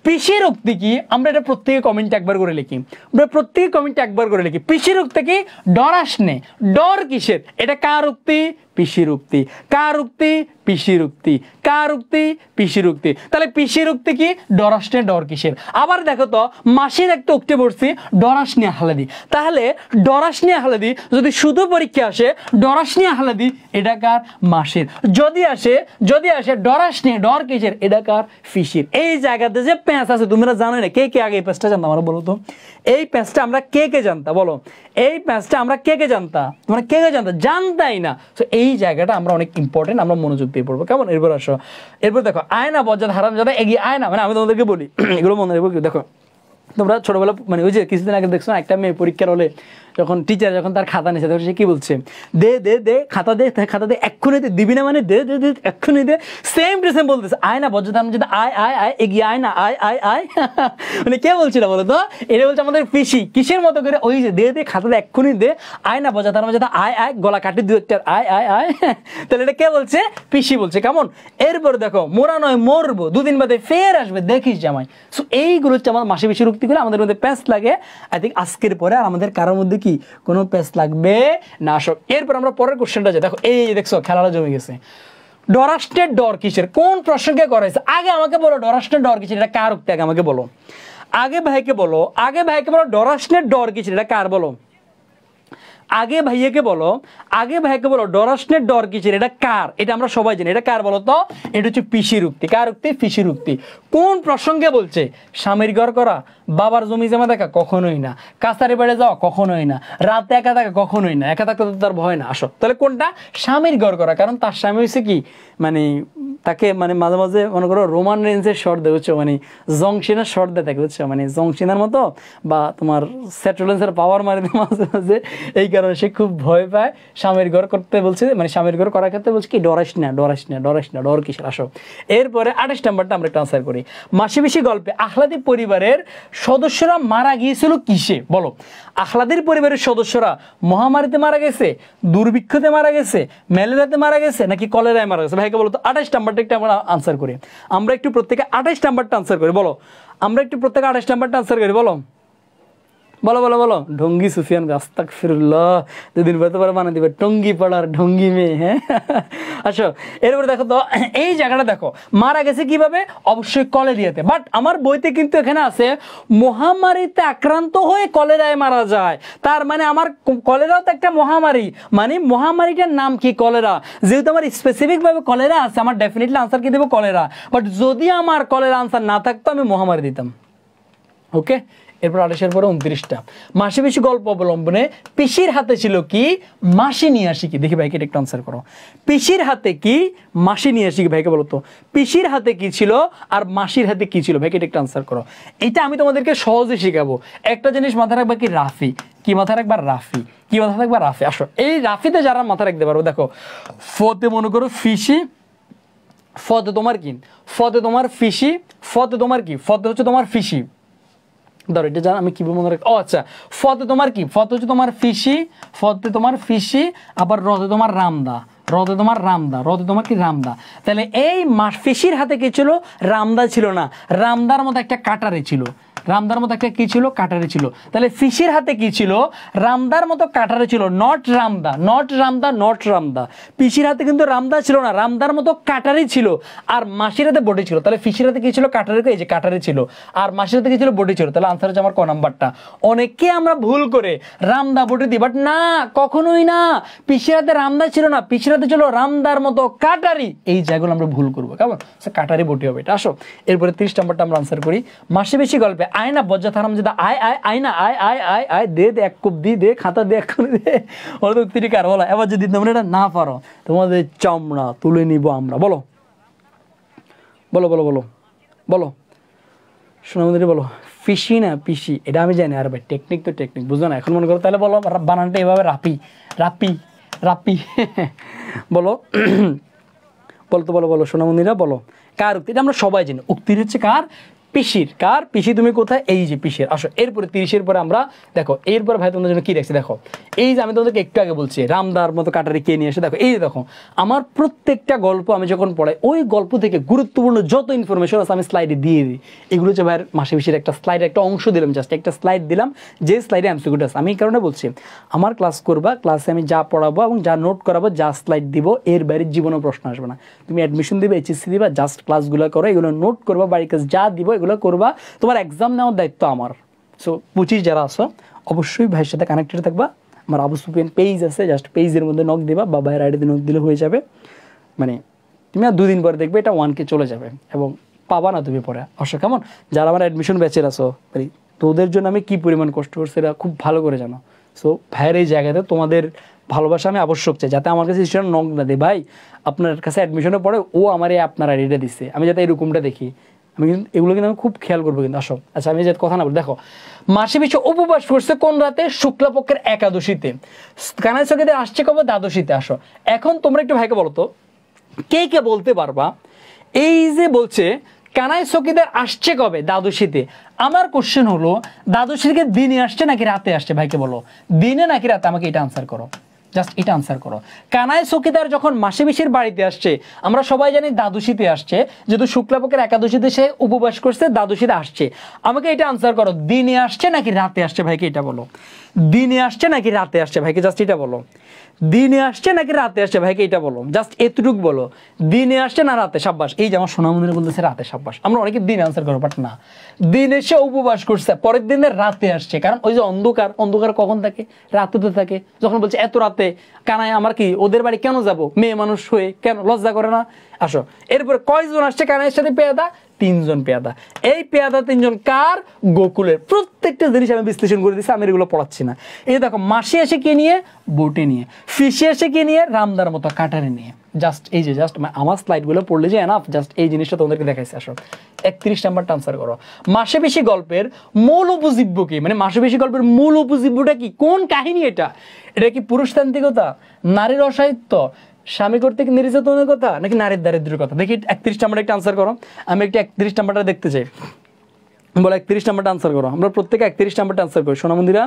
পিসির উক্তি কি, আমরা এটা প্রত্যেকে কমেন্টে একবার করে লিখি, আমরা প্রত্যেকে কমেন্টে একবার করে লিখি, পিসির উক্তি কি ডরাস নে, ডর কিসের, এটা কার উক্তি পিসির উক্তি, কার উক্তি পিসির উক্তি, কার উক্তি পিসির উক্তি। তাহলে পিসির উক্তি কি ডরাস নে, ডর কিসের। আবার দেখো তো মাসির একটা উক্তি পড়ছি ডরাস নে আহলাদি, তাহলে ডরাস নে আহলাদি যদি শুধু পরীক্ষা আসে ডরাস নে আহলাদি এটা কার মাসির, যদি আসে ডরাস নে ডর কিসের এটা কার ফিসির। এই জায়গাতে যে প্যাঁচ আছে তোমরা জানো না, কে কে আগে এই প্যাঁচটা জানতাম আমরা বলো তো, এই প্যাঁচটা আমরা কে জানতা বলো, এই প্যাঁচটা আমরা কে জানতা, তোমরা কে জানতা, জানতাই না। তো এই জায়গাটা আমরা অনেক ইম্পর্টেন্ট, আমরা মনোযোগ দিয়ে পড়বো কেমন। এরপর আসো এরপর দেখো আয়না বজ্জাত হারাম যারা এগিয়ে আয়না, মানে আমি তোমাদেরকে বলি এগুলো মনে রাখবো। দেখো তোমরা ছোটবেলা মানে ওই যে কিছুদিন আগে দেখছো না একটা মেয়ে পরীক্ষার হলে যখন টিচার যখন তার খাতা নিয়েছে তখন সে কি বলছে, দে খাতা দে এক্ষুনি দিবি না, মানে দে এক্ষুনি দে, সেম টু সেম বলতেছে আয়না বজ্জাত হারাম যারা আয় এগিয়ে আয় না আয় মানে কে বলছিল বলো তো, এটা বলছে আমাদের পিসি, কিসের মতো করে ওই যে দে খাতা দে এক্ষুনি দে, আয়না বজ্জাত হারাম যারা আয় গলা কাটি দু একটা আয় তাহলে এটা কে বলছে পিসি বলছে কেমন। এরপর দেখো মোরা নয় মরবো দুদিন বাদে ফের আসবে দেখিস জামাই। সো এইগুলো হচ্ছে আমার মাসি পিসির উক্তি করে আমাদের মধ্যে প্যাঁচ লাগে। আই থিঙ্ক আজকের পরে আর আমাদের কারোর মধ্যে কি কোনো প্যাঁচ লাগবে না। আসো এরপর আমরা পরের কোশ্চেনটা যাই। দেখো এই দেখছো খেলাটা জমে গেছে, ডরাস্টের ডর কিসের, কোন প্রশ্নকে করাইছে, আগে আমাকে বলো ডরাস্টের ডর কিসের এটা কার উক্তি, আগে আমাকে বলো, আগে ভাইকে বলো ডরাস্টের ডর কিসের এটা কার বলো, আগে ভাইয়াকে বলো ডরাস্টের ডর কিসের এটা কার, এটা আমরা সবাই জানি, এটা কার বলো তো, এটা হচ্ছে পিসির উক্তি। কার উক্তি, পিসির উক্তি। কোন প্রসঙ্গে বলছে, স্বামীর ঘর করা, বাবার জমি জমা দেখা কখনোই না, কাছারি বাড়ি যাওয়া কখনোই না, রাতে একা থাকা কখনোই না, একা থাকতে তো তার ভয় না। আসো তাহলে কোনটা, স্বামীর ঘর করা, কারণ তার স্বামী হচ্ছে কি মানে তাকে মানে মাঝে মাঝে মনে করো রোমান রেঞ্জের শর্ট দেয় বুঝছো, মানে জংশনের শর্ট দেয় থাকে বুঝছো, মানে জংশনের মতো বা তোমার সেট্রোলেন্সের পাওয়ার মারি দেয় মাঝে মাঝে, এই কারণে সে খুব ভয় পায়, স্বামীর ঘর করতে বলছে, মানে স্বামীর ঘর করার ক্ষেত্রে বলছে কি ডরাস না, ডর কিসের। আসো এরপরে 28 নাম্বারটা আমরা একটু আনসার করি। মাসিপিসি গল্পে আহ্লাদি পরিবারের সদস্যরা মারা গিয়েছিল কিসে? বলো। আহ্লাদির পরিবারের সদস্যরা মহামারীতে মারা গেছে, দুর্ভিক্ষতে মারা গেছে, ম্যালেরিয়াতে মারা গেছে, নাকি কলেরায় মারা গেছে? ভাইকে বলো তো 28 নাম্বারটা একটু আমরা আনসার করি। আমরা একটু প্রত্যেকে 28 নাম্বারটা আনসার করি। বলো, আমরা একটু প্রত্যেকে 28 নাম্বারটা আনসার করি। বলো বলো বলো বলো। ঢঙ্গি সুফিয়ান, আস্তাগফিরুল্লাহ, দুদিন পরে পরে মানে দিবে টঙ্গি পাড়ার ঢঙ্গি মেয়ে। হ্যাঁ, আচ্ছা এরপরে দেখো তো এই জায়গাটা দেখো, মারা গেছে কিভাবে? অবশ্যই কলেরিয়াতে। বাট আমার বইতে কিন্তু এখানে আছে মহামারীতে আক্রান্ত হয়ে কলেরায় মারা যায়। তার মানে আমার কলেরাও তো একটা মহামারী, মানে মহামারীটার নাম কি? কলেরা। যেহেতু আমার স্পেসিফিকভাবে কলেরা আছে, আমার ডেফিনেটলি আনসার কি দেবো? কলেরা। বাট যদি আমার কলেরা আনসার না থাকতো আমি মহামারী দিতাম। ওকে, এরপর 28-এর পরে 29টা। মাসিপিসি গল্প অবলম্বনে পিসির হাতে ছিল কি, মাসি নিয়ে আসি কি? দেখি ভাইকে একটু আনসার করো। পিসির হাতে কি, মাসি নিয়ে আসি কি? ভাইকে বলো তো পিসির হাতে কি ছিল আর মাসির হাতে কি ছিল? ভাইকে একটু আনসার করো। এটা আমি তোমাদেরকে সহজে শিখাবো। একটা জিনিস মাথায় রাখবা কি, রাফি। কি মাথায় রাখবা? রাফি। কি মাথায় রাখবা? রাফি। আসো এই রাফিতে যারা মাথায় রাখতে পারবো, দেখো ফতে মনে করো ফিসি, ফতে তোমার কি, ফতে তোমার ফিসি, ফতে তোমার কি, ফতে হচ্ছে তোমার ফিসি। ধরো এটা জানো আমি কি মনে রাখি? ও আচ্ছা, ফতে তোমার কি, ফতে হচ্ছে তোমার ফিসি, ফতে তোমার ফিসি, আবার রতে তোমার রামদা, রতে তোমার রামদা, রতে তোমার কি রামদা। তাহলে এই ফিসির হাতে কি ছিল? রামদা ছিল না, রামদার মতো একটা কাটারে ছিল, রামদার মতো একটা কি ছিল? কাটারে ছিল। তাহলে ফিসির হাতে কি ছিল? রামদার মতো কাটারে ছিল, নট রামদা, নট রামদা, নট রামদা। পিসির হাতে কিন্তু রামদা ছিল না, রামদার মতো কাটারি ছিল। আর মাসির হাতে বডি ছিল। তাহলে ফিসির হাতে কি ছিল? কাটারি, এই যে কাটারি ছিল। আর মাসির হাতে কি ছিল? বডি ছিল। তাহলে আনসার হচ্ছে আমার ক নাম্বারটা। অনেকে আমরা ভুল করে রামদা বডি দিই, বাট না, কখনোই না। পিসির হাতে রামদা ছিল না, পিসির হাতে ছিল রামদার মতো কাটারি। এই জায়গাগুলো আমরা ভুল করবো, কেমন? কাটারি বডি হবে এটা। আসো এরপরে 30 নাম্বারটা আমরা আনসার করি। মাসিপিসি গল্পে আয়না বজ্জাত হারামজাদা আয় আয় আয়না আয় আয় আয় আয় দে দে এক কুপ দি দে খাতা দে এক করে দে। ওরা তো উত্তরিকার বলো। এবার যদি তোমরা এটা না পারো তোমাদের চামড়া তুলে নিব আমরা। বলো বলো বলো বলো বলো, শোনো আমাদের বলো। ফিসি না পিসি, এটা আমি জানি। আর ভাই টেকনিক তো টেকনিক, বুঝো না? এখন মনে করো তাহলে বলো বানানটা এভাবে, রাপি রাপি রাপি। বলো বলো তো, বলো বলো সোনামন্দিরা বলো। কার উক্তি? এটা আমরা সবাই জানি। উক্তির হচ্ছে কার? পিসির। কার? পিসি। তুমি কোথায়? এই যে পিসির। আসো এরপরে 30-এর পরে আমরা দেখো, এরপরে ভাই তোমাদের জন্য কি রাখছি দেখো। এই যে আমি তোমাদেরকে একটু আগে বলছি রামদার মতো কাটারি কে নিয়ে এসে, দেখো এই যে দেখো আমার প্রত্যেকটা গল্প আমি যখন পড়াই, ওই গল্প থেকে গুরুত্বপূর্ণ যত ইনফরমেশন আছে আমি স্লাইডে দিয়ে দিই। এগুলো হচ্ছে ভাইয়ের মাসিপিসির একটা স্লাইডে একটা অংশ দিলাম, জাস্ট একটা স্লাইড দিলাম, যে স্লাইডে এমসিকিউটা আছে। আমি এই কারণে বলছি আমার ক্লাস করবা, ক্লাসে আমি যা পড়াবো এবং যা নোট করাবো, যা স্লাইড দিব, এর বাইরে জীবনে প্রশ্ন আসবে না। তুমি অ্যাডমিশন দিবে, এইচএসসি দিবা, জাস্ট ক্লাসগুলো করো, এগুলো নোট করবা, বাড়ির কাছে যা দিব এগুলো করবা। তোমার এক্সাম নেওয়ার দায়িত্ব আমার। সো 25 যারা আছো অবশ্যই ভাইয়ের সাথে কানেক্টেড থাকবা। আমার আবু সুফিয়ান পেজ আছে, জাস্ট পেজের মধ্যে নক দিবা বা ভাইয়ের আইডিতে নক দিলে হয়ে যাবে। মানে তুমি আর 2 দিন পরে দেখবে এটা 1K চলে যাবে এবং পাবা না তুমি পরে। অবশ্য কেমন যারা আমার অ্যাডমিশন ব্যাচের আছো, মানে তোদের জন্য আমি কি পরিমাণ কষ্ট করছি এটা খুব ভালো করে জানো। সো ভাইয়ের এই জায়গাতে তোমাদের ভালোবাসা আমি আবশ্যক চাই, যাতে আমার কাছে স্টুডেন্ট নক না দেয়, ভাই আপনার কাছে অ্যাডমিশনের পরে ও আমার এই আপনার আইডিটা দিচ্ছে, আমি যাতে এরকমটা দেখি। আমি কিন্তু এগুলো কিন্তু আমি খুব খেয়াল করবো কিন্তু। আসো আচ্ছা আমি যে কথা না বলি, দেখো মাসিপিসি উপবাস করছে কোন রাতে? শুক্লাপক্ষের একাদশীতে। কানাই সকিতে আসছে কবে? দ্বাদশীতে। আসো এখন তোমরা একটু ভাইকে বলো তো কে কে বলতে পারবা এই যে বলছে কানাই চকিদার আসছে কবে? দ্বাদশীতে। আমার কোশ্চেন হলো দ্বাদশী থেকে দিনে আসছে নাকি রাতে আসছে? ভাইকে বলো দিনে নাকি রাতে, আমাকে এটা আনসার করো, জাস্ট এটা আনসার করো। কানাই চকিদার যখন মাসিপিসির বাড়িতে আসছে, আমরা সবাই জানি দ্বাদশীতে আসছে, যেহেতু শুক্লাপক্ষের একাদশীতে সে উপবাস করছে, দ্বাদশীতে আসছে। আমাকে এটা আনসার করো, দিনে আসছে নাকি রাতে আসছে? ভাইকে এটা বলো, দিনে আসছে নাকি রাতে আসছে? ভাইকে জাস্ট এটা বলো, দিনে আসছে নাকি রাতে আসছে? ভাইকে এটা বলো, জাস্ট এতটুক বলো, দিনে আসছে না রাতে? সাব্বাস। এই যে আমার সোনামন্দিরে বলতেছে রাতে, সাব্বাস। আমরা অনেকে দিনে আনসার করবো, বাট না, দিনে সে উপবাস করছে, পরের দিনে রাতে আসছে। কারণ ওই যে অন্ধকার, অন্ধকার কখন থাকে? রাতে তো থাকে। যখন বলছে এত রাতে কানাই আমার কি ওদের বাড়ি কেন যাব? মেয়ে মানুষ হয়ে কেন লজ্জা করে না? আসো এরপরে কয়জন আসছে কানাইয়ের সাথে পেয়াদা? তিনজন পেয়াদা। এই পেয়াদা তিনজন কার? গোকুলের। প্রত্যেকটা জিনিস আমি বিশ্লেষণ করে দিচ্ছি, আমি এগুলো পড়াচ্ছি না। এই দেখো মাসি এসে কে নিয়ে? বটি নিয়ে। ফিসি এসে কে নিয়ে? রামদার মতো কাটারে নিয়ে। জাস্ট এই যে জাস্ট আমার স্লাইডগুলো পড়লে যে এনাফ, জাস্ট এই জিনিসটা তোমাদেরকে দেখাইছে। আসো 31 নাম্বারটা আনসার করো। মাসেবেশি গল্পের মূল উপজীব্য কি? মানে মাসেবেশি গল্পের মূল উপজীব্যটা কি? কোন কাহিনী এটা? এটা কি পুরুষতান্ত্রিকতা, নারীর অসাহিত্য, স্বামী কর্তৃক নির্যাতনের কথা, নাকি নারীর দারিদ্র্যের কথা? দেখি 31 নাম্বারটা একটা আনসার করো। আমি একটা 31 নাম্বারটা দেখতে চাই। বলো 31 নাম্বারটা আনসার করো। আমরা প্রত্যেকে 31 নাম্বারটা আনসার করি। সোনামন্দিরা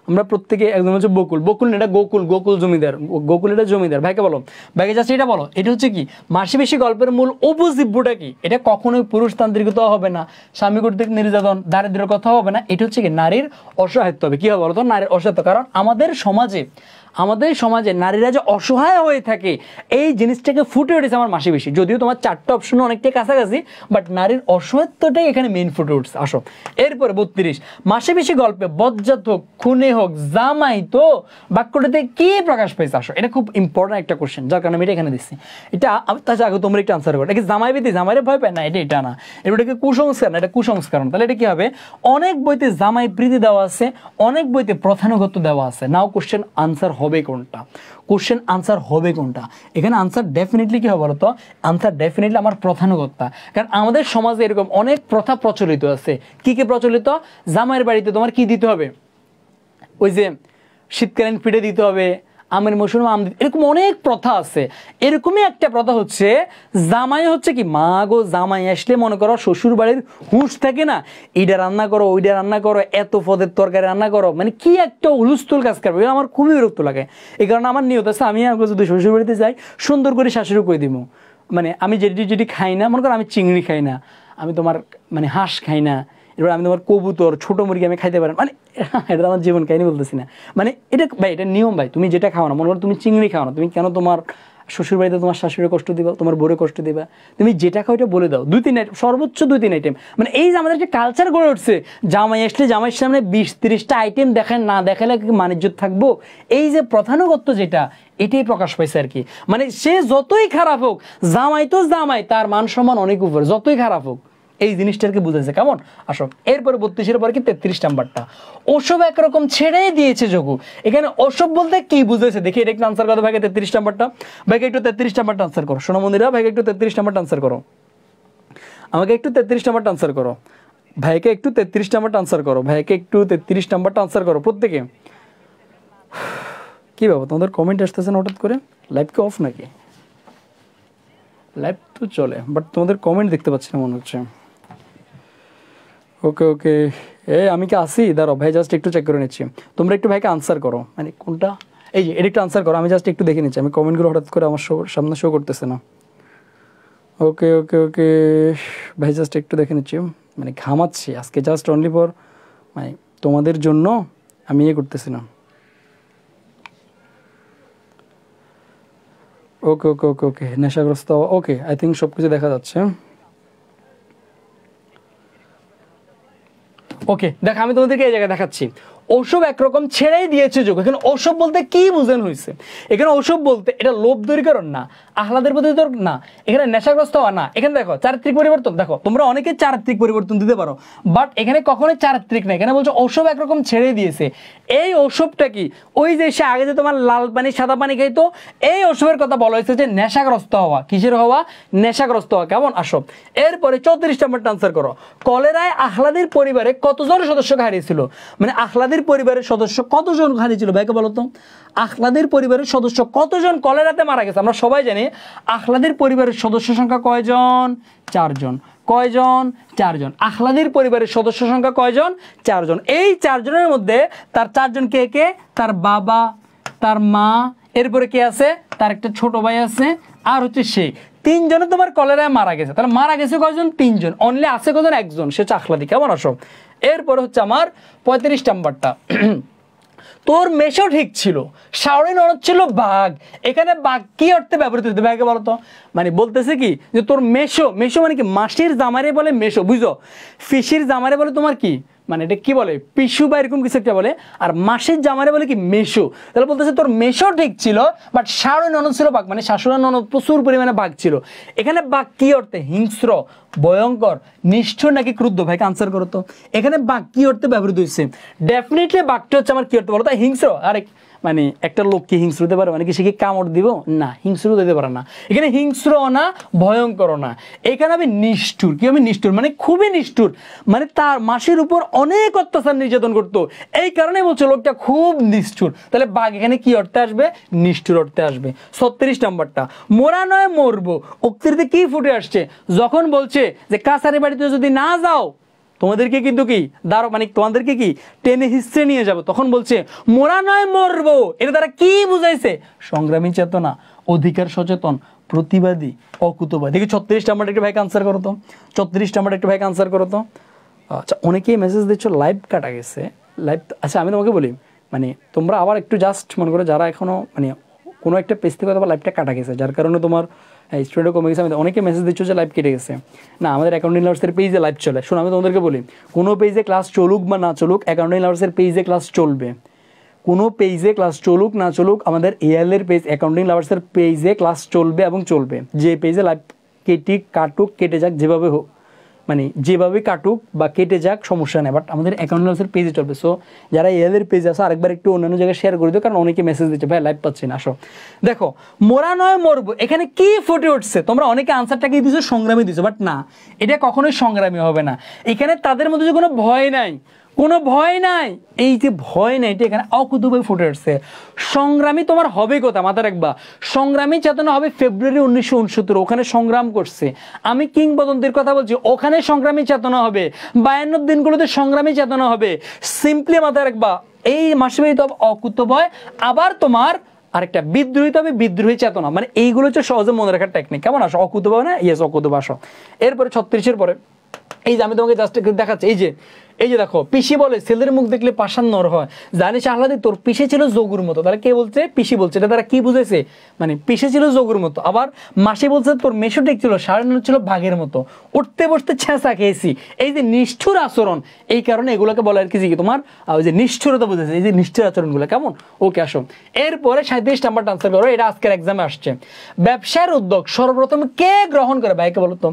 আমরা প্রত্যেকে একদম হচ্ছে বকুল। বকুল না, এটা গোকুল। গোকুল জমিদার। গোকুল এটা জমিদার। ভাইকে বলো, ভাইকে জাস্ট এটা বলো। এটা হচ্ছে কি? মাসেবেশি গল্পের মূল উপজীব্যটা কি? এটা কখনোই পুরুষতান্ত্রিকতা হবে না, স্বামী কর্তৃক নির্যাতন, দারিদ্র্যের কথা হবে না। এটা হচ্ছে কি? নারীর অসহায়ত্ব হবে। কি হবে বলো তো? নারীর অসহায়ত্ব। কারণ আমাদের সমাজে নারীরা যে অসহায় হয়ে থাকে, এই জিনিসটাকে ফুটে উঠেছে আমার মাসেবেশি। যদিও তোমার 4টা অপশন অনেকটাই কাছাকাছি, বাট নারীর অসহায়ত্বটাই এখানে মেইন ফুটে উঠছে। আসো এরপরে 32 মাসেবেশি গল্পে বজ্জাত হোক, খুনে হোক, জামাই তো বাক্যটাতে কি প্রকাশ পেয়েছে? আসো এটা খুব ইম্পর্টেন্ট একটা কোশ্চেন, যার কারণে আমি এটা এখানে দিচ্ছি। এটা তাছাড়া আগে তোমরা একটা আনসার করো। এটা কি জামাই বিধি, জামাইরে ভয় পায় না? এটা না। এটা কি কুসংস্কার না? এটা কুসংস্কার। তাহলে এটা কি হবে? অনেক বইতে জামাই প্রীতি দেওয়া আছে, অনেক বইতে প্রধানগত দেওয়া আছে। নাও কোশ্চেন আনসার হবে কোনটা? কোশ্চেন আনসার হবে কোনটা? এখানে আনসার ডেফিনেটলি কি হবে বলতো? আনসার ডেফিনেটলি আমার প্রধানগতা। কারণ আমাদের সমাজে এরকম অনেক প্রথা প্রচলিত আছে। কি কি প্রচলিত? জামাইয়ের বাড়িতে তোমার কি দিতে হবে? ওই যে শীতকালীন পিঠে দিতে হবে, আমের মৌসুমে আম দিতে, এরকম অনেক প্রথা আছে। এরকমই একটা প্রথা হচ্ছে জামাই হচ্ছে কি? মা গো, জামাই আসলে মনে করো শ্বশুর বাড়ির হুঁশ থাকে না, এইটা রান্না করো, ওইটা রান্না করো, এত পদের তরকারি রান্না করো, মানে কি একটা হুলস্থুল কাজ করবে। আমার খুবই বিরক্ত লাগে। এই কারণে আমার নিয়ত আছে, আমি যদি শ্বশুর বাড়িতে যাই সুন্দর করে শাশুড়ি করে দিব। মানে আমি যেটি খাই না, মনে করো আমি চিংড়ি খাই না, আমি তোমার মানে হাঁস খাই না, এবার আমি তোমার কবুতর, ছোটো মুরগি আমি খাইতে পারেন, মানে এটা আমার জীবন কাহিনী বলতেছি না। মানে এটা ভাই, এটা নিয়ম ভাই। তুমি যেটা খাও না, মনে করো তুমি চিংড়ি খাও না, তুমি কেন তোমার শ্বশুর বাড়িতে তোমার শাশুড়ি কষ্ট দিবা, তোমার বউরে কষ্ট দিবা? তুমি যেটা খাও এটা বলে দাও, 2-3 আইটেম, সর্বোচ্চ 2-3 আইটেম। মানে এই যে আমাদের একটা কালচার গড়ে উঠছে, জামাই আসলে জামাইয়ের সামনে 20-30টা আইটেম দেখেন, না দেখালে মানিজ্য থাকবো, এই যে প্রধানগত যেটা, এটাই প্রকাশ পাইছে আর কি। মানে সে যতই খারাপ হোক, জামাই তো জামাই, তার মান সম্মান অনেক উপরে, যতই খারাপ হোক, এই জিনিসটাকে বুঝেছে। কেমন? আসো এরপরে 32-এর পরে কি 33 নাম্বারটা, ওসব একরকম ছেড়েই দিয়েছে যোগু। এখানে ওসব বলতে কি বুঝেছে দেখি, এটা একটু আনসার করো ভাইকে। 33 নাম্বারটা ভাইকে একটু 33 নাম্বারটা আনসার করো। সোনা মন্দিরা ভাইকে একটু 33 নাম্বারটা আনসার করো। আমাকে একটু 33 নাম্বারটা আনসার করো। ভাইকে একটু 33 নাম্বারটা আনসার করো। ভাইকে একটু 33 নাম্বারটা আনসার করো প্রত্যেকে। কি বাবা তোমাদের কমেন্ট আসতেছে না হঠাৎ করে? লাইভ কি অফ নাকি? লাইভ তো চলে, বাট তোমাদের কমেন্ট দেখতে পাচ্ছি না মনে হচ্ছে। ওকে ওকে, আমি কি আসি? দাঁড়াও ভাই, জাস্ট একটু চেক করে নিচ্ছি। তোমরা একটু ভাইকে আনসার করো। মানে কোনটা? এই যে এটা একটু আনসার করো, আমি জাস্ট একটু দেখে নিচ্ছি। আমি কমেন্টগুলো হঠাৎ করে আমার সামনে শো করতেছে না। ওকে ওকে ওকে ভাই, জাস্ট একটু দেখে নিচ্ছি। মানে ঘামাচ্ছি আজকে, জাস্ট অনলি ফর মানে তোমাদের জন্য আমি করতেছি না। ওকে ওকে ওকে ওকে নেশাগ্রস্ত, ওকে আই থিঙ্ক সব কিছু দেখা যাচ্ছে। ওকে দেখ, আমি তোমাদেরকে এই জায়গায় দেখাচ্ছি। ওসব একরকম ছেড়েই দিয়েছে যোগ। এখানে ওসব বলতে কি বুঝানো হয়েছে? এখানে ওসব বলতে এটা লোভ দূরীকরণ না, আহ্লাদের প্রতি না, এখানে নেশাগ্রস্ত হওয়া না। এখানে দেখো চারিত্রিক পরিবর্তন, দেখো তোমরা অনেকে চারিত্রিক পরিবর্তন দিতে পারো, বাট এখানে কখনোই চারিত্রিক না। এখানে বলছো ওসব একরকম ছেড়ে দিয়েছে। এই ওসবটা কি? ওই যে সে আগে যে তোমার লাল পানি সাদা পানি খাইতো, এই ওসবের কথা বলা হয়েছে যে নেশাগ্রস্ত হওয়া। কিসের হওয়া? নেশাগ্রস্ত হওয়া। কেমন? আসো এরপরে 34 নাম্বারটা আনসার করো। কলেরায় আহ্লাদের পরিবারে কতজন সদস্যকে হারিয়েছিল? মানে আহ্লাদের পরিবারের সদস্য কতজন হারিয়েছিল ভাইকে বলো তো? আহ্লাদের পরিবারের সদস্য কতজন কলেরাতে মারা গেছে? আমরা সবাই জানি আহ্লাদের পরিবারের সদস্য সংখ্যা কয়জন? 4 জন। কয়জন? 4 জন। আহ্লাদের পরিবারের সদস্য সংখ্যা কয়জন? 4 জন। এই 4 জনের মধ্যে তার 4 জন কে কে? তার বাবা, তার মা, এরপরে কে আছে? তার একটা ছোট ভাই আছে, আর হচ্ছে সে। 3 জনে তোমার কলেরায় মারা গেছে। তাহলে মারা গেছে কয়জন? 3 জন। অনলি আছে কয়জন? 1 জন, সে হচ্ছে আহ্লাদি। কেমন? আসো এরপরে হচ্ছে আমার 35 নাম্বারটা। তোর মেশো ঠিক ছিল, শাওরি ননদ ছিল বাঘ। এখানে বাঘ কি অর্থে ব্যবহৃত হতে ভাইকে বলতো? মানে বলতেছে কি যে তোর মেশো, মেশো মানে কি? মাসির জামারে বলে মেশো, বুঝো? ফিসির জামারে বলে তোমার কি? মানে এটা কি বলে? পিসু বা এরকম কিছু একটা বলে। আর মাসির জামারে বলে কি? মেশো। তাহলে বলতেছে তোর মেশো ঠিক ছিল, বাট শাওরি ননদ ছিল বাঘ। মানে শাশুড়া ননদ প্রচুর পরিমাণে বাঘ ছিল। এখানে বাঘ কি অর্থে? হিংস্র, ভয়ঙ্কর, নিষ্ঠুর নাকি ক্রুদ্ধ? ভাইকে আনসার করো তো। এখানে বাঘ কি অর্থে ব্যবহৃত হচ্ছে? ডেফিনেটলি বাঘটা হচ্ছে আমার কি অর্থে বলো তো? হিংস্র। আরেক মানে একটা লোক কি হিংস্র হতে পারে? মানে কি সে কি কামড় দিব? না, হিংস্র হতে পারে না। এখানে হিংস্র না, ভয়ঙ্কর না, এখানে আমি নিষ্ঠুর। কি আমি নিষ্ঠুর মানে খুবই নিষ্ঠুর, মানে তার মাসির উপর অনেক অত্যাচার নির্যাতন করতো, এই কারণে বলছে লোকটা খুব নিষ্ঠুর। তাহলে বাঘ এখানে কি অর্থে আসবে? নিষ্ঠুর অর্থে আসবে। 36 নম্বরটা, মোরা নয় মরবো, উক্তিতে কি ফুটে আসছে? যখন বলছে যে কাছারি বাড়িতে যদি না যাও তোমাদেরকে কিন্তু কি দাঁড়ো, মানে তোমাদেরকে কি টেনে হিস্ট্রে নিয়ে যাবো, তখন বলছে মোরা নয় মরবো। এটা তারা কি বুঝাইছে? সংগ্রামী চেতনা, অধিকার সচেতন, প্রতিবাদী, অকুতবাদী। দেখি 36 নাম্বার একটু ভাইকে আনসার করো তো। 34 নাম্বার একটু ভাইকে আনসার করো তো। আচ্ছা, অনেকেই মেসেজ দিচ্ছ লাইভ কাটা গেছে। লাইভ, আচ্ছা আমি তোমাকে বলি, মানে তোমরা আবার একটু জাস্ট মনে করো যারা এখনো মানে কোনো একটা পেজ থেকে হয়তো লাইভটা কাটা গেছে, যার কারণে তোমার স্টুডেন্টও কমে গেছে। আমি অনেকে মেসেজ দিচ্ছ যে লাইভ কেটে গেছে। না, আমাদের অ্যাকাউন্টিং লাভার্সের পেজে লাইভ চলে। শোনো, আমি তোমাদেরকে বলি, কোনো পেজে ক্লাস চলুক বা না চলুক, অ্যাকাউন্টিং লাভার্সের পেজে ক্লাস চলবে। কোনো পেজে ক্লাস চলুক না চলুক, আমাদের এআইএল-এর পেজ, অ্যাকাউন্টিং লাভার্সের পেজে ক্লাস চলবে এবং চলবে। যে পেজে লাইভ কাটুক, কেটে যাক, যেভাবে হোক, মানে যেভাবে কাটুক বা কেটে যাক সমস্যা নেই, বাট আমাদের অ্যাকাউন্টিং লাভার্সের পেজে চলবে। সো যারা এআইএল-এর পেজে আসো আরেকবার একটু অন্যান্য জায়গায় শেয়ার করে দিও, কারণ অনেকে মেসেজ দিচ্ছে ভাই লাইভ পাচ্ছি না। আসো দেখো, মোরা নয় মরবো, এখানে কি ফুটে উঠছে? তোমরা অনেকে আনসারটা কি দিছো? সংগ্রামী দিছো, বাট না, এটা কখনোই সংগ্রামী হবে না। এখানে তাদের মধ্যে যে কোনো ভয় নাই, কোনো ভয় নাই, এই যে ভয় নাই, এটা এখানে অকুতভাবে ফুটে উঠছে। সংগ্রামী তোমার হবে কোথা? মাথায় রাখবা, সংগ্রামী চেতনা হবে ফেব্রুয়ারি 1969, ওখানে সংগ্রাম করছে। আমি কিংবদন্তির কথা বলছি, ওখানে সংগ্রামী চেতনা হবে। 52 দিনগুলোতে সংগ্রামী চেতনা হবে। সিম্পলি মাথায় রাখবা, এই মাসে অকুতভয়। আবার তোমার আরেকটা বিদ্রোহী হবে, বিদ্রোহী চেতনা, মানে এইগুলো হচ্ছে সহজে মনে রাখার টেকনিক। কেমন? আসো, অকুতভয় না, ইয়েস অকুতভয়। আসো এরপরে 36-এর পরে, এই যে আমি তোমাকে জাস্ট দেখাচ্ছি, এই যে দেখো, পিসি বলে ছেলের মুখ দেখলে পাষাণ নর হয়, জানিস আহ্লাদে তোর পিসে ছিল যোগুর মতো। তাহলে কে বলছে? পিসি বলছে। এটা তারা কি বুঝেছে? মানে পিসে ছিল যোগুর মতো। আবার মাসি বলছে তোর মেশো ঠিক ছিল, সাড়ে নয় ছিল বাঘের মতো, উঠতে বসতে ছেঁচা খেয়েছি। এই যে নিষ্ঠুর আচরণ, এই কারণে এগুলোকে বলে আর কি তোমার ওই যে নিষ্ঠুরতা বুঝেছে, এই যে নিষ্ঠুর আচরণগুলো। কেমন? ওকে, আসো এরপরে 37 নাম্বারটা আনসার করো। এটা আজকের এক্সামে আসছে। ব্যবসার উদ্যোগ সর্বপ্রথম কে গ্রহণ করে? ভাইকে বলো তো।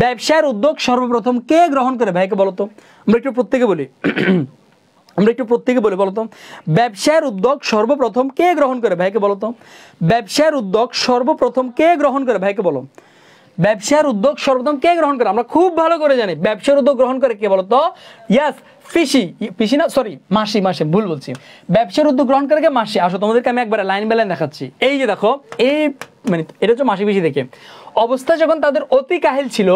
ব্যবসার উদ্যোগ সর্বপ্রথম কে গ্রহণ করে? ভাইকে বলো তো। আমরা একটু প্রত্যেকে বলি বলতো, ব্যবসার উদ্যোগ সর্বপ্রথম কে গ্রহণ করে? ভাইকে বলো তো। ব্যবসার উদ্যোগ সর্বপ্রথম কে গ্রহণ করে? ভাইকে বলো। ব্যবসার উদ্যোগ সর্বপ্রথম কে গ্রহণ করে? আমরা খুব ভালো করে জানি ব্যবসার উদ্যোগ গ্রহণ করে কে বলো তো? ইয়াস, পিসি না, সরি, মাসি, ভুল বলছি। ব্যবসার উদ্যোগ গ্রহণ করে কে? মাসি। আসো তোমাদেরকে আমি একবার লাইন বাই লাইন দেখাচ্ছি। এই যে দেখো, এই মানে এটা হচ্ছে মাসি পিসি দেখে অবস্থা যখন তাদের অতি কাহিল ছিল,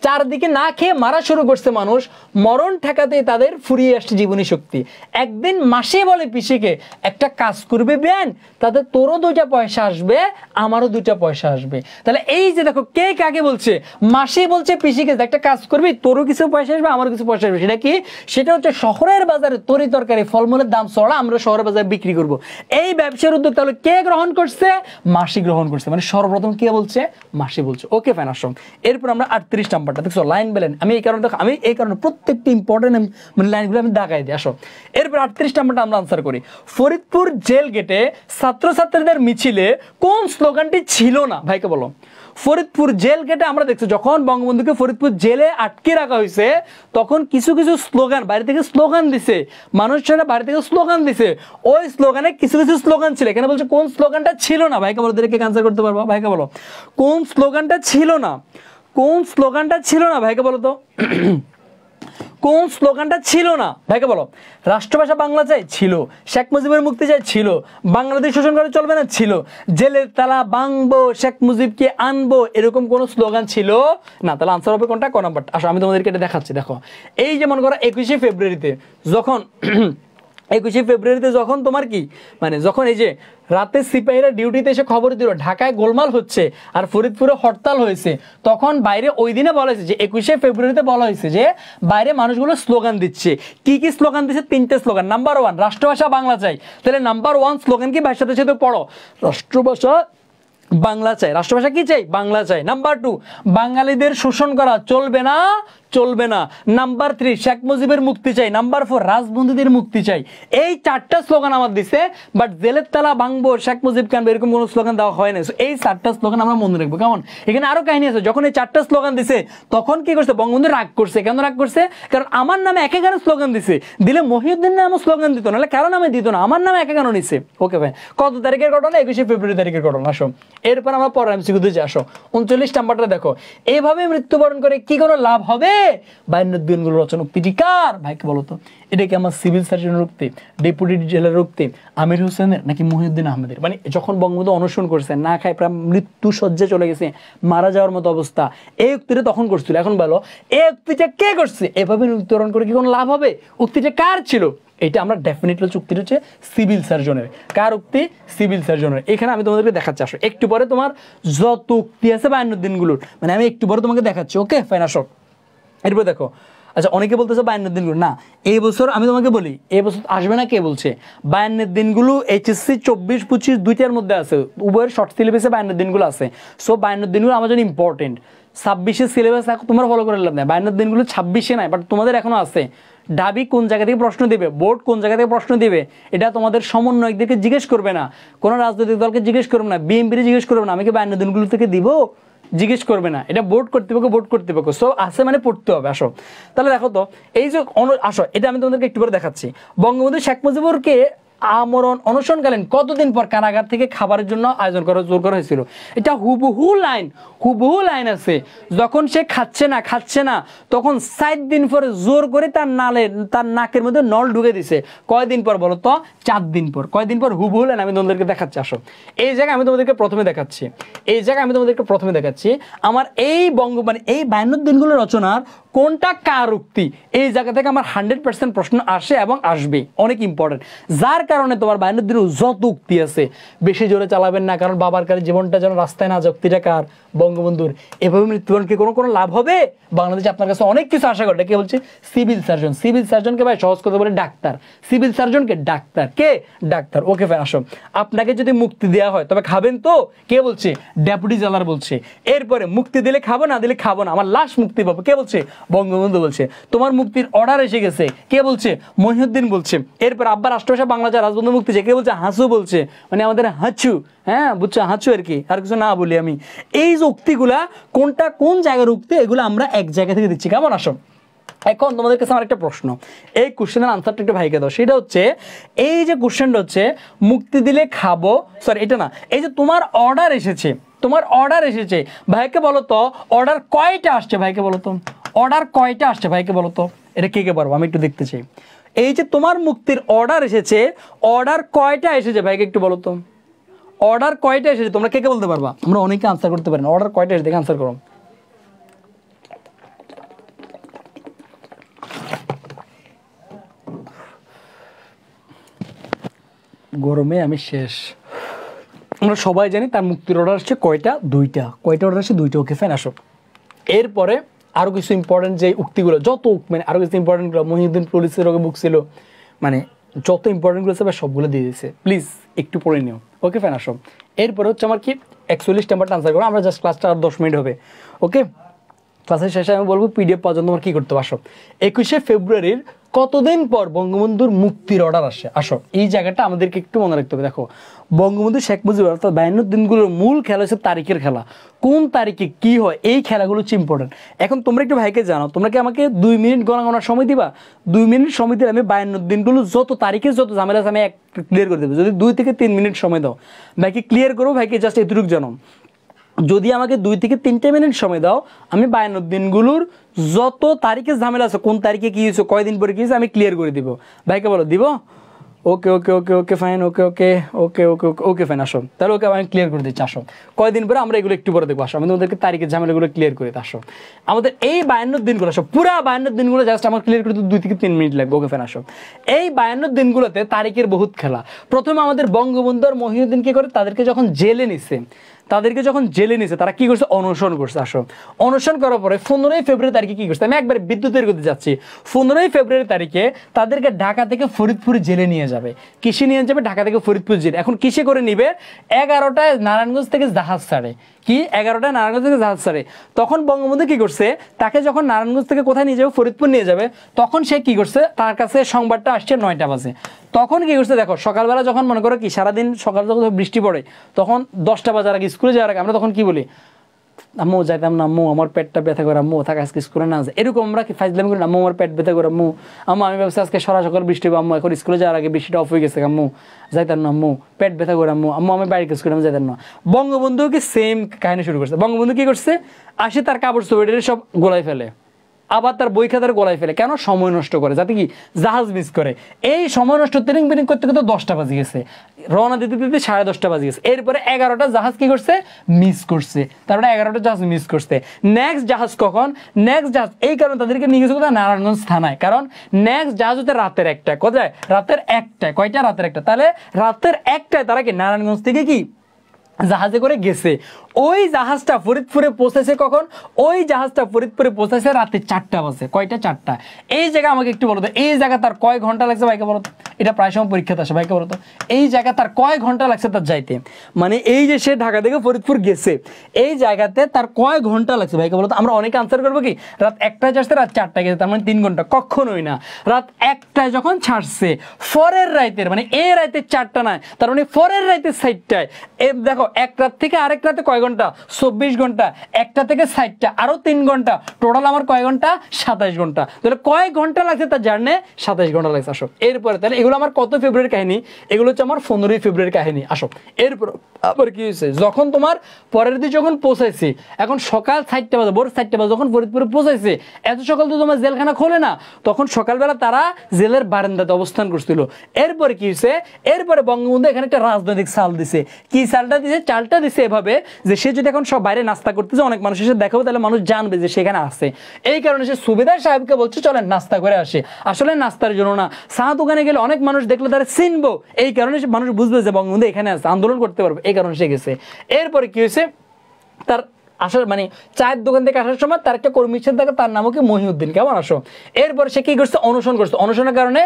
চারদিকে না খেয়ে মারা শুরু করছে মানুষ, মরণ ঠেকাতে তাদের ফুরিয়ে আসছে জীবনী শক্তি। একদিন মাসি বলে পিসিকে, একটা কাজ করবে বেন, তাতে তোরও 2টা পয়সা আসবে, আমারও 2টা পয়সা আসবে। তাহলে এই যে দেখো, কে কাকে বলছে? মাসি বলছে পিসিকে, একটা কাজ করবি, তোরও কিছু পয়সা আসবে, আমারও কিছু পয়সা আসবে। সেটা কি? সেটা হচ্ছে শহরের বাজারে তরি তরকারি ফলমূলের দাম চড়া, আমরা শহরের বাজারে বিক্রি করব। এই ব্যবসার উদ্যোগ তাহলে কে গ্রহণ করছে? মাসি গ্রহণ করছে। মানে সর্বপ্রথম কে বলছে? মাসি বলছে। ওকে ফাইন, আসো এরপর আমরা 38 নাম্বারটা দেখছো, লাইন বাই লাইন। আমি এই কারণে প্রত্যেকটি ইম্পর্টেন্ট মানে লাইনগুলো আমি দাগাই দিই। আসো এরপর 38 নাম্বারটা আমরা আনসার করি। ফরিদপুর জেল গেটে ছাত্রছাত্রীদের মিছিলে কোন স্লোগানটি ছিল না? ভাইকে বলো। ফরিদপুর জেল গেটে আমরা দেখছি যখন বঙ্গবন্ধুকে ফরিদপুর জেলে আটকে রাখা হয়েছে, তখন কিছু কিছু স্লোগান বাইরে থেকে স্লোগান দিছে, মানুষরা বাইরে থেকে স্লোগান দিছে। ওই স্লোগানে কিছু কিছু স্লোগান ছিল, এখানে বলছে কোন স্লোগানটা ছিল না? ভাইকে বলো, দেখে আনসার করতে পারবো। ভাইকে বলো, কোন স্লোগানটা ছিল না? কোন স্লোগানটা ছিল না? ভাইকে বলো তো, কোন স্লোগানটা ছিল না? ভাইকে বলো। রাষ্ট্রভাষা বাংলা চাই, ছিল। শেখ মুজিবের মুক্তি চাই, ছিল। বাংলাদেশ শোষণ করে চলবে না, ছিল। জেলের তালা ভাঙবো, শেখ মুজিবকে আনবো, এরকম কোন স্লোগান ছিল না। তাহলে আনসার হবে কোনটা? ক নাম্বার। আসো আমি তোমাদেরকে এটা দেখাচ্ছি। দেখো, এই যে মনে করো 21শে ফেব্রুয়ারিতে যখন 21শে ফেব্রুয়ারিতে যখন তোমার কি মানে যখন এই যে রাতে সিপাহীরা ডিউটিতে এসে খবর দিল ঢাকায় গোলমাল হচ্ছে আর ফরিদপুরে হরতাল হয়েছে, তখন বাইরে ওই দিনে বলা হয়েছে যে 21শে ফেব্রুয়ারিতে বলা হয়েছে যে বাইরে মানুষগুলো স্লোগান দিচ্ছে। কি কি স্লোগান দিচ্ছে? 3টে স্লোগান। নাম্বার 1 রাষ্ট্রভাষা বাংলা চাই। তাহলে নাম্বার 1 স্লোগান কি? ভাইয়ের সাথে সাথে পড়ো, রাষ্ট্রভাষা বাংলা চাই। রাষ্ট্রভাষা কি চাই? বাংলা চাই। নাম্বার 2 বাঙালিদের শোষণ করা চলবে না, চলবে না। নাম্বার 3 শেখ মুজিবের মুক্তি চাই। নাম্বার 4 রাজবন্দীদের মুক্তি চাই। এই 4টা স্লোগান আমার দিছে, বাট জেলের তালা ভাঙবো, শেখ মুজিব কানবে, এরকম কোনো স্লোগান দেওয়া হয় না। এই 4টা স্লোগান আমরা মনে রাখবো কেমন। এখানে আরো কাহিনী আছে, যখন এই 4টা স্লোগান দিছে তখন কি করছে বঙ্গবন্ধু রাগ করছে। কেন রাগ করছে? কারণ আমার নামে একে কেন স্লোগান দিছে, দিলে মহিউদ্দিন নামে স্লোগান দিত, নাহলে কারো নামে দিত না, আমার নামে একে কেন নিছে। ওকে ভাই, কত তারিখের ঘটনা? 21শে ফেব্রুয়ারি তারিখের ঘটনা। আসো এরপর আমরা পরের এমসিকিউতে যাই। আসো 39 নাম্বারটা দেখো, এভাবে মৃত্যুবরণ করে কি কোনো লাভ হবে? 52 দিনগুলো রচনা উক্তিটি কার? ভাইকে বলো তো, এটা কি আমার সিভিল সার্জনের উক্তি, ডেপুটি জেলার উক্তি, আমির হোসেনের, নাকি মহিউদ্দিন আহমেদের? মানে যখন বঙ্গবন্ধু অনশন করছে, না খায় প্রায় মৃত্যু সজ্জায় চলে গেছে, মারা যাওয়ার মতো অবস্থা, এই উক্তিটা তখন করছিল। এখন বলো এই উক্তিটা কে করছে? এভাবে মৃত্যুবরণ করে কি কোনো লাভ হবে? উক্তিটা কার ছিল? এটা আমরা ডেফিনেটলি চুক্তিটা হচ্ছে সিভিল সার্জনের। কার উক্তি? সিভিল সার্জনের। এখানে আমি তোমাদেরকে দেখাচ্ছি, আসো একটু পরে তোমার যত উক্তি আছে 52 দিনগুলোর, মানে আমি একটু পরে তোমাকে দেখাচ্ছি। ওকে ফাইন, আসো এরপর দেখো। আচ্ছা অনেকে বলতেছে 52 দিনগুলো, না এই বছর আমি তোমাকে বলি এই বছর আসবে না, কে বলছে? 52 দিনগুলো এইচএসসি 24-25 দুইটার মধ্যে আছে, উভয়ের শর্ট সিলেবাসে 52 দিনগুলো আছে। সো 52 দিনগুলো আমার জন্য ইম্পর্টেন্ট। 26-এর সিলেবাস তোমরা ফলো করে লাভ নেই, 52 দিনগুলো 26-এ নাই, বাট তোমাদের এখনো আছে। ঢাবি কোন জায়গা থেকে প্রশ্ন দিবে, বোর্ড কোন জায়গা থেকে প্রশ্ন দিবে, এটা তোমাদের সমন্বয়কদেরকে জিজ্ঞেস করবে না, কোনো রাজনৈতিক দলকে জিজ্ঞেস করবে না, বিএনপির জিজ্ঞেস করবে না, আমি কি 52 দিনগুলো থেকে দিব, জিজ্ঞেস করবে না। এটা বোর্ড কর্তৃপক্ষ। সো আছে মানে পড়তে হবে। আসো তাহলে দেখো তো, এই যে আসো এটা আমি তোমাদেরকে একটু পরে দেখাচ্ছি। বঙ্গবন্ধু শেখ মুজিবুরকে আমরণ অনশনকালীন কতদিন পর কারাগার থেকে খাবারের জন্য আয়োজন করা জোর করা হয়েছিল? এটা হুবহু লাইন আছে। যখন সে খাচ্ছে না তখন 7 দিন পরে জোর করে তার নাকের মধ্যে নল ঢুকে দিছে। কয়দিন পর বলো তো? 4 দিন পর। কয়দিন পর? হুবহু লাইন আমি তোমাদেরকে দেখাচ্ছি। আসো এই জায়গায় আমি তোমাদেরকে প্রথমে দেখাচ্ছি আমার এই মানে এই 52 দিনগুলো রচনার কোনটা কার উক্তি। এই জায়গা থেকে আমার 100% প্রশ্ন আসে এবং আসবে, অনেক ইম্পর্টেন্ট। যার কারণে তোমার 52 দিনে যত উক্তি আছে বেশি জোরে চালাবেন না, কারণ বাবার কাছে জীবনটা যেন রাস্তায় না যায়। উক্তিটা কার? বঙ্গবন্ধুর। এভাবে মৃত্যুবরণকে কোনো লাভ হবে? বাংলাদেশে আপনার কাছে অনেক কিছু আশা করে। কে বলছে? সিভিল সার্জনকে ভাই সহজ কথা বলে ডাক্তার। সিভিল সার্জনকে ডাক্তার, কে? ডাক্তার। ওকে ভাই, আসো আপনাকে যদি মুক্তি দেওয়া হয় তবে খাবেন তো? কে বলছে? ডেপুটি জেলার বলছে। এরপরে মুক্তি দিলে খাবো, না দিলে খাবো না, আমার লাশ মুক্তি পাবো, কে বলছে? বঙ্গবন্ধু বলছে। তোমার মুক্তির অর্ডার এসে গেছে, কে বলছে? মহিউদ্দিন বলছে। এরপর আব্বা রাষ্ট্রভাষা বাংলা যা রাজবন্ধু মুক্তি চাই, কে বলছে? হাঁচু বলছে, মানে আমাদের হাঁচু, হ্যাঁ বুঝছো, হাঁচু আর কি, আর কিছু না বলি আমি। এই যে উক্তিগুলা কোনটা কোন জায়গার উক্তি, এগুলো আমরা এক জায়গা থেকে দিচ্ছি। কেমন? আসো এখন তোমাদের কাছে আমার একটা প্রশ্ন, এই কোশ্চেনের আনসারটা একটু ভাইকে দাও। সেটা হচ্ছে এই যে কোশ্চেনটা হচ্ছে মুক্তি দিলে খাবো, সরি এটা না, এই যে তোমার অর্ডার এসেছে ভাইকে বলো তো অর্ডার কয়টা আসছে? ভাইকে বলো তো অর্ডার কয়টা আসছে? ভাইকে বলো তো, এটা কে পারবো? আমি একটু দেখতে চাই। এই যে তোমার মুক্তির অর্ডার এসেছে, অর্ডার কয়টা এসেছে? ভাইকে একটু বলো তো অর্ডার কয়টা এসেছে? তোমরা কে বলতে পারবা? আমরা অনেকে আনসার করতে পারি না। অর্ডার কয়টা এসেছে দেখে আনসার করো। গরমে আমি শেষ। আমরা সবাই জানি তার মুক্তির অর্ডার আসছে কয়টা? 2টা। কয়টা অর্ডার আসছে? 2টা। ওকে ফাইন, আসো এরপরে আরো কিছু ইম্পর্টেন্ট যে উক্তিগুলো, যত মানে আরো কিছু ইম্পর্টেন্টগুলো, মহিউদ্দিন পুলিশের বুক ছিল, মানে যত ইম্পর্টেন্টগুলো আছে সবগুলো দিয়ে দিয়েছে, প্লিজ একটু পড়ে নিও। ওকে ফাইন, আসো এরপরে হচ্ছে আমার কি 41 নাম্বারটা আনসার করো। আমরা জাস্ট ক্লাসটা আর 10 মিনিট হবে। ওকে, ক্লাসের শেষে আমি বলবো পিডিএফ পাওয়ার জন্য তোমার কি করতে হবে। আসো 21শে ফেব্রুয়ারির কতদিন পর বঙ্গবন্ধুর মুক্তির অর্ডার আসে? আসো এই জায়গাটা আমাদেরকে একটু মনে রাখতে হবে। দেখো বঙ্গবন্ধু শেখ মুজিবুর অর্থাৎ 52 দিনগুলোর মূল খেলা হচ্ছে তারিখের খেলা। কোন তারিখে কি হয় এই খেলাগুলো হচ্ছে ইম্পর্টেন্ট। এখন তোমরা একটু ভাইকে জানো, তোমরা কি আমাকে 2 মিনিট গণার সময় দিবা? 2 মিনিট সময় দিলে আমি 52 দিনগুলো যত তারিখের যত ঝামেলা আছে আমি ক্লিয়ার করে দেবো। যদি 2 থেকে 3 মিনিট সময় দাও, ভাইকে ক্লিয়ার করবো। ভাইকে জাস্ট এতটুকু জানো, যদি আমাকে 2 থেকে 3 মিনিট সময় দাও, আমি 52 দিনগুলোর যত তারিখের ঝামেলা আছে, কোন তারিখে কি হয়েছে, কয়দিন পরে কি হয়েছে, আমি ক্লিয়ার করে দিব। ভাইকে বলো দিব? ওকে ওকে ওকে ওকে fine, okay okay okay okay okay okay fine, আসো তাহলে ওকে আমি ক্লিয়ার করে দিচ্ছি। আসো কয়দিন পরে আমরা এগুলো একটু পরে দেখবো। আসো আমি তোমাদেরকে তারিখের ঝামেলাগুলো ক্লিয়ার করে দিই। আসো আমাদের এই 52 দিনগুলো, আসো পুরা 52 দিনগুলো জাস্ট আমার ক্লিয়ার করতে 2 থেকে 3 মিনিট লাগবে। ওকে ফাইন, আসো এই 52 দিনগুলোতে তারিখের বহুত খেলা। প্রথমে আমাদের বঙ্গবন্ধু আর মহিউদ্দিন কি করে, তাদেরকে যখন জেলে নিছে তারা কি করছে? অনশন করছে। আসো অনশন করার পরে 15ই ফেব্রুয়ারি তারিখে কি করছে, আমি একবার বিদ্যুতের করতে যাচ্ছি। 15ই ফেব্রুয়ারি তারিখে তাদেরকে ঢাকা থেকে ফরিদপুর জেলে নিয়ে যাবে। কিসে নিয়ে যাবে? ঢাকা থেকে ফরিদপুর জেলে। এখন কিসে করে নিবে? 11টায় নারায়ণগঞ্জ থেকে জাহাজ ছাড়ে। কি 11টায় নারায়ণগঞ্জ থেকে জাহাজ ছাড়ে। তখন বঙ্গবন্ধু কি করছে, তাকে যখন নারায়ণগঞ্জ থেকে কোথায় নিয়ে যাবে, ফরিদপুর নিয়ে যাবে, তখন সে কি করছে, তার কাছে সংবাদটা আসছে 9টা বাজে। তখন কি করছে দেখো, সকালবেলা যখন মনে করো কি সারাদিন সকাল যখন বৃষ্টি পড়ে, তখন 10টা বাজার আগে স্কুলে যাওয়ার আগে আমরা তখন কি বলি, আম্মু যাইতাম না, আম্মু আমার পেটটা ব্যথা করে, আম্মু থাক আজকে স্কুলে না যায়, এরকম আমরা কি ফাইজলামি করি না, আম্মু আমার পেট ব্যথা করে, আম্মু আম্মু আমি ভাবছি আজকে সারা সকাল বৃষ্টি হবে, আম্মু এখন স্কুলে যাওয়ার আগে বৃষ্টিটা অফ হয়ে গেছে, আম্মু যাইতাম না, আম্মু পেট ব্যথা করে, আম্মু আম্মু আমি বাড়ির কাজ করে আমি যাইতাম না। বঙ্গবন্ধু কি সেম কাহিনী শুরু করছে। বঙ্গবন্ধু কি করছে, আসে তার কাপড় চোপড় সব গোলায় ফেলে, আবার তার বই খাতার গলায় ফেলে, কেন, সময় নষ্ট করে, যাতে কি জাহাজ মিস করে। এই সময় নষ্ট ট্রেনিং বেরিং করতে করতে 10টা বাজে গেছে, রওনা দিতে দিতে 10:30 বাজে গেছে। এরপরে 11টা জাহাজ কি করছে, মিস করছে, তারপরে 11টা জাহাজ মিস করছে। নেক্সট জাহাজ কখন, নেক্সট জাহাজ এই কারণে তাদেরকে নিয়ে গেছে কোথায়, নারায়ণগঞ্জ থানায়, কারণ নেক্সট জাহাজ হচ্ছে রাতের 1টায়, কোথায়, রাতের 1টায়, কয়টা, রাতের 1টা, তাহলে রাতের 1টায় তারা কি নারায়ণগঞ্জ থেকে কি জাহাজে করে গেছে। ওই জাহাজটা ফরিদপুরে পৌঁছেছে কখন, ওই জাহাজটা ফরিদপুরে পৌঁছেছে রাতে 4টা বাজে, কয়টা, 4টা। এই জায়গা আমাকে একটু বলো তো, এই জায়গা তার কয় ঘন্টা লাগছে ভাইকে বলো তো, এটা প্রায় সময় পরীক্ষাতে আসে, ভাইকে বলো তো এই জায়গা তার কয় ঘন্টা লাগছে তার যাইতে, মানে এই যে সে ঢাকা থেকে ফরিদপুর গেছে, এই জায়গাতে তার কয় ঘন্টা লাগছে ভাইকে বলো তো। আমরা অনেকে আনসার করবো কি রাত 1টায় আসতে রাত 4টায় গেছে, তার মানে 3 ঘন্টা, কখনোই না। রাত 1টায় যখন ছাড়ছে, পরের রাতের মানে এই রাতে 4টা নয়, তার মানে পরের রাতে 4টায়, দেখো এক রাত থেকে আরেক রাতে কয় ঘন্টা, 24 ঘন্টা, 1টা থেকে 60টা আরো 3 ঘন্টা, টোটাল আমার কয় ঘন্টা, 27 ঘন্টা। তাহলে কয় ঘন্টা লাগছে তার জার্নি, 27 ঘন্টা লাগছে। আসো এরপরে, তাহলে এগুলো আমার কত ফেব্রুয়ারির কাহিনী, এগুলো হচ্ছে আমার 15ই ফেব্রুয়ারির কাহিনী। আসো এরপর আবার কি হয়েছে, যখন তোমার পরের দিন যখন পৌঁছাইছে, এখন সকাল 4টা বাজে, ভোর 4টা বাজে যখন ফরিদপুরে পৌঁছাইছে, এত সকাল তো তোমার জেলখানা খোলে না, তখন সকালবেলা তারা জেলের বারান্দাতে অবস্থান করছিল। এরপরে কি হয়েছে, এরপরে বঙ্গবন্ধু এখানে একটা রাজনৈতিক চাল দিছে। কি চালটা দিছে, চালটা দিছে এভাবে যে সে যদি এখন সব বাইরে নাস্তা করতেছে, অনেক মানুষ এসে দেখাবে, তাহলে মানুষ জানবে যে সেখানে আছে। এই কারণে সে সুবেদার সাহেবকে বলছে চলেন নাস্তা করে আসে, আসলে নাস্তার জন্য না, চা দোকানে গেলে অনেক মানুষ দেখলে তারা চিনবো, এই কারণে মানুষ বুঝবে যে বঙ্গবন্ধু এখানে আছে, আন্দোলন করতে পারবে, এই কারণে সে গেছে। এরপরে কি হয়েছে, তার আসার মানে চায়ের দোকান থেকে আসার সময় তার একটা কর্মীর সাথে থাকে, তার নামও কি মহিউদ্দিন, কেমন আসো। এরপরে সে কি করছে, অনুসরণ করছে, অনুসরণের কারণে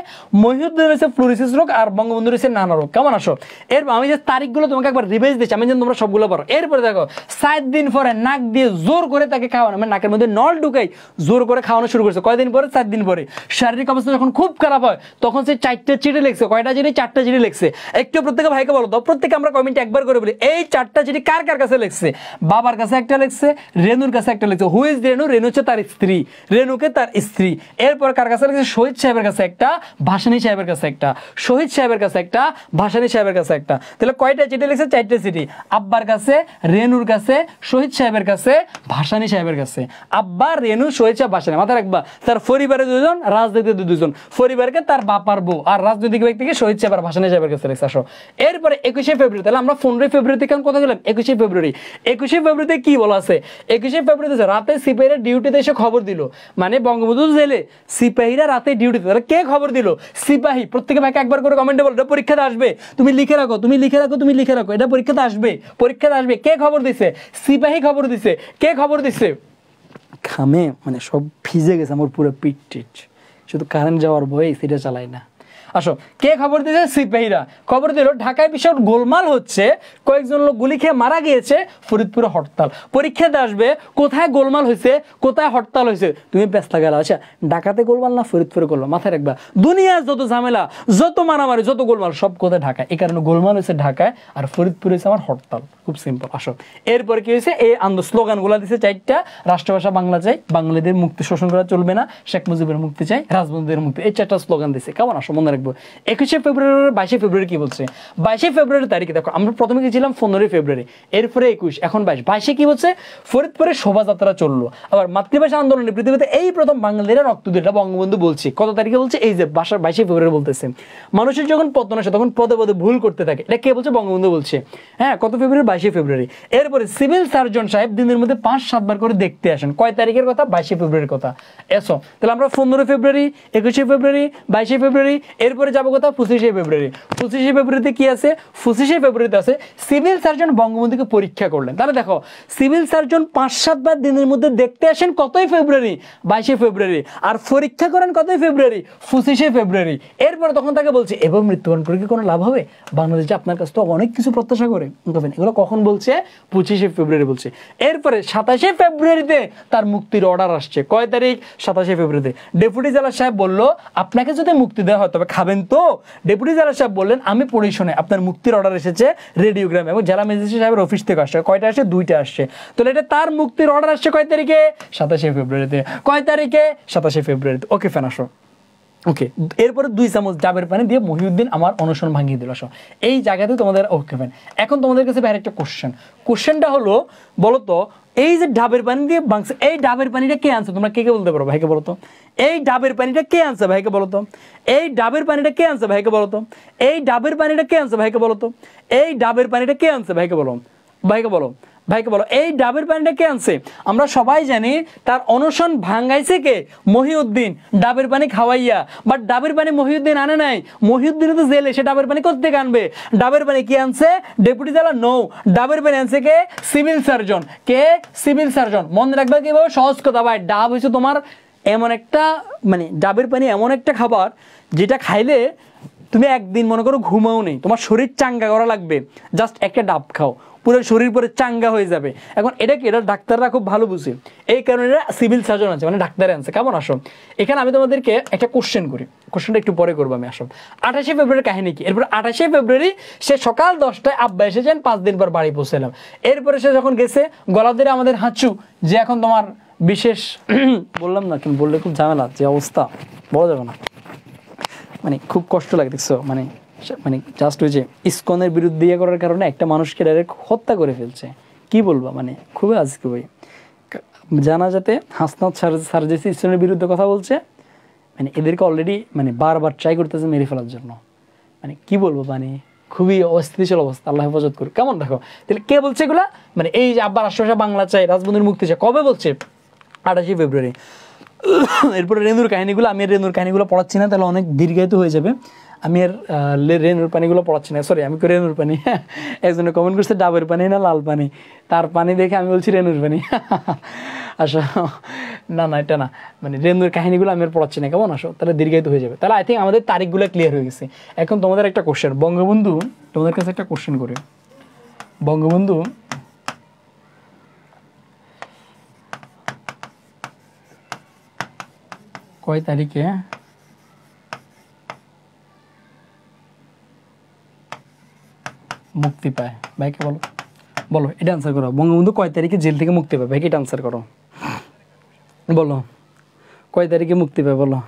মহিউদ্দিন রয়েছে ফ্লোরিসিস রোগ আর বঙ্গবন্ধু রয়েছে নানা রোগ, কেমন আসো। এরপর আমি যে তারিখগুলো তোমাকে একবার রিভাইজ দিচ্ছি, আমি যেন তোমরা সবগুলো পারো। এরপরে দেখো 7 দিন পরে নাক দিয়ে জোর করে তাকে খাওয়ানো, মানে নাকের মধ্যে নল ঢুকাই জোর করে খাওয়ানো শুরু করছে। কয়দিন পরে, 4 দিন পরে। শারীরিক অবস্থা যখন খুব খারাপ হয়, তখন সে 4টা চিঠি লিখছে, কয়টা চিঠি, 4টা চিঠি লিখছে। একটু প্রত্যেকে ভাইকে বলো তো, প্রত্যেকে আমরা কমেন্টে একবার করে বলি, এই 4টা চিঠি কার কার কাছে লিখছে। বাবার কাছে একটা লিখছে, রেনুর কাছে একটা লিখছে, হু ইজ রেনু, রেনু হচ্ছে তার স্ত্রী, রেনুকে তার স্ত্রী। এরপর কার কাছে লিখছে, শহীদ সাহেবের কাছে একটা, ভাসানী সাহেবের কাছে একটা, শহীদ সাহেবের কাছে একটা, ভাসানী সাহেবের কাছে একটা। তাহলে কয়টা চিঠি লিখছে, 4টা চিঠি, আব্বার কাছে, রেনুর কাছে, শহীদ সাহেবের কাছে, ভাসানী সাহেবের কাছে। আব্বা, রেনু, শহীদ সাহেব, ভাসানী, মাথা রাখবা। তার পরিবারে 2জন, রাজনীতিতে 2জন, পরিবারকে তার বাপার বউ, আর রাজনৈতিক ব্যক্তিকে শহীদ সাহেব আর ভাসানী সাহেবের কাছে লিখছে। আসো এরপরে 21শে ফেব্রুয়ারি, তাহলে আমরা 15ই ফেব্রুয়ারি থেকে কথা বললাম, 21শে ফেব্রুয়ারি। 21শে ফেব্রুয়ারিতে কি বলা আছে, 21শে ফেব্রুয়ারিতে রাতে সিপাহীরা ডিউটিতে এসে খবর দিল, মানে বঙ্গবন্ধু জেলে, সিপাহীরা রাতে ডিউটিতে, তাহলে কে খবর দিল, সিপাহী। প্রত্যেকে ভাইকে একবার করে কমেন্টে বলো, এটা পরীক্ষাতে আসবে, তুমি লিখে রাখো, তুমি লিখে রাখো, তুমি লিখে রাখো, এটা পরীক্ষাতে আসবে, পরীক্ষাতে আসবে। কে খবর দিছে, সিপাহী খবর দিছে। কে খবর দিছে, ঘামে মানে সব ভিজে গেছে আমার পুরো পিঠ টিট, শুধু কারেন্ট যাওয়ার ভয়ে সেটা চালাই না। আসো কে খবর দিয়েছে, সিপাহীরা খবর দিল ঢাকায় বিশাল গোলমাল হচ্ছে, কয়েকজন লোক গুলি খেয়ে মারা গিয়েছে, ফরিদপুরে হরতাল। পরীক্ষাতে আসবে কোথায় গোলমাল হয়েছে, কোথায় হরতাল হয়েছে, তুমি ব্যস্ত গেল। আচ্ছা ঢাকাতে গোলমাল না ফরিদপুরে গোলমাল, মাথায় রাখবা। দুনিয়ার যত ঝামেলা, যত মারামারি, যত গোলমাল সব কোথায়, ঢাকায়। এই কারণে গোলমাল হয়েছে ঢাকায়, আর ফরিদপুরে হয়েছে আমার হরতাল, খুব সিম্পল। আসো এরপরে কি হয়েছে, এই স্লোগানগুলো দিচ্ছে 4টা, রাষ্ট্রভাষা বাংলা চাই, বাঙালিদের মুক্তি শোষণ করা চলবে না, শেখ মুজিবের মুক্তি চাই, রাজবন্ধুদের মুক্তি, এই 4টা স্লোগান দিচ্ছে, কেমন। আসো মনে রাখবো। 21শে ফেব্রুয়ারি, 22শে ফেব্রুয়ারি কি বলছে, 22শে ফেব্রুয়ারি তারিখে দেখো, আমরা প্রথমে গেছিলাম 15ই ফেব্রুয়ারি, এরপরে 21, এখন 22। 22শে কি বলছে, ফরিদপুরে শোভাযাত্রা চললো। আবার মাতৃভাষা আন্দোলনে পৃথিবীতে এই প্রথম বাঙালিরা রক্ত দিয়েটা বঙ্গবন্ধু বলছে, কত তারিখে বলছে, এই যে 22শে ফেব্রুয়ারি বলতেছে। মানুষের যখন পতন আসে তখন পদে পদে ভুল করতে থাকে, এটা কে বলছে, বঙ্গবন্ধু বলছে। হ্যাঁ, কত ফেব্রুয়ারি, 22শে ফেব্রুয়ারি। এরপরে সিভিল সার্জন সাহেব দিনের মধ্যে 5-7 বার করে দেখতে আসেন, কয় তারিখের কথা, 22শে ফেব্রুয়ারির কথা। এসো তাহলে আমরা 15 ফেব্রুয়ারি, 21শে ফেব্রুয়ারি, 22শে ফেব্রুয়ারি, এরপরে যাবো কোথাও 25শে ফেব্রুয়ারি। 25শে ফেব্রুয়ারিতে কি আছে? 25শে ফেব্রুয়ারিতে আছে সিভিল সার্জন বঙ্গবন্ধুকে পরীক্ষা করলেন। তাহলে দেখো সিভিল সার্জন 5-7 বার দিনের মধ্যে দেখতে আসেন কতই ফেব্রুয়ারি? 22শে ফেব্রুয়ারি। আর পরীক্ষা করেন কতই ফেব্রুয়ারি? 25শে ফেব্রুয়ারি। এরপরে তখন তাকে বলছে এবার মৃত্যুবরণ করে কি কোনো লাভ হবে? বাংলাদেশে আপনার কাছ থেকে অনেক কিছু প্রত্যাশা করে, এগুলো কখন বলছে? 25শে ফেব্রুয়ারি বলছে। এরপরে 27শে ফেব্রুয়ারিতে তার মুক্তির অর্ডার আসছে। কয় তারিখ? 27শে ফেব্রুয়ারিতে। ডেপুটি জেলা সাহেব বলল আপনাকে যদি মুক্তি দেওয়া হয় তবে খাবেন তো? ডেপুটি জেলা সাহেব বললেন আমি পড়ি শুনে আপনার মুক্তির অর্ডার এসেছে রেডিওগ্রাম, এবং জেলা ম্যাজিস্ট্রেট সাহেবের অফিস থেকে আসছে। কয়টা আসছে? 2টা আসছে। তাহলে এটা তার মুক্তির অর্ডার আসছে কয় তারিখে? 27শে ফেব্রুয়ারিতে। কয় তারিখে? 27শে ফেব্রুয়ারিতে। ওকে ফ্যান আসো। ওকে, এরপরে 2 চামচ ডাবের পানি দিয়ে মহিউদ্দিন আমার অনশন ভাঙিয়ে দিল। আসো এই জায়গাতে তোমাদের ওকে ফ্যান। এখন তোমাদের কাছে বাইরে একটা কোশ্চেনটা হলো বলো তো এই যে ডাবের পানি দিয়ে ভাঙছে, এই ডাবের পানিটা কে আনছে? তোমরা কে কে বলতে পারো? ভাইকে বলো তো। এই ডাবের পানিটা কে আনছে? ভাইকে বলো তো। এই ডাবের পানিটা কে আনছে? ভাইকে বলো তো। এই ডাবের পানিটা কে আনছে? ভাইকে বলো তো। এই ডাবের পানিটা কে আনছে? ভাইকে বলো। ভাইকে বলো। ভাইকে বলো এই ডাবের পানিটা কে আনছে? আমরা সবাই জানি তার অনশন ভাঙাইছে কে? মহিউদ্দিন, ডাবের পানি খাওয়াইয়া। বাট ডাবের পানি মহিউদ্দিন আনে নাই। মহিউদ্দিন তো জেলে, সে ডাবের পানি কোথা থেকে আনবে? ডাবের পানি কি আনছে? ডেপুটি জেলা? নো, ডাবের পানি আনছে কে? Civil surgeon. কে? Civil surgeon. মনে রাখবে কিভাবে? সহজ কথা ভাই, ডাব হচ্ছে তোমার এমন একটা মানে ডাবের পানি এমন একটা খাবার যেটা খাইলে তুমি একদিন মনে করো ঘুমাও নেই, তোমার শরীর চাঙ্গা করা লাগবে, জাস্ট একটা ডাব খাও পুরো শরীর পরে চাঙ্গা হয়ে যাবে। এখন এটা কি? এটা ডাক্তাররা খুব ভালো বুঝে, এই কারণে এরা সিভিল সার্জন আছে, মানে ডাক্তারে আনছে। কেমন? আসো এখানে আমি তোমাদেরকে একটা কোশ্চেন করি, কোশ্চেনটা একটু পরে করবো আমি। আসো 28শে ফেব্রুয়ারি কাহিনী কি? এরপর 28শে ফেব্রুয়ারি সে সকাল 10টায় আব্বা এসেছেন, 5 দিন পর বাড়ি পৌঁছলাম। এরপরে সে যখন গেছে গলা ধরে আমাদের হাঁচু যে এখন তোমার বিশেষ বললাম না, কিন্তু বললে খুব ঝামেলা, যে অবস্থা বলা যাবে না, মানে খুব কষ্ট লাগে। দেখছো মানে মানে জাস্ট ওই যে ইসকনের বিরুদ্ধে ইয়ে করার কারণে একটা মানুষকে ডাইরেক্ট হত্যা করে ফেলছে। কি বলবো, মানে খুবই আজকে ভাই জানা যাতে হাসনাত সার্জেসি ইসকনের বিরুদ্ধে কথা বলছে, মানে এদেরকে অলরেডি মানে বারবার ট্রাই করতেছে মেরে ফেলার জন্য। মানে কি বলবো, মানে খুবই অস্থিতিশীল অবস্থা, আল্লাহ হেফাজত করুক। কেমন দেখো তাহলে কে বলছে এগুলা? মানে এই যে আব্বার আশ্বাসা বাংলা চাই, রাজবন্ধুর মুক্তি চাই, কবে বলছে? 28শে ফেব্রুয়ারি। এরপরে রেনুর কাহিনীগুলো, আমি রেনুর কাহিনীগুলো পড়াচ্ছি না, তাহলে অনেক দীর্ঘায়িত হয়ে যাবে। আমি আর রেনুর পানিগুলো পড়াচ্ছি না, সরি আমি রেনুর পানি। একজনে কমেন্ট করছে ডাবের পানি না লাল পানি, তার পানি দেখে আমি বলছি রেনুর পানি। আসো না না এটা না, মানে রেনুর কাহিনীগুলো আমি আর পড়াচ্ছি না, কেমন? আসো তাহলে দীর্ঘায়িত হয়ে যাবে। তাহলে আই থিঙ্ক আমাদের তারিখগুলো ক্লিয়ার হয়ে গেছে। এখন তোমাদের একটা কোশ্চেন, বঙ্গবন্ধু, তোমাদের কাছে একটা কোশ্চেন করে, বঙ্গবন্ধু কয় তারিখে মুক্তি পায়? ভাইকে বলো, বলো এটা আনসার করো। বঙ্গবন্ধু কয় তারিখে জেল থেকে মুক্তি পায়? ভাইকে এটা আনসার করো, বলো কয় তারিখে মুক্তি পায়? বলো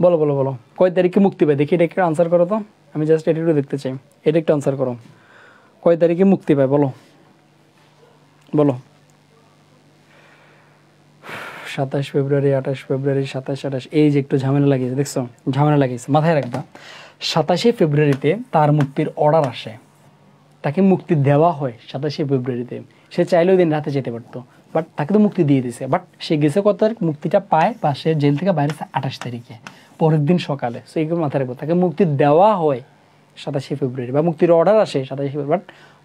বলো বলো বলো কয় তারিখে মুক্তি পায়? দেখি এটা একটু আনসার করো তো, আমি জাস্ট এটা একটু দেখতে চাই, এটা একটু আনসার করো। কয় তারিখে মুক্তি পায়? বলো বলো। 27 ফেব্রুয়ারি, 28 ফেব্রুয়ারি, 27, 28, এই যে একটু ঝামেলা লাগিয়েছে, দেখছো ঝামেলা লাগিয়েছে, মাথায় রাখবা। 27শে ফেব্রুয়ারিতে তার মুক্তির অর্ডার আসে, তাকে মুক্তি দেওয়া হয় 27শে ফেব্রুয়ারিতে। সে চাইলেও দিন রাতে যেতে পারতো, বাট তাকে তো মুক্তি দিয়ে দিয়েছে। বাট সে গেছে কত তারিখ? মুক্তিটা পায় বা সে জেল থেকে বাইরে 28 তারিখে, পরের দিন সকালে। সো এইগুলো মাথায় রাখবো, তাকে মুক্তি দেওয়া হয় 27শে ফেব্রুয়ারি, বা মুক্তির অর্ডার আসে 27শে ফেব্রুয়ারি, বাট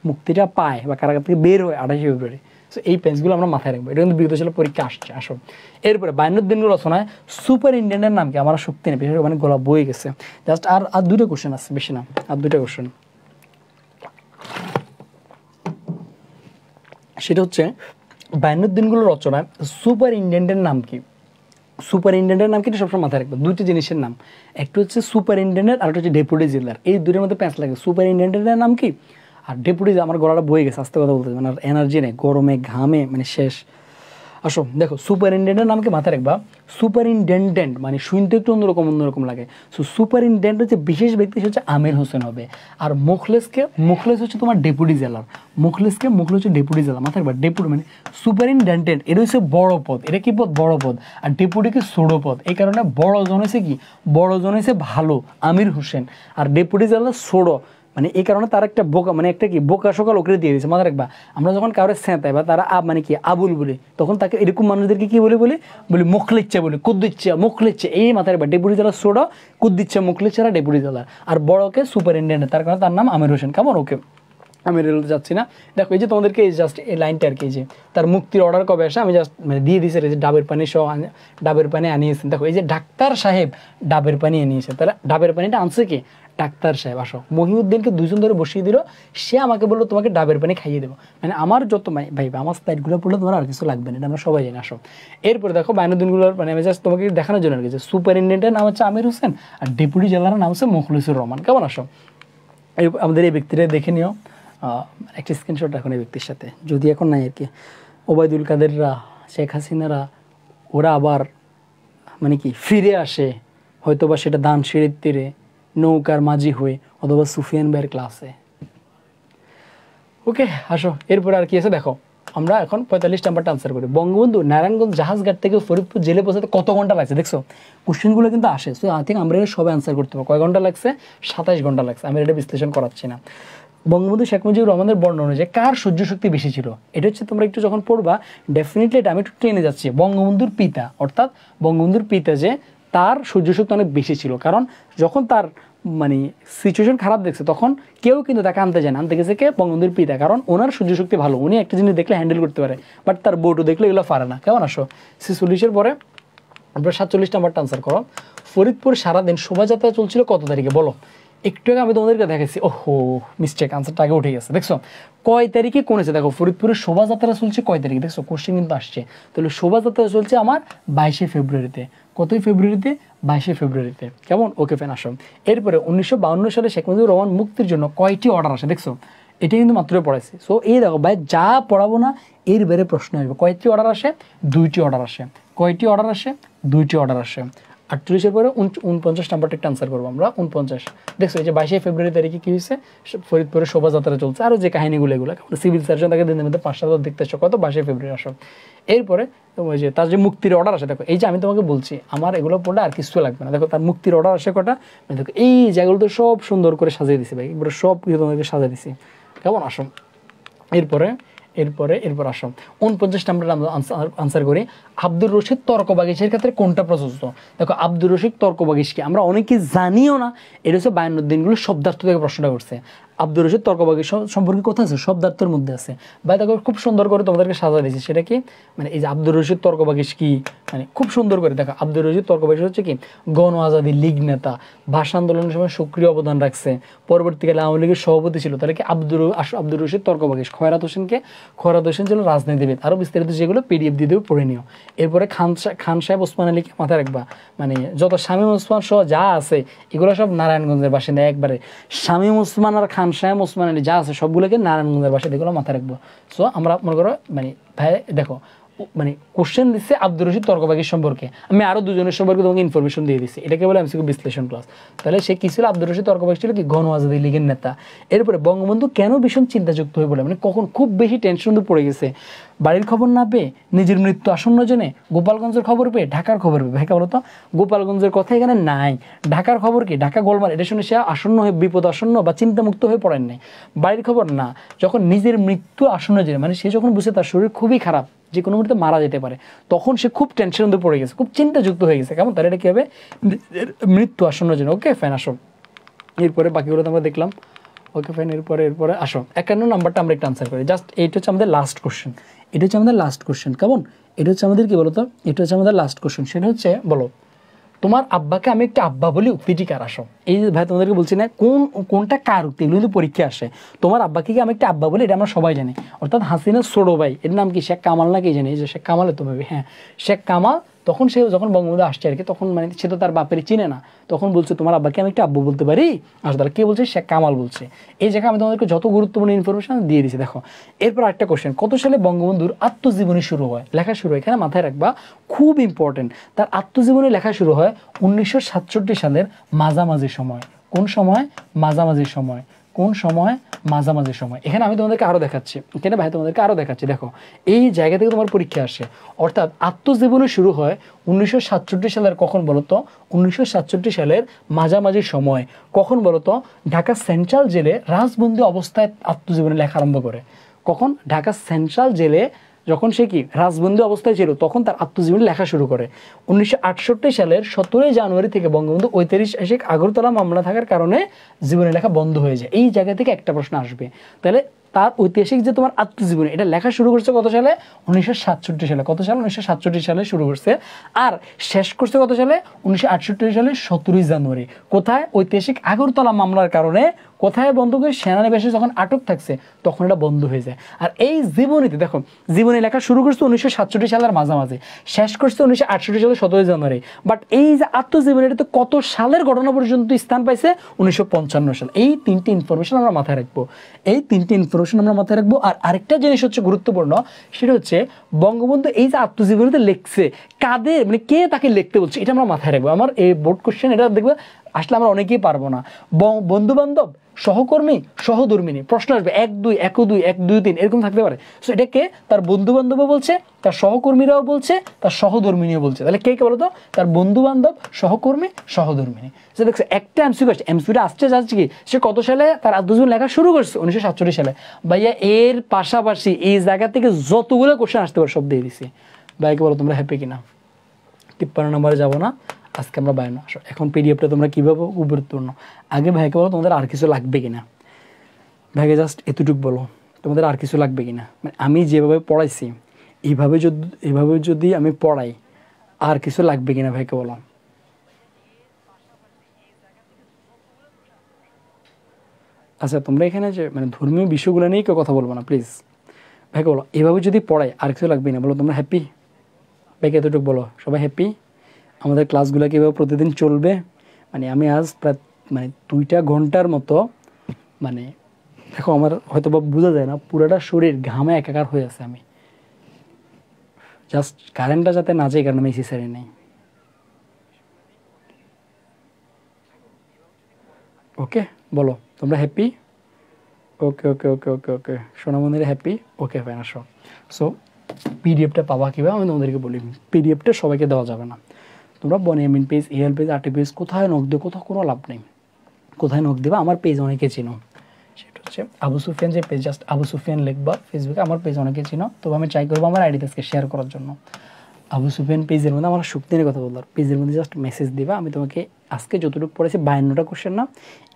মুক্তিটা পায় বা কারাগার থেকে বের হয় 28শে ফেব্রুয়ারি। সো এই পেজগুলো আমরা মাথায় রাখবো, এটা কিন্তু বিগত সালের পরীক্ষা আসছে। আসো এরপরে 52 দিনগুলো রচনায় সুপারিনটেন্ডেন্টের নাম কি? আমার শক্তি নেই, বিশেষ করে মানে গোলা বয়ে গেছে। জাস্ট আর 2টা কোশ্চেন আছে, বেশি না, আর 2টা কোশ্চেন। সেটা হচ্ছে 52 দিনগুলো রচনায় সুপারিনটেন্ডেন্টের নাম কি? সুপারিনটেন্ডেন্টের নাম কি? এটা সবসময় মাথায় রাখবো। 2টি জিনিসের নাম, একটা হচ্ছে সুপারিনটেন্ডেন্ট আর একটা হচ্ছে ডেপুটি জেলার। এই দুটোর মধ্যে প্যাঁচ লাগে। সুপারিনটেন্ডেন্টের নাম কি আর ডেপুটি, আমার গলাটা বয়ে গেছে আস্তে কথা বলতে, মানে আর এনার্জি নেই, গরমে ঘামে মানে শেষ। আসো দেখো সুপারিনটেন্ডেন্টের নামকে মাথায় রাখবা। সুপারিনটেন্ডেন্ট মানে শুনতে একটু অন্যরকম লাগে। সো সুপারিনটেন্ডেন্ট হচ্ছে বিশেষ ব্যক্তি, হচ্ছে আমির হোসেন হবে। আর মুখলেস হচ্ছে তোমার ডেপুটি জেলার। মুখলেস হচ্ছে ডেপুটি জেলার, মাথায় রাখবা। ডেপুটি মানে সুপারিনটেন্ডেন্ট এটা হচ্ছে বড় পদ, এটা কি পদ? বড় পদ। আর ডেপুটিকে ছোট পদ, এই কারণে বড় জন হচ্ছে কি? বড় জন হচ্ছে ভালো আমির হোসেন, আর ডেপুটি জেলার ছোট মানে এই কারণে তার একটা বোকা মানে একটা কি বোকা সকাল ওকে দিয়ে দিয়েছে। মাথায় রাখবা আমরা যখন কারোর স্যাঁতাই বা তারা মানে কি আবুল বলে, তখন তাকে এরকম মানুষদেরকে কি বলে বলি মুখ লিচ্ছে বলে, কুদ্দিচ্ছে মুখ লিচ্ছে, এই মাথায় রাখবা। ডেপুটি জেলার ছোট কুদ্দিচ্ছে মুখ লিচ্ছে ডেপুটি জেলার, আর বড়কে সুপারিনটেন্ডেন্ট, তার কারণে তার নাম আমির হোসেন। কেমন? ওকে আমি রেলতে যাচ্ছি না। দেখো এই যে তোমাদেরকে এই জাস্ট এই লাইনটা আর কি, যে তার মুক্তির অর্ডার কবে আসে আমি জাস্ট মানে দিয়ে দিয়েছি, যে ডাবের পানি সহ ডাবের পানি আনিয়েছেন। দেখো এই যে ডাক্তার সাহেব ডাবের পানি আনিয়েছে, তাহলে ডাবের পানিটা আনছে কি ডাক্তার সাহেব। আসো মহিউদ্দিনকে 2 জন ধরে বসিয়ে দিল, সে আমাকে বললো তোমাকে ডাবের পানি খাইয়ে দেবো। মানে আমার যত ভাই আমার স্লাইডগুলো পড়লে তোমার আর কিছু লাগবে না, এটা আমরা সবাই জানি। আসো এরপরে দেখো বায়নুদ্দিনগুলোর মানে আমি জাস্ট তোমাকে দেখানোর জন্য আর কি, যে সুপারিনটেন্ডেন্টের নাম হচ্ছে আমির হোসেন আর ডেপুটি জেলার নাম হচ্ছে মুখলিসুর রহমান। কেমন? আসো আমাদের এই ব্যক্তিটা দেখে নিও, একটা স্ক্রিনশট রাখুন এই ব্যক্তির সাথে, যদি এখন নাই আর কি। ওবায়দুল কাদেররা, শেখ হাসিনারা, ওরা আবার মানে কি ফিরে আসে, হয়তো বা সেটা ধানসিঁড়ির তীরে নৌকার মাঝি হয়ে, অথবা সুফিয়ান ভাইয়ের ক্লাসে। ওকে আসো এরপরে আর কি আছে দেখো, আমরা এখন 45 নাম্বারটা আনসার করি। বঙ্গবন্ধু নারায়ণগঞ্জ জাহাজঘাট থেকে ফরিদপুর জেলে পৌঁছাতে কত ঘন্টা লাগছে? দেখছো কোশ্চেনগুলো কিন্তু আসে, সো আই থিঙ্ক আমরা এটা সবাই আনসার করতে পারবো। কয় ঘন্টা লাগছে? 27 ঘন্টা লাগছে। আমি এটা বিশ্লেষণ করাচ্ছি না। বঙ্গবন্ধু শেখ মুজিবুর রহমানের বর্ণনা অনুযায়ী কার সহ্য শক্তি বেশি ছিল? এটা হচ্ছে তোমরা একটু যখন পড়বা ডেফিনেটলি এটা আমি একটু টেনে যাচ্ছি। বঙ্গবন্ধুর পিতা, অর্থাৎ বঙ্গবন্ধুর পিতা যে তার সহ্য শক্তি অনেক বেশি ছিল, কারণ যখন তার মানে সিচুয়েশন খারাপ দেখছে তখন কেউ কিন্তু তাকে আনতে যায় না, আনতে গেছে কে? বঙ্গবন্ধুর পিতা, কারণ ওনার সহ্য শক্তি ভালো, উনি একটা জিনিস দেখলে হ্যান্ডেল করতে পারে, বাট তার বউটু দেখলে এগুলো পারে না। কেমন? আসো 46-এর পরে আমরা 47 নাম্বারটা আনসার করো। ফরিদপুর সারাদিন শোভাযাত্রা চলছিল কত তারিখে বলো? একটু আগে আমি তোমাদেরকে দেখাচ্ছি, ওহো মিস্টেক, আনসারটা আগে উঠে গেছে। দেখছো কয় তারিখে কোনেছে? দেখো ফরিদপুরের শোভাযাত্রা চলছে কয় তারিখে? দেখছো কোশ্চেন কিন্তু আসছে। তাহলে শোভাযাত্রা চলছে আমার 22শে ফেব্রুয়ারিতে। কতই ফেব্রুয়ারিতে? 22শে ফেব্রুয়ারিতে। কেমন? ওকে ফেন। আসো এরপরে 1952 সালে শেখ মুজিবুর রহমান মুক্তির জন্য কয়টি অর্ডার আসে? দেখছো এটা কিন্তু মাত্রই পড়াইছি। সো এই দেখো ভাই যা পড়াবো না এর বেড়ে প্রশ্ন আসবে। কয়টি অর্ডার আসে? 2টি অর্ডার আসে। কয়টি অর্ডার আসে? 2টি অর্ডার আসে। 48-এর পরে 49 নাম্বারটা একটা আনসার করবো আমরা। 49 দেখছো এই যে 22শে ফেব্রুয়ারি তারিখে কি হয়েছে? ফরিদপুরে শোভাযাত্রা চলছে, আরও যে কাহিনীগুলো এগুলো সিভিল সার্জন তাকে দিনের মধ্যে 5 সাত দেখতে কত 22শে ফেব্রুয়ারি। আসো এরপরে ওই যে তার যে মুক্তির অর্ডার আসে, দেখো এই যে আমি তোমাকে বলছি আমার এগুলো পড়লে আর কিছু লাগবে না। দেখো তার মুক্তির অর্ডার আসে কটা? দেখো এই জায়গাগুলো তো সব সুন্দর করে সাজিয়ে দিছি ভাই, এগুলো সব কিছু তোমাকে সাজিয়ে দিছি। কেমন? আসো এরপর আসো 49 নাম্বার আনসার করি। আব্দুর রশিদ তর্ক বাগিশের ক্ষেত্রে কোনটা প্রযোজ্য? দেখো আব্দুর রশিদ তর্ক বাগিশ কি আমরা অনেকে জানিও না, এটা হচ্ছে 52 দিনগুলো শব্দার্থ থেকে প্রশ্নটা করছে। আব্দুর রশিদ তর্ক বাগিশ সম্পর্কে কোথায় আছে? শব্দার্থের মধ্যে আছে ভাই। দেখো খুব সুন্দর করে তোমাদেরকে সাজা দিয়েছি, সেটা কি মানে এই যে আব্দুর রশিদ তর্ক বাগিশ কি মানে খুব সুন্দর করে দেখো। আব্দুর রশিদ তর্ক বাগিশ হচ্ছে কি গণ আজাদি লীগ নেতা, ভাষা আন্দোলনের সময় সক্রিয় অবদান রাখছে, পরবর্তীকালে আওয়ামী লীগের সভাপতি ছিল। তাহলে কি আব্দুর রশিদ তর্ক বাগিশ। খয়রাত হোসেন ছিল রাজনীতিবিদ। আরও বিস্তারিত যেগুলো পিডিএফ দিয়ে দেবে পড়ে নিও। এরপরে খান সাহেব ওসমান আলীকে মাথায় রাখবা, মানে যত শামীম ওসমান সহ যা আছে এগুলো সব নারায়ণগঞ্জের বাসিন্দা একবারে। শামীম ওসমান আর খান সাহেব ওসমান আলী যা আছে সবগুলোকে নারায়ণগঞ্জের বাসিন্দা, এগুলো মাথায় রাখবো। সো আমরা মনে করো মানে ভাই দেখো মানে কোশ্চেন দিচ্ছে আব্দুর রশিদ তর্ক বাগিশ সম্পর্কে, আমি আরও 2 জনের সম্পর্কে তোমাকে ইনফরমেশন দিয়ে দিচ্ছি, এটাকে বলে এমসিকিউ বিশ্লেষণ ক্লাস। তাহলে সে কি ছিল? আব্দুর রশিদ তর্ক বাগিশ ছিল কি গণ আজাদি লীগের নেতা। এরপরে বঙ্গবন্ধু কেন ভীষণ চিন্তাযুক্ত হয়ে পড়ে? মানে কখন খুব বেশি টেনশন পড়ে গেছে? বাড়ির খবর না পেয়ে, নিজের মৃত্যু আসন্ন জেনে, গোপালগঞ্জের খবর পেয়ে, ঢাকার খবর পেয়ে। ভাই বলতো গোপালগঞ্জের কথা এখানে নাই, ঢাকার খবর কি? ঢাকা গোলমাল, এটা শুনে সে আসন্ন হয়ে বিপদ আসন্ন বা চিন্তামুক্ত হয়ে পড়েন নাই। বাড়ির খবর না, যখন নিজের মৃত্যু আসন্ন জেনে মানে সে যখন বুঝে তার শরীর খুবই খারাপ, যে কোনো মুহূর্তে মারা যেতে পারে, তখন সে খুব টেনশন মধ্যে পড়ে গেছে, খুব চিন্তাযুক্ত হয়ে গেছে। কেমন? তাহলে এটা কী হবে? মৃত্যু আসন্ন জেনে। Okay fine. আসো এরপরে বাকিগুলো তো আমরা দেখলাম। Okay fine. এরপরে আসো 51 নাম্বারটা আমরা একটা আনসার করি। জাস্ট এইটা হচ্ছে আমাদের লাস্ট কোশ্চেন। কেমন? এটা হচ্ছে আমাদের কি বলতো, এটা হচ্ছে আমাদের লাস্ট কোশ্চেন। সেটা হচ্ছে বলো তোমার আব্বাকে আমি একটা আব্বা বলি উক্তিটি কার? আসো এই যে ভাই তোমাদেরকে বলছি না কোনটা কার উক্তি, এগুলো কিন্তু পরীক্ষা আসে। তোমার আব্বাকে কি আমি একটা আব্বা বলি, এটা আমরা সবাই জানি। অর্থাৎ হাসিনার ছোট ভাই, এর নাম কি শেখ কামাল না কি জানি, যে শেখ কামালে তো ভাবি, হ্যাঁ শেখ কামাল। তখন সে যখন বঙ্গবন্ধু আসছে আর কি, তখন মানে সে তো তার বাপের চিনে না, তখন বলছে তোমার আব্বাকে আমি একটা আব্বু বলতে পারি? আসলে তাহলে কে বলছে? শেখ কামাল বলছে। এই জায়গায় আমি তোমাদেরকে যত গুরুত্বপূর্ণ ইনফরমেশন দিয়ে দিচ্ছি। দেখো এরপর একটা কোশ্চেন, কত সালে বঙ্গবন্ধুর আত্মজীবনী শুরু হয়? লেখা শুরু হয়, এখানে মাথায় রাখবা খুব ইম্পর্টেন্ট, তার আত্মজীবনী লেখা শুরু হয় 1967 সালের মাঝামাঝি সময়। কোন সময়? মাঝামাঝি সময়। কোন সময়? মাঝামাঝি সময়। এখানে আমি তোমাদেরকে আরও দেখাচ্ছি, এখানে ভাই তোমাদেরকে আরও দেখাচ্ছি, দেখো এই জায়গা থেকে তোমার পরীক্ষা আসে। অর্থাৎ আত্মজীবনী শুরু হয় 1967 সালের কখন বলো তো? 1967 সালের মাঝামাঝি সময়। কখন বলো তো? ঢাকা সেন্ট্রাল জেলে রাজবন্দি অবস্থায় আত্মজীবনী লেখা আরম্ভ করে। কখন? ঢাকা সেন্ট্রাল জেলে যখন সে কি রাজবন্দি অবস্থায় ছিল তখন তার আত্মজীবনী লেখা শুরু করে। 1968 সালের 17 জানুয়ারি থেকে বঙ্গবন্ধু ঐতিহাসিক আগরতলা মামলা থাকার কারণে জীবনী লেখা বন্ধ হয়ে যায়। এই জায়গা থেকে একটা প্রশ্ন আসবে, তাহলে তার ঐতিহাসিক যে তোমার আত্মজীবনী এটা লেখা শুরু করছে কত সালে? 1967 সালে। কত সালে? 1967 সালে শুরু করছে। আর শেষ করছে কত সালে? 1968 সালে 17 জানুয়ারি। কোথায়? ঐতিহাসিক আগরতলা মামলার কারণে। কোথায় বন্ধ করে? সেনানিবাসে যখন আটক থাকছে তখন এটা বন্ধ হয়ে যায়। আর এই জীবনীতে দেখো, জীবনী লেখা শুরু করছে 1967 সালের মাঝামাঝি, শেষ করছে 1968 সালের 17 জানুয়ারি। বাট এই যে আত্মজীবনী এটা তো কত সালের ঘটনা পর্যন্ত স্থান পাইছে? 1955 সাল। এই তিনটি ইনফরমেশন আমরা মাথায় রাখবো, এই তিনটি ইনফরমেশন আমরা মাথায় রাখবো। আর আরেকটা জিনিস হচ্ছে গুরুত্বপূর্ণ, সেটা হচ্ছে বঙ্গবন্ধু এই যে আত্মজীবনীতে লিখছে কাদের, মানে কে তাকে লিখতে বলছে, এটা আমরা মাথায় রাখবো। আমার এই বোর্ড কোশ্চেন এটা দেখবে আসলে আমরা অনেকেই পারবো না। বন্ধু বান্ধব, সহকর্মী, সহধর্মিনী, প্রশ্ন আসবে 1 2 1 2 1 2 3 এরকম থাকতে পারে। সো এটাকে তার বন্ধু বান্ধবও বলছে, তার সহকর্মীরাও বলছে, তার সহধর্মিনীও বলছে। তাহলে কে কে বলতো? তার বন্ধু বান্ধব, সহকর্মী, সহধর্মিনী। যে দেখছে একটা এমসিকিউ আসছে, এমসিকিউটা আসছে যাচ্ছে কি সে কত সালে তার আত্মজীবনী লেখা শুরু করছে? 1967 সালে। ভাইয়া এর পাশাপাশি এই জায়গা থেকে যতগুলো কোশ্চেন আসতে পারে সব দিয়ে দিছি। ভাইকে বলো তোমরা হ্যাপি কিনা? 53 নম্বরে যাবো না আজকে আমরা, 52 আসো। এখন পিডিএফটা তোমরা কীভাবে গুরুত্বপূর্ণ, আগে ভাইকে বলো তোমাদের আর কিছু লাগবে কিনা। ভাইকে জাস্ট এতটুকু বলো তোমাদের আর কিছু লাগবে কিনা। মানে আমি যেভাবে পড়াইছি এইভাবে যদি আমি পড়াই আর কিছু লাগবে কিনা ভাইকে বলো। আচ্ছা তোমরা এখানে যে মানে ধর্মীয় বিষয়গুলো নিয়ে কেউ কথা বলবো না প্লিজ। ভাইকে বলো এভাবে যদি পড়াই আর কিছু লাগবে না, বলো তোমরা হ্যাপি? ভাইকে এতটুকু বলো সবাই হ্যাপি? আমাদের ক্লাসগুলো কীভাবে প্রতিদিন চলবে, মানে আমি আজ প্রায় মানে 2টা ঘন্টার মতো, মানে দেখো আমার হয়তো বা বোঝা যায় না, পুরোটা শরীর ঘামে একাকার হয়ে আছে। আমি জাস্ট কারেন্টটা যাতে না যায় কারণ আমি এসি সারি নেই। ওকে বলো তোমরা হ্যাপি? ওকে ওকে ওকে ওকে ওকে সোনামন্দিরে হ্যাপি? ওকে ফাইন আসো। সো পিডিএফটা পাবা কীভাবে আমি তোমাদেরকে বলি। পিডিএফটা সবাইকে দেওয়া যাবে না। তোমরা Boniamin page, AL page, RT page কোথায় নক দিও, কোথাও কোনো লাভ নেই। কোথায় নক দিবা? আমার পেজ অনেকে চিনো, সেটা হচ্ছে আবু সুফিয়ান যে পেজ, জাস্ট আবু সুফিয়ান লিখবা ফেসবুকে, আমার পেজ অনেকে চিনো। তবে আমি ট্রাই করবো আমার আইডি পেজকে শেয়ার করার জন্য। আবু সুফিয়ান পেজের মধ্যে আমার শক্তির কথা বললাম, পেজের মধ্যে জাস্ট মেসেজ দিবা। আমি তোমাকে আজকে যতটুকু পড়েছি 52টা কোশ্চেন না,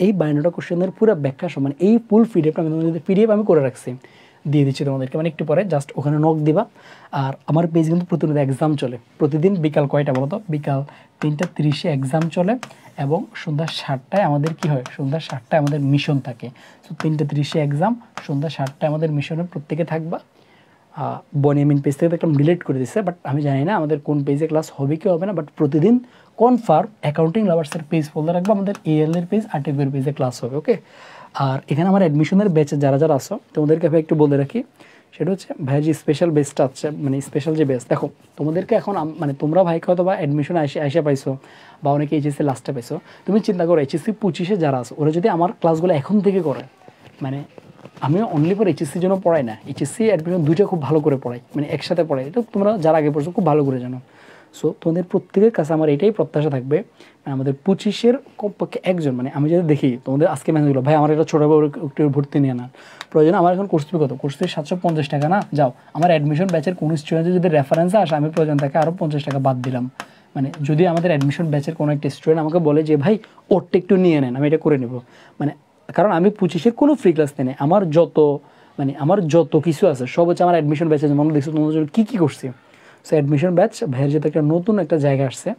এই 52টা কোশ্চেনের পুরো ব্যাখ্যা সমান এই ফুল পিডিএফটা আমি তোমাদের পিডিএফ আমি করে রাখছি, দিয়ে দিচ্ছি তোমাদেরকে, মানে একটু পরে জাস্ট ওখানে নক দিবা। আর আমার পেজ কিন্তু প্রতিদিন এক্সাম চলে, প্রতিদিন বিকাল কয়টা বলো তো? বিকাল 3টা 30-এ এক্সাম চলে এবং সন্ধ্যা 7টায় আমাদের কি হয়? সন্ধ্যা 7টায় আমাদের মিশন থাকে। সো 3টা 30-এ এক্সাম, সন্ধ্যা 7টায় আমাদের মিশনে প্রত্যেকে থাকবা। বনিয়ামিন পেজ থেকে একটা ডিলিট করে দিচ্ছে, বাট আমি জানি না আমাদের কোন পেজে ক্লাস হবে কি হবে না, বাট প্রতিদিন কনফার্ম অ্যাকাউন্টিং লাভার্সের পেজ ফোল্ডার রাখবো, আমাদের এএল এর পেজ, আরটিভি এর পেজে ক্লাস হবে। ওকে, আর এখানে আমার অ্যাডমিশনের ব্যাচে যারা যারা আসো তোমাদেরকে ভাই একটু বলে রাখি, সেটা হচ্ছে ভাই যে স্পেশাল বেচটা আছে, মানে স্পেশাল যে বেচ, দেখো তোমাদেরকে এখন মানে তোমরা ভাইকে হয়তো বা অ্যাডমিশন আসে পাইছো বা অনেকে এইচএসসি লাস্টে পাইছো, তুমি চিন্তা করো এইচএসসি 25-এ যারা আছে ওরা যদি আমার ক্লাসগুলো এখন থেকে করে, মানে আমি অনলি ফর এইচএসসির জন্য পড়াই না, এইচএসসি অ্যাডমিশন দুইটা খুব ভালো করে পড়াই, মানে একসাথে পড়াই, এটা তোমরা যারা আগে পড়ছো খুব ভালো করে জানো। সো তোমাদের প্রত্যেকের কাছে আমার এটাই প্রত্যাশা থাকবে, আমাদের 25-এর কমপক্ষে একজন, মানে আমি যদি দেখি তোমাদের আজকে মেসেজগুলো, ভাই আমার এটা ছোটো একটু ভর্তি নিয়ে না প্রয়োজন, আমার এখন কোর্স ফি কত? কোর্স ফি 750 টাকা না, যাও আমার অ্যাডমিশন ব্যাচের কোনো স্টুডেন্টের যদি রেফারেন্সে আসে আমি প্রয়োজন থাকে আরও 50 টাকা বাদ দিলাম। মানে যদি আমাদের অ্যাডমিশন ব্যাচের কোনো একটা স্টুডেন্ট আমাকে বলে যে ভাই ওরটা একটু নিয়ে নেন, আমি এটা করে নেব, মানে কারণ আমি 25-এর কোনো ফ্রি ক্লাস নেই, আমার যত কিছু আছে সব হচ্ছে আমার অ্যাডমিশন ব্যাচে, যেমন দেখছো তোমাদের জন্য কী করছি। সো অ্যাডমিশন ব্যাচ ভাইয়ের যেতে একটা নতুন একটা জায়গা আসছে,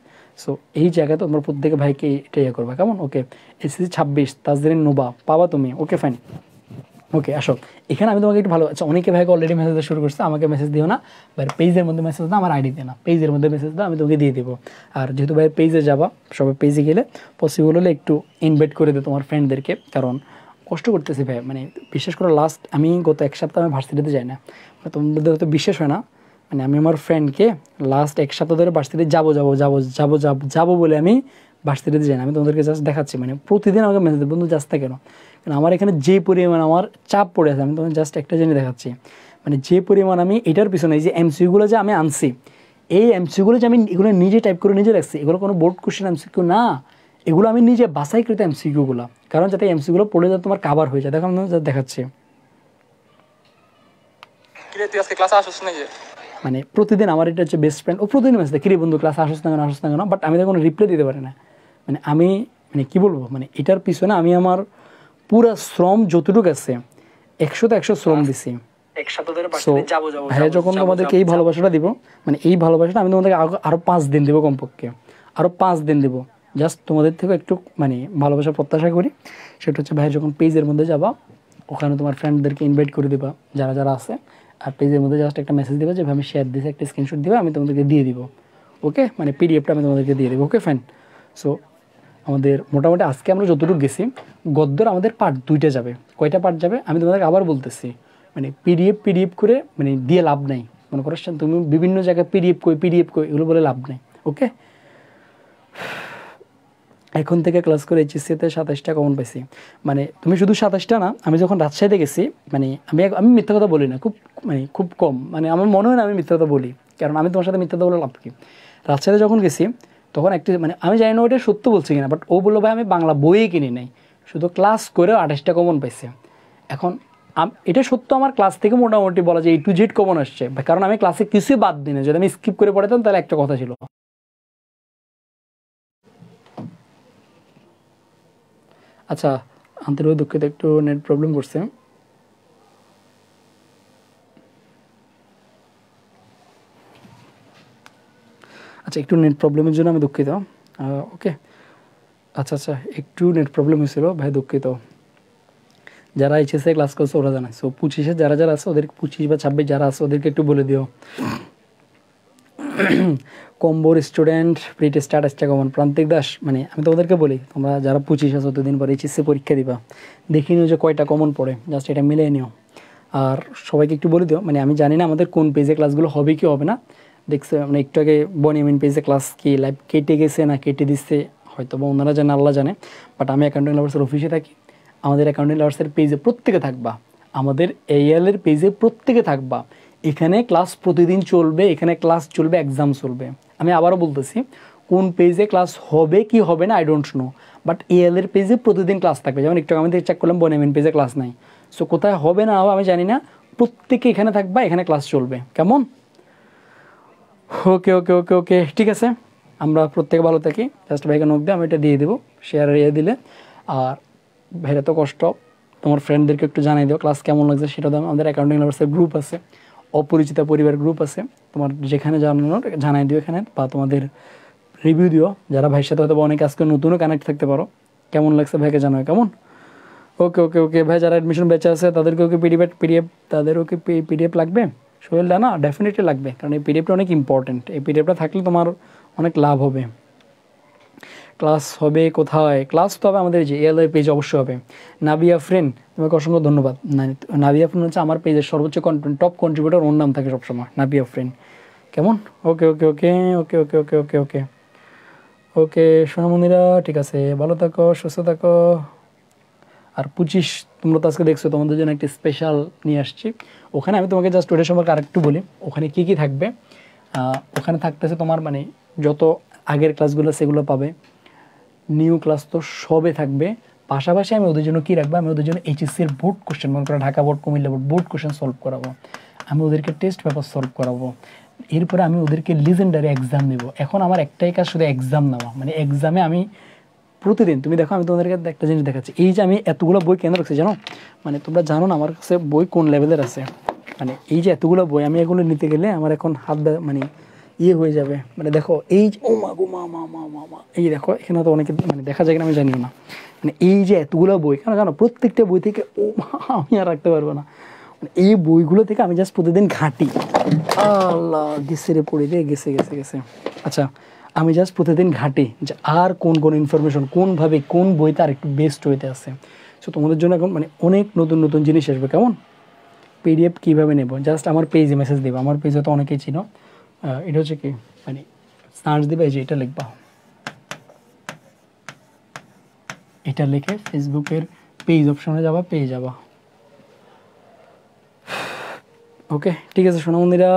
সো এই জায়গায় তোমরা প্রত্যেকে ভাইকে এটা ইয়ে করবে, কেমন? ওকে, এসএসসি 26 তাজরিন নোবা পাবা তুমি, ওকে ফাইন। ওকে আসো, এখানে আমি তোমাকে একটু ভালো, আচ্ছা অনেকে ভাইকে অলরেডি মেসেজ শুরু করছে, আমাকে মেসেজ দিও না ভাই, পেজের মধ্যে মেসেজ দাও, আমার আইডি দিয়ে না, পেজের মধ্যে মেসেজ দাও, আমি তোমাকে দিয়ে দেবো। আর যেহেতু ভাই পেজে যাবা, সবাই পেজে গেলে পসিবল হলে একটু ইনভাইট করে দিও তোমার ফ্রেন্ডদেরকে, কারণ কষ্ট করতেছি ভাই, মানে বিশেষ করে লাস্ট আমি গত 1 সপ্তাহ আমি ভার্সিটিতে যাই না, তোমাদের হয়তো বিশ্বাস হয় না, মানে আমি আমার ফ্রেন্ডকে লাস্ট 1 সপ্তাহ ধরে ভার্সিটিতে যাবো বলে আমি ভার্সিটিতে যাই না, আমি তোমাদেরকে জাস্ট দেখাচ্ছি, মানে প্রতিদিন আমাকে মেসেজ বন্ধু যাচ্ছে কেন, কারণ আমার এখানে যে পরিমাণ আমার চাপ পড়ে আছে, আমি তোমাদের জাস্ট একটা জিনিস দেখাচ্ছি, মানে যে পরিমাণ আমি এটার পিছনে এই যে এমসিকিউগুলো যে আমি আনছি, এই এমসিকিউগুলো যে আমি এগুলো নিজে টাইপ করে নিজে রাখছি, এগুলো কোনো বোর্ড কোশ্চেন এমসিকিউ না, এগুলো আমি নিজে বাছাইকৃত এমসিকিউগুলো, কারণ যাতে এমসিকিউগুলো পড়ে যাতে তোমার কাভার হয়ে যায়। দেখো আমি তোমাদের দেখাচ্ছি, মানে প্রতিদিন আমার এটা হচ্ছে বেস্ট ফ্রেন্ড, ও প্রতিদিন মেসেজ দেয়, কিরে বন্ধু ক্লাস আসছ না কেন, বাট আমি তো কোনো রিপ্লাই দিতে পারি না, মানে আমি মানে কী বলবো, মানে এটার পিছনে আমি আমার পুরা শ্রম যতটুকু আছে 100তে 100 শ্রম দিছি। হ্যাঁ, যখন তোমাদেরকে এই ভালোবাসাটা দিব, মানে এই ভালোবাসাটা আমি তোমাদেরকে আরও 5 দিন দেবো, কমপক্ষে আরও 5 দিন দেবো, জাস্ট তোমাদের থেকে একটু মানে ভালোবাসা প্রত্যাশা করি। সেটা হচ্ছে ভাই যখন পেজের মধ্যে যাবা, ওখানে তোমার ফ্রেন্ডদেরকে ইনভাইট করে দিবা যারা যারা আছে, আর পেজের মধ্যে জাস্ট একটা মেসেজ দিবা যে আমি শেয়ার দিয়েছি, একটা স্ক্রিনশট দিবা, আমি তোমাদেরকে দিয়ে দিব, ওকে, মানে পিডিএফটা আমি তোমাদেরকে দিয়ে দেবো, ওকে ফাইন। সো আমাদের মোটামুটি আজকে আমরা যতটুকু গেছি, গদ্যর আমাদের পার্ট 2টা যাবে, কয়টা পার্ট যাবে আমি তোমাদেরকে আবার বলতেছি, মানে পিডিএফ করে মানে দিয়ে লাভ নাই, মনে করো তুমি বিভিন্ন জায়গায় পিডিএফ কই এগুলো বলে লাভ নাই, ওকে। এখন থেকে ক্লাস করে এইচএসসিতে 27টা কমন পাইছি, মানে তুমি শুধু 27টা না, আমি যখন রাজশাহীতে গেছি, মানে আমি মিথ্যা কথা বলি না, খুব কম, মানে আমার মনে হয় না আমি মিথ্যা কথা বলি, কারণ আমি তোমার সাথে মিথ্যা কথা বলে লাভ কি। রাজশাহীতে যখন গেছি তখন একটি মানে আমি জানি না ওইটা সত্য বলছি কিনা, বাট ও বললো ভাই আমি বাংলা বইই কিনি নাই, শুধু ক্লাস করেও 28টা কমন পাইছে। এখন এটা সত্য, আমার ক্লাস থেকে মোটামুটি বলা যায় A to Z কমন আসছে, কারণ আমি ক্লাসে কিছুই বাদ দিই না, যদি আমি স্কিপ করে পড়াতাম তাহলে একটা কথা ছিল। আচ্ছা, আন্তরিক দুঃখিত, একটু নেট প্রবলেম করছে। আচ্ছা, একটু নেট প্রবলেমের জন্য আমি দুঃখিত, ওকে। আচ্ছা, একটু নেট প্রবলেম হয়েছিল ভাই, দুঃখিত। যারা এইচএসএ ক্লাস করছে ওরা জানায়, সো 25-এ যারা যারা আছে ওদের 25 বা 26 যারা আছে ওদেরকে একটু বলে দিও। কম্বোর স্টুডেন্ট প্রি টেস্ট 28টা কমন, প্রান্তিক দাস, মানে আমি তোমাদেরকে বলি তোমরা যারা 25 আছো দুদিন পরে এইচএসসি পরীক্ষা দিবা, দেখি নিও যে কয়টা কমন পড়ে, জাস্ট এটা মিলিয়ে নিও। আর সবাইকে একটু বলে দিও, মানে আমি জানি না আমাদের কোন পেজে ক্লাসগুলো হবে কি হবে না, দেখছে মানে একটু আগে বনিয়ামিন পেজে ক্লাস কি লাইভ কেটে গেছে না কেটে দিচ্ছে, হয়তো বা ওনারা জানে, আল্লাহ জানে, বাট আমি অ্যাকাউন্টিং লাভার্সের অফিসে থাকি, আমাদের অ্যাকাউন্টিং লাভার্সের পেজে প্রত্যেকে থাকবা, আমাদের এর পেজে প্রত্যেকে থাকবা, এখানে ক্লাস প্রতিদিন চলবে, এখানে ক্লাস চলবে, এক্সাম চলবে। আমি আবারও বলতেছি, কোন পেজে ক্লাস হবে কি হবে না আই ডোন্ট নো, বাট এর পেজে প্রতিদিন ক্লাস থাকবে। যেমন একটু আমি চেক করলাম বনিয়ামিন পেজে ক্লাস নাই, সো কোথায় হবে না হবে আমি জানি না, প্রত্যেকে এখানে থাকবা, এখানে ক্লাস চলবে, কেমন? ওকে, ঠিক আছে, আমরা প্রত্যেকে ভালো থাকি। জাস্ট ভাইকে নোট দিয়ে আমি এটা দিয়ে দেবো, শেয়ার দিলে। আর ভাইরা তো কষ্ট, তোমার ফ্রেন্ডদেরকে একটু জানাই দিও ক্লাস কেমন লাগছে সেটা দাও। আমাদের অ্যাকাউন্টিং লাভার্সের গ্রুপ আছে, অপরিচিত পরিবার গ্রুপ আছে, তোমার যেখানে জানানোর জানাই দিও এখানে, বা তোমাদের রিভিউ দিও, যারা ভাইয়ের সাথে হয়তো অনেকে আজকে নতুনও কানেক্ট থাকতে পারো, কেমন লাগছে ভাইকে জানাও, কেমন? ওকে ভাই, যারা অ্যাডমিশন বেঁচে আছে তাদেরকে ওকে পিডিএফ তাদের ওকে পিডিএফ লাগবে, সোহেলদা না ডেফিনেটলি লাগবে, কারণ এই পিডিএফটা অনেক ইম্পর্টেন্ট, এই পিডিএফটা থাকলে তোমার অনেক লাভ হবে। ক্লাস হবে কোথায়? ক্লাস তো হবে আমাদের যে এএলআই পেজ অবশ্যই হবে। নাবিয়া ফ্রেন্ড, তোমাকে অসংখ্য ধন্যবাদ। নাবিয়া ফ্রেন্ড হচ্ছে আমার পেজের সর্বোচ্চ টপ কন্ট্রিবিউটর, ওর নাম থাকে সবসময় নাবিয়া ফ্রেন্ড, কেমন? ওকে সোনামণিরা, ঠিক আছে, ভালো থাকো, সুস্থ থাকো। আর 25 তোমরা তো আজকে দেখছো, তোমাদের জন্য একটা স্পেশাল নিয়ে আসছি। ওখানে আমি তোমাকে জাস্ট ওটার সম্পর্কে আরেকটু বলি, ওখানে কী কী থাকবে। ওখানে থাকতেছে তোমার মানে যত আগের ক্লাসগুলো সেগুলো পাবে, নিউ ক্লাস তো সবে থাকবে, পাশাপাশি আমি ওদের জন্য কী রাখবো, আমি ওদের জন্য এইচএসসির বোর্ড কোশ্চেন, মনে করো Dhaka board, Comilla board question solve করাবো, আমি ওদেরকে টেস্ট পেপার সলভ করাবো, এরপরে আমি ওদেরকে লিজেন্ডারি এক্সাম নেবো। এখন আমার একটাই কাজ, শুধু এক্সাম নেওয়া, মানে এক্সামে আমি প্রতিদিন, তুমি দেখো আমি তোমাদেরকে একটা জিনিস দেখাচ্ছি, এই যে আমি এতগুলো বই কেন রাখছি জানো, মানে তোমরা জানো না আমার কাছে বই কোন লেভেলের আছে, মানে এই যে এতগুলো বই আমি এগুলো নিতে গেলে আমার এখন হাত মানে ইয়ে হয়ে যাবে, মানে দেখো এই যে ও মা গো মা, এই দেখো এখানে তো অনেকে মানে দেখা যায় কিনা আমি জানিও না, মানে এই যে এতগুলো বই, কেন জানো, প্রত্যেকটা বই থেকে ও মা আমি আর রাখতে পারবো না, মানে এই বইগুলো থেকে আমি জাস্ট প্রতিদিন ঘাঁটি, আল্লাহ গেছে রে পড়ে রে, গেছে। আচ্ছা, আমি জাস্ট প্রতিদিন ঘাঁটি যে আর কোন ইনফরমেশন কোনভাবে কোন বইতে আর একটু বেস্ট হইতে আছে। সো তোমাদের জন্য এখন মানে অনেক নতুন জিনিস আসবে, কেমন? পিডিএফ কীভাবে নেব, জাস্ট আমার পেজে মেসেজ দেবো, আমার পেজে তো অনেকেই চিনো, এটা হচ্ছে কি মানে সার্চ দিবে, এই যে এটা লিখবা, এটা লিখে ফেসবুকের পেজ অপশনে যাবা, পেয়ে যাবা। ওকে, ঠিক আছে সোনামন্দিরা,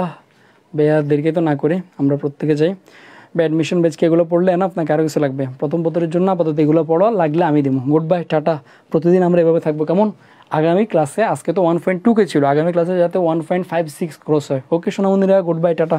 ভাইয়া দেরিকে তো না করে আমরা প্রত্যেকে যাই। অ্যাডমিশন ব্যাচকে এগুলো পড়লে না আপনাকে আরও কিছু লাগবে, প্রথম পত্রের জন্য আপাতত এগুলো পড়ো, লাগলে আমি দেবো। Good bye, tata. প্রতিদিন আমরা এভাবে থাকবো, কেমন? আগামী ক্লাসে, আজকে তো 1.2 ছিল, আগামী ক্লাসে যাতে 1.56 ক্রস হয়। ওকে সোনামন্দিরা, গুড বাই, টাটা।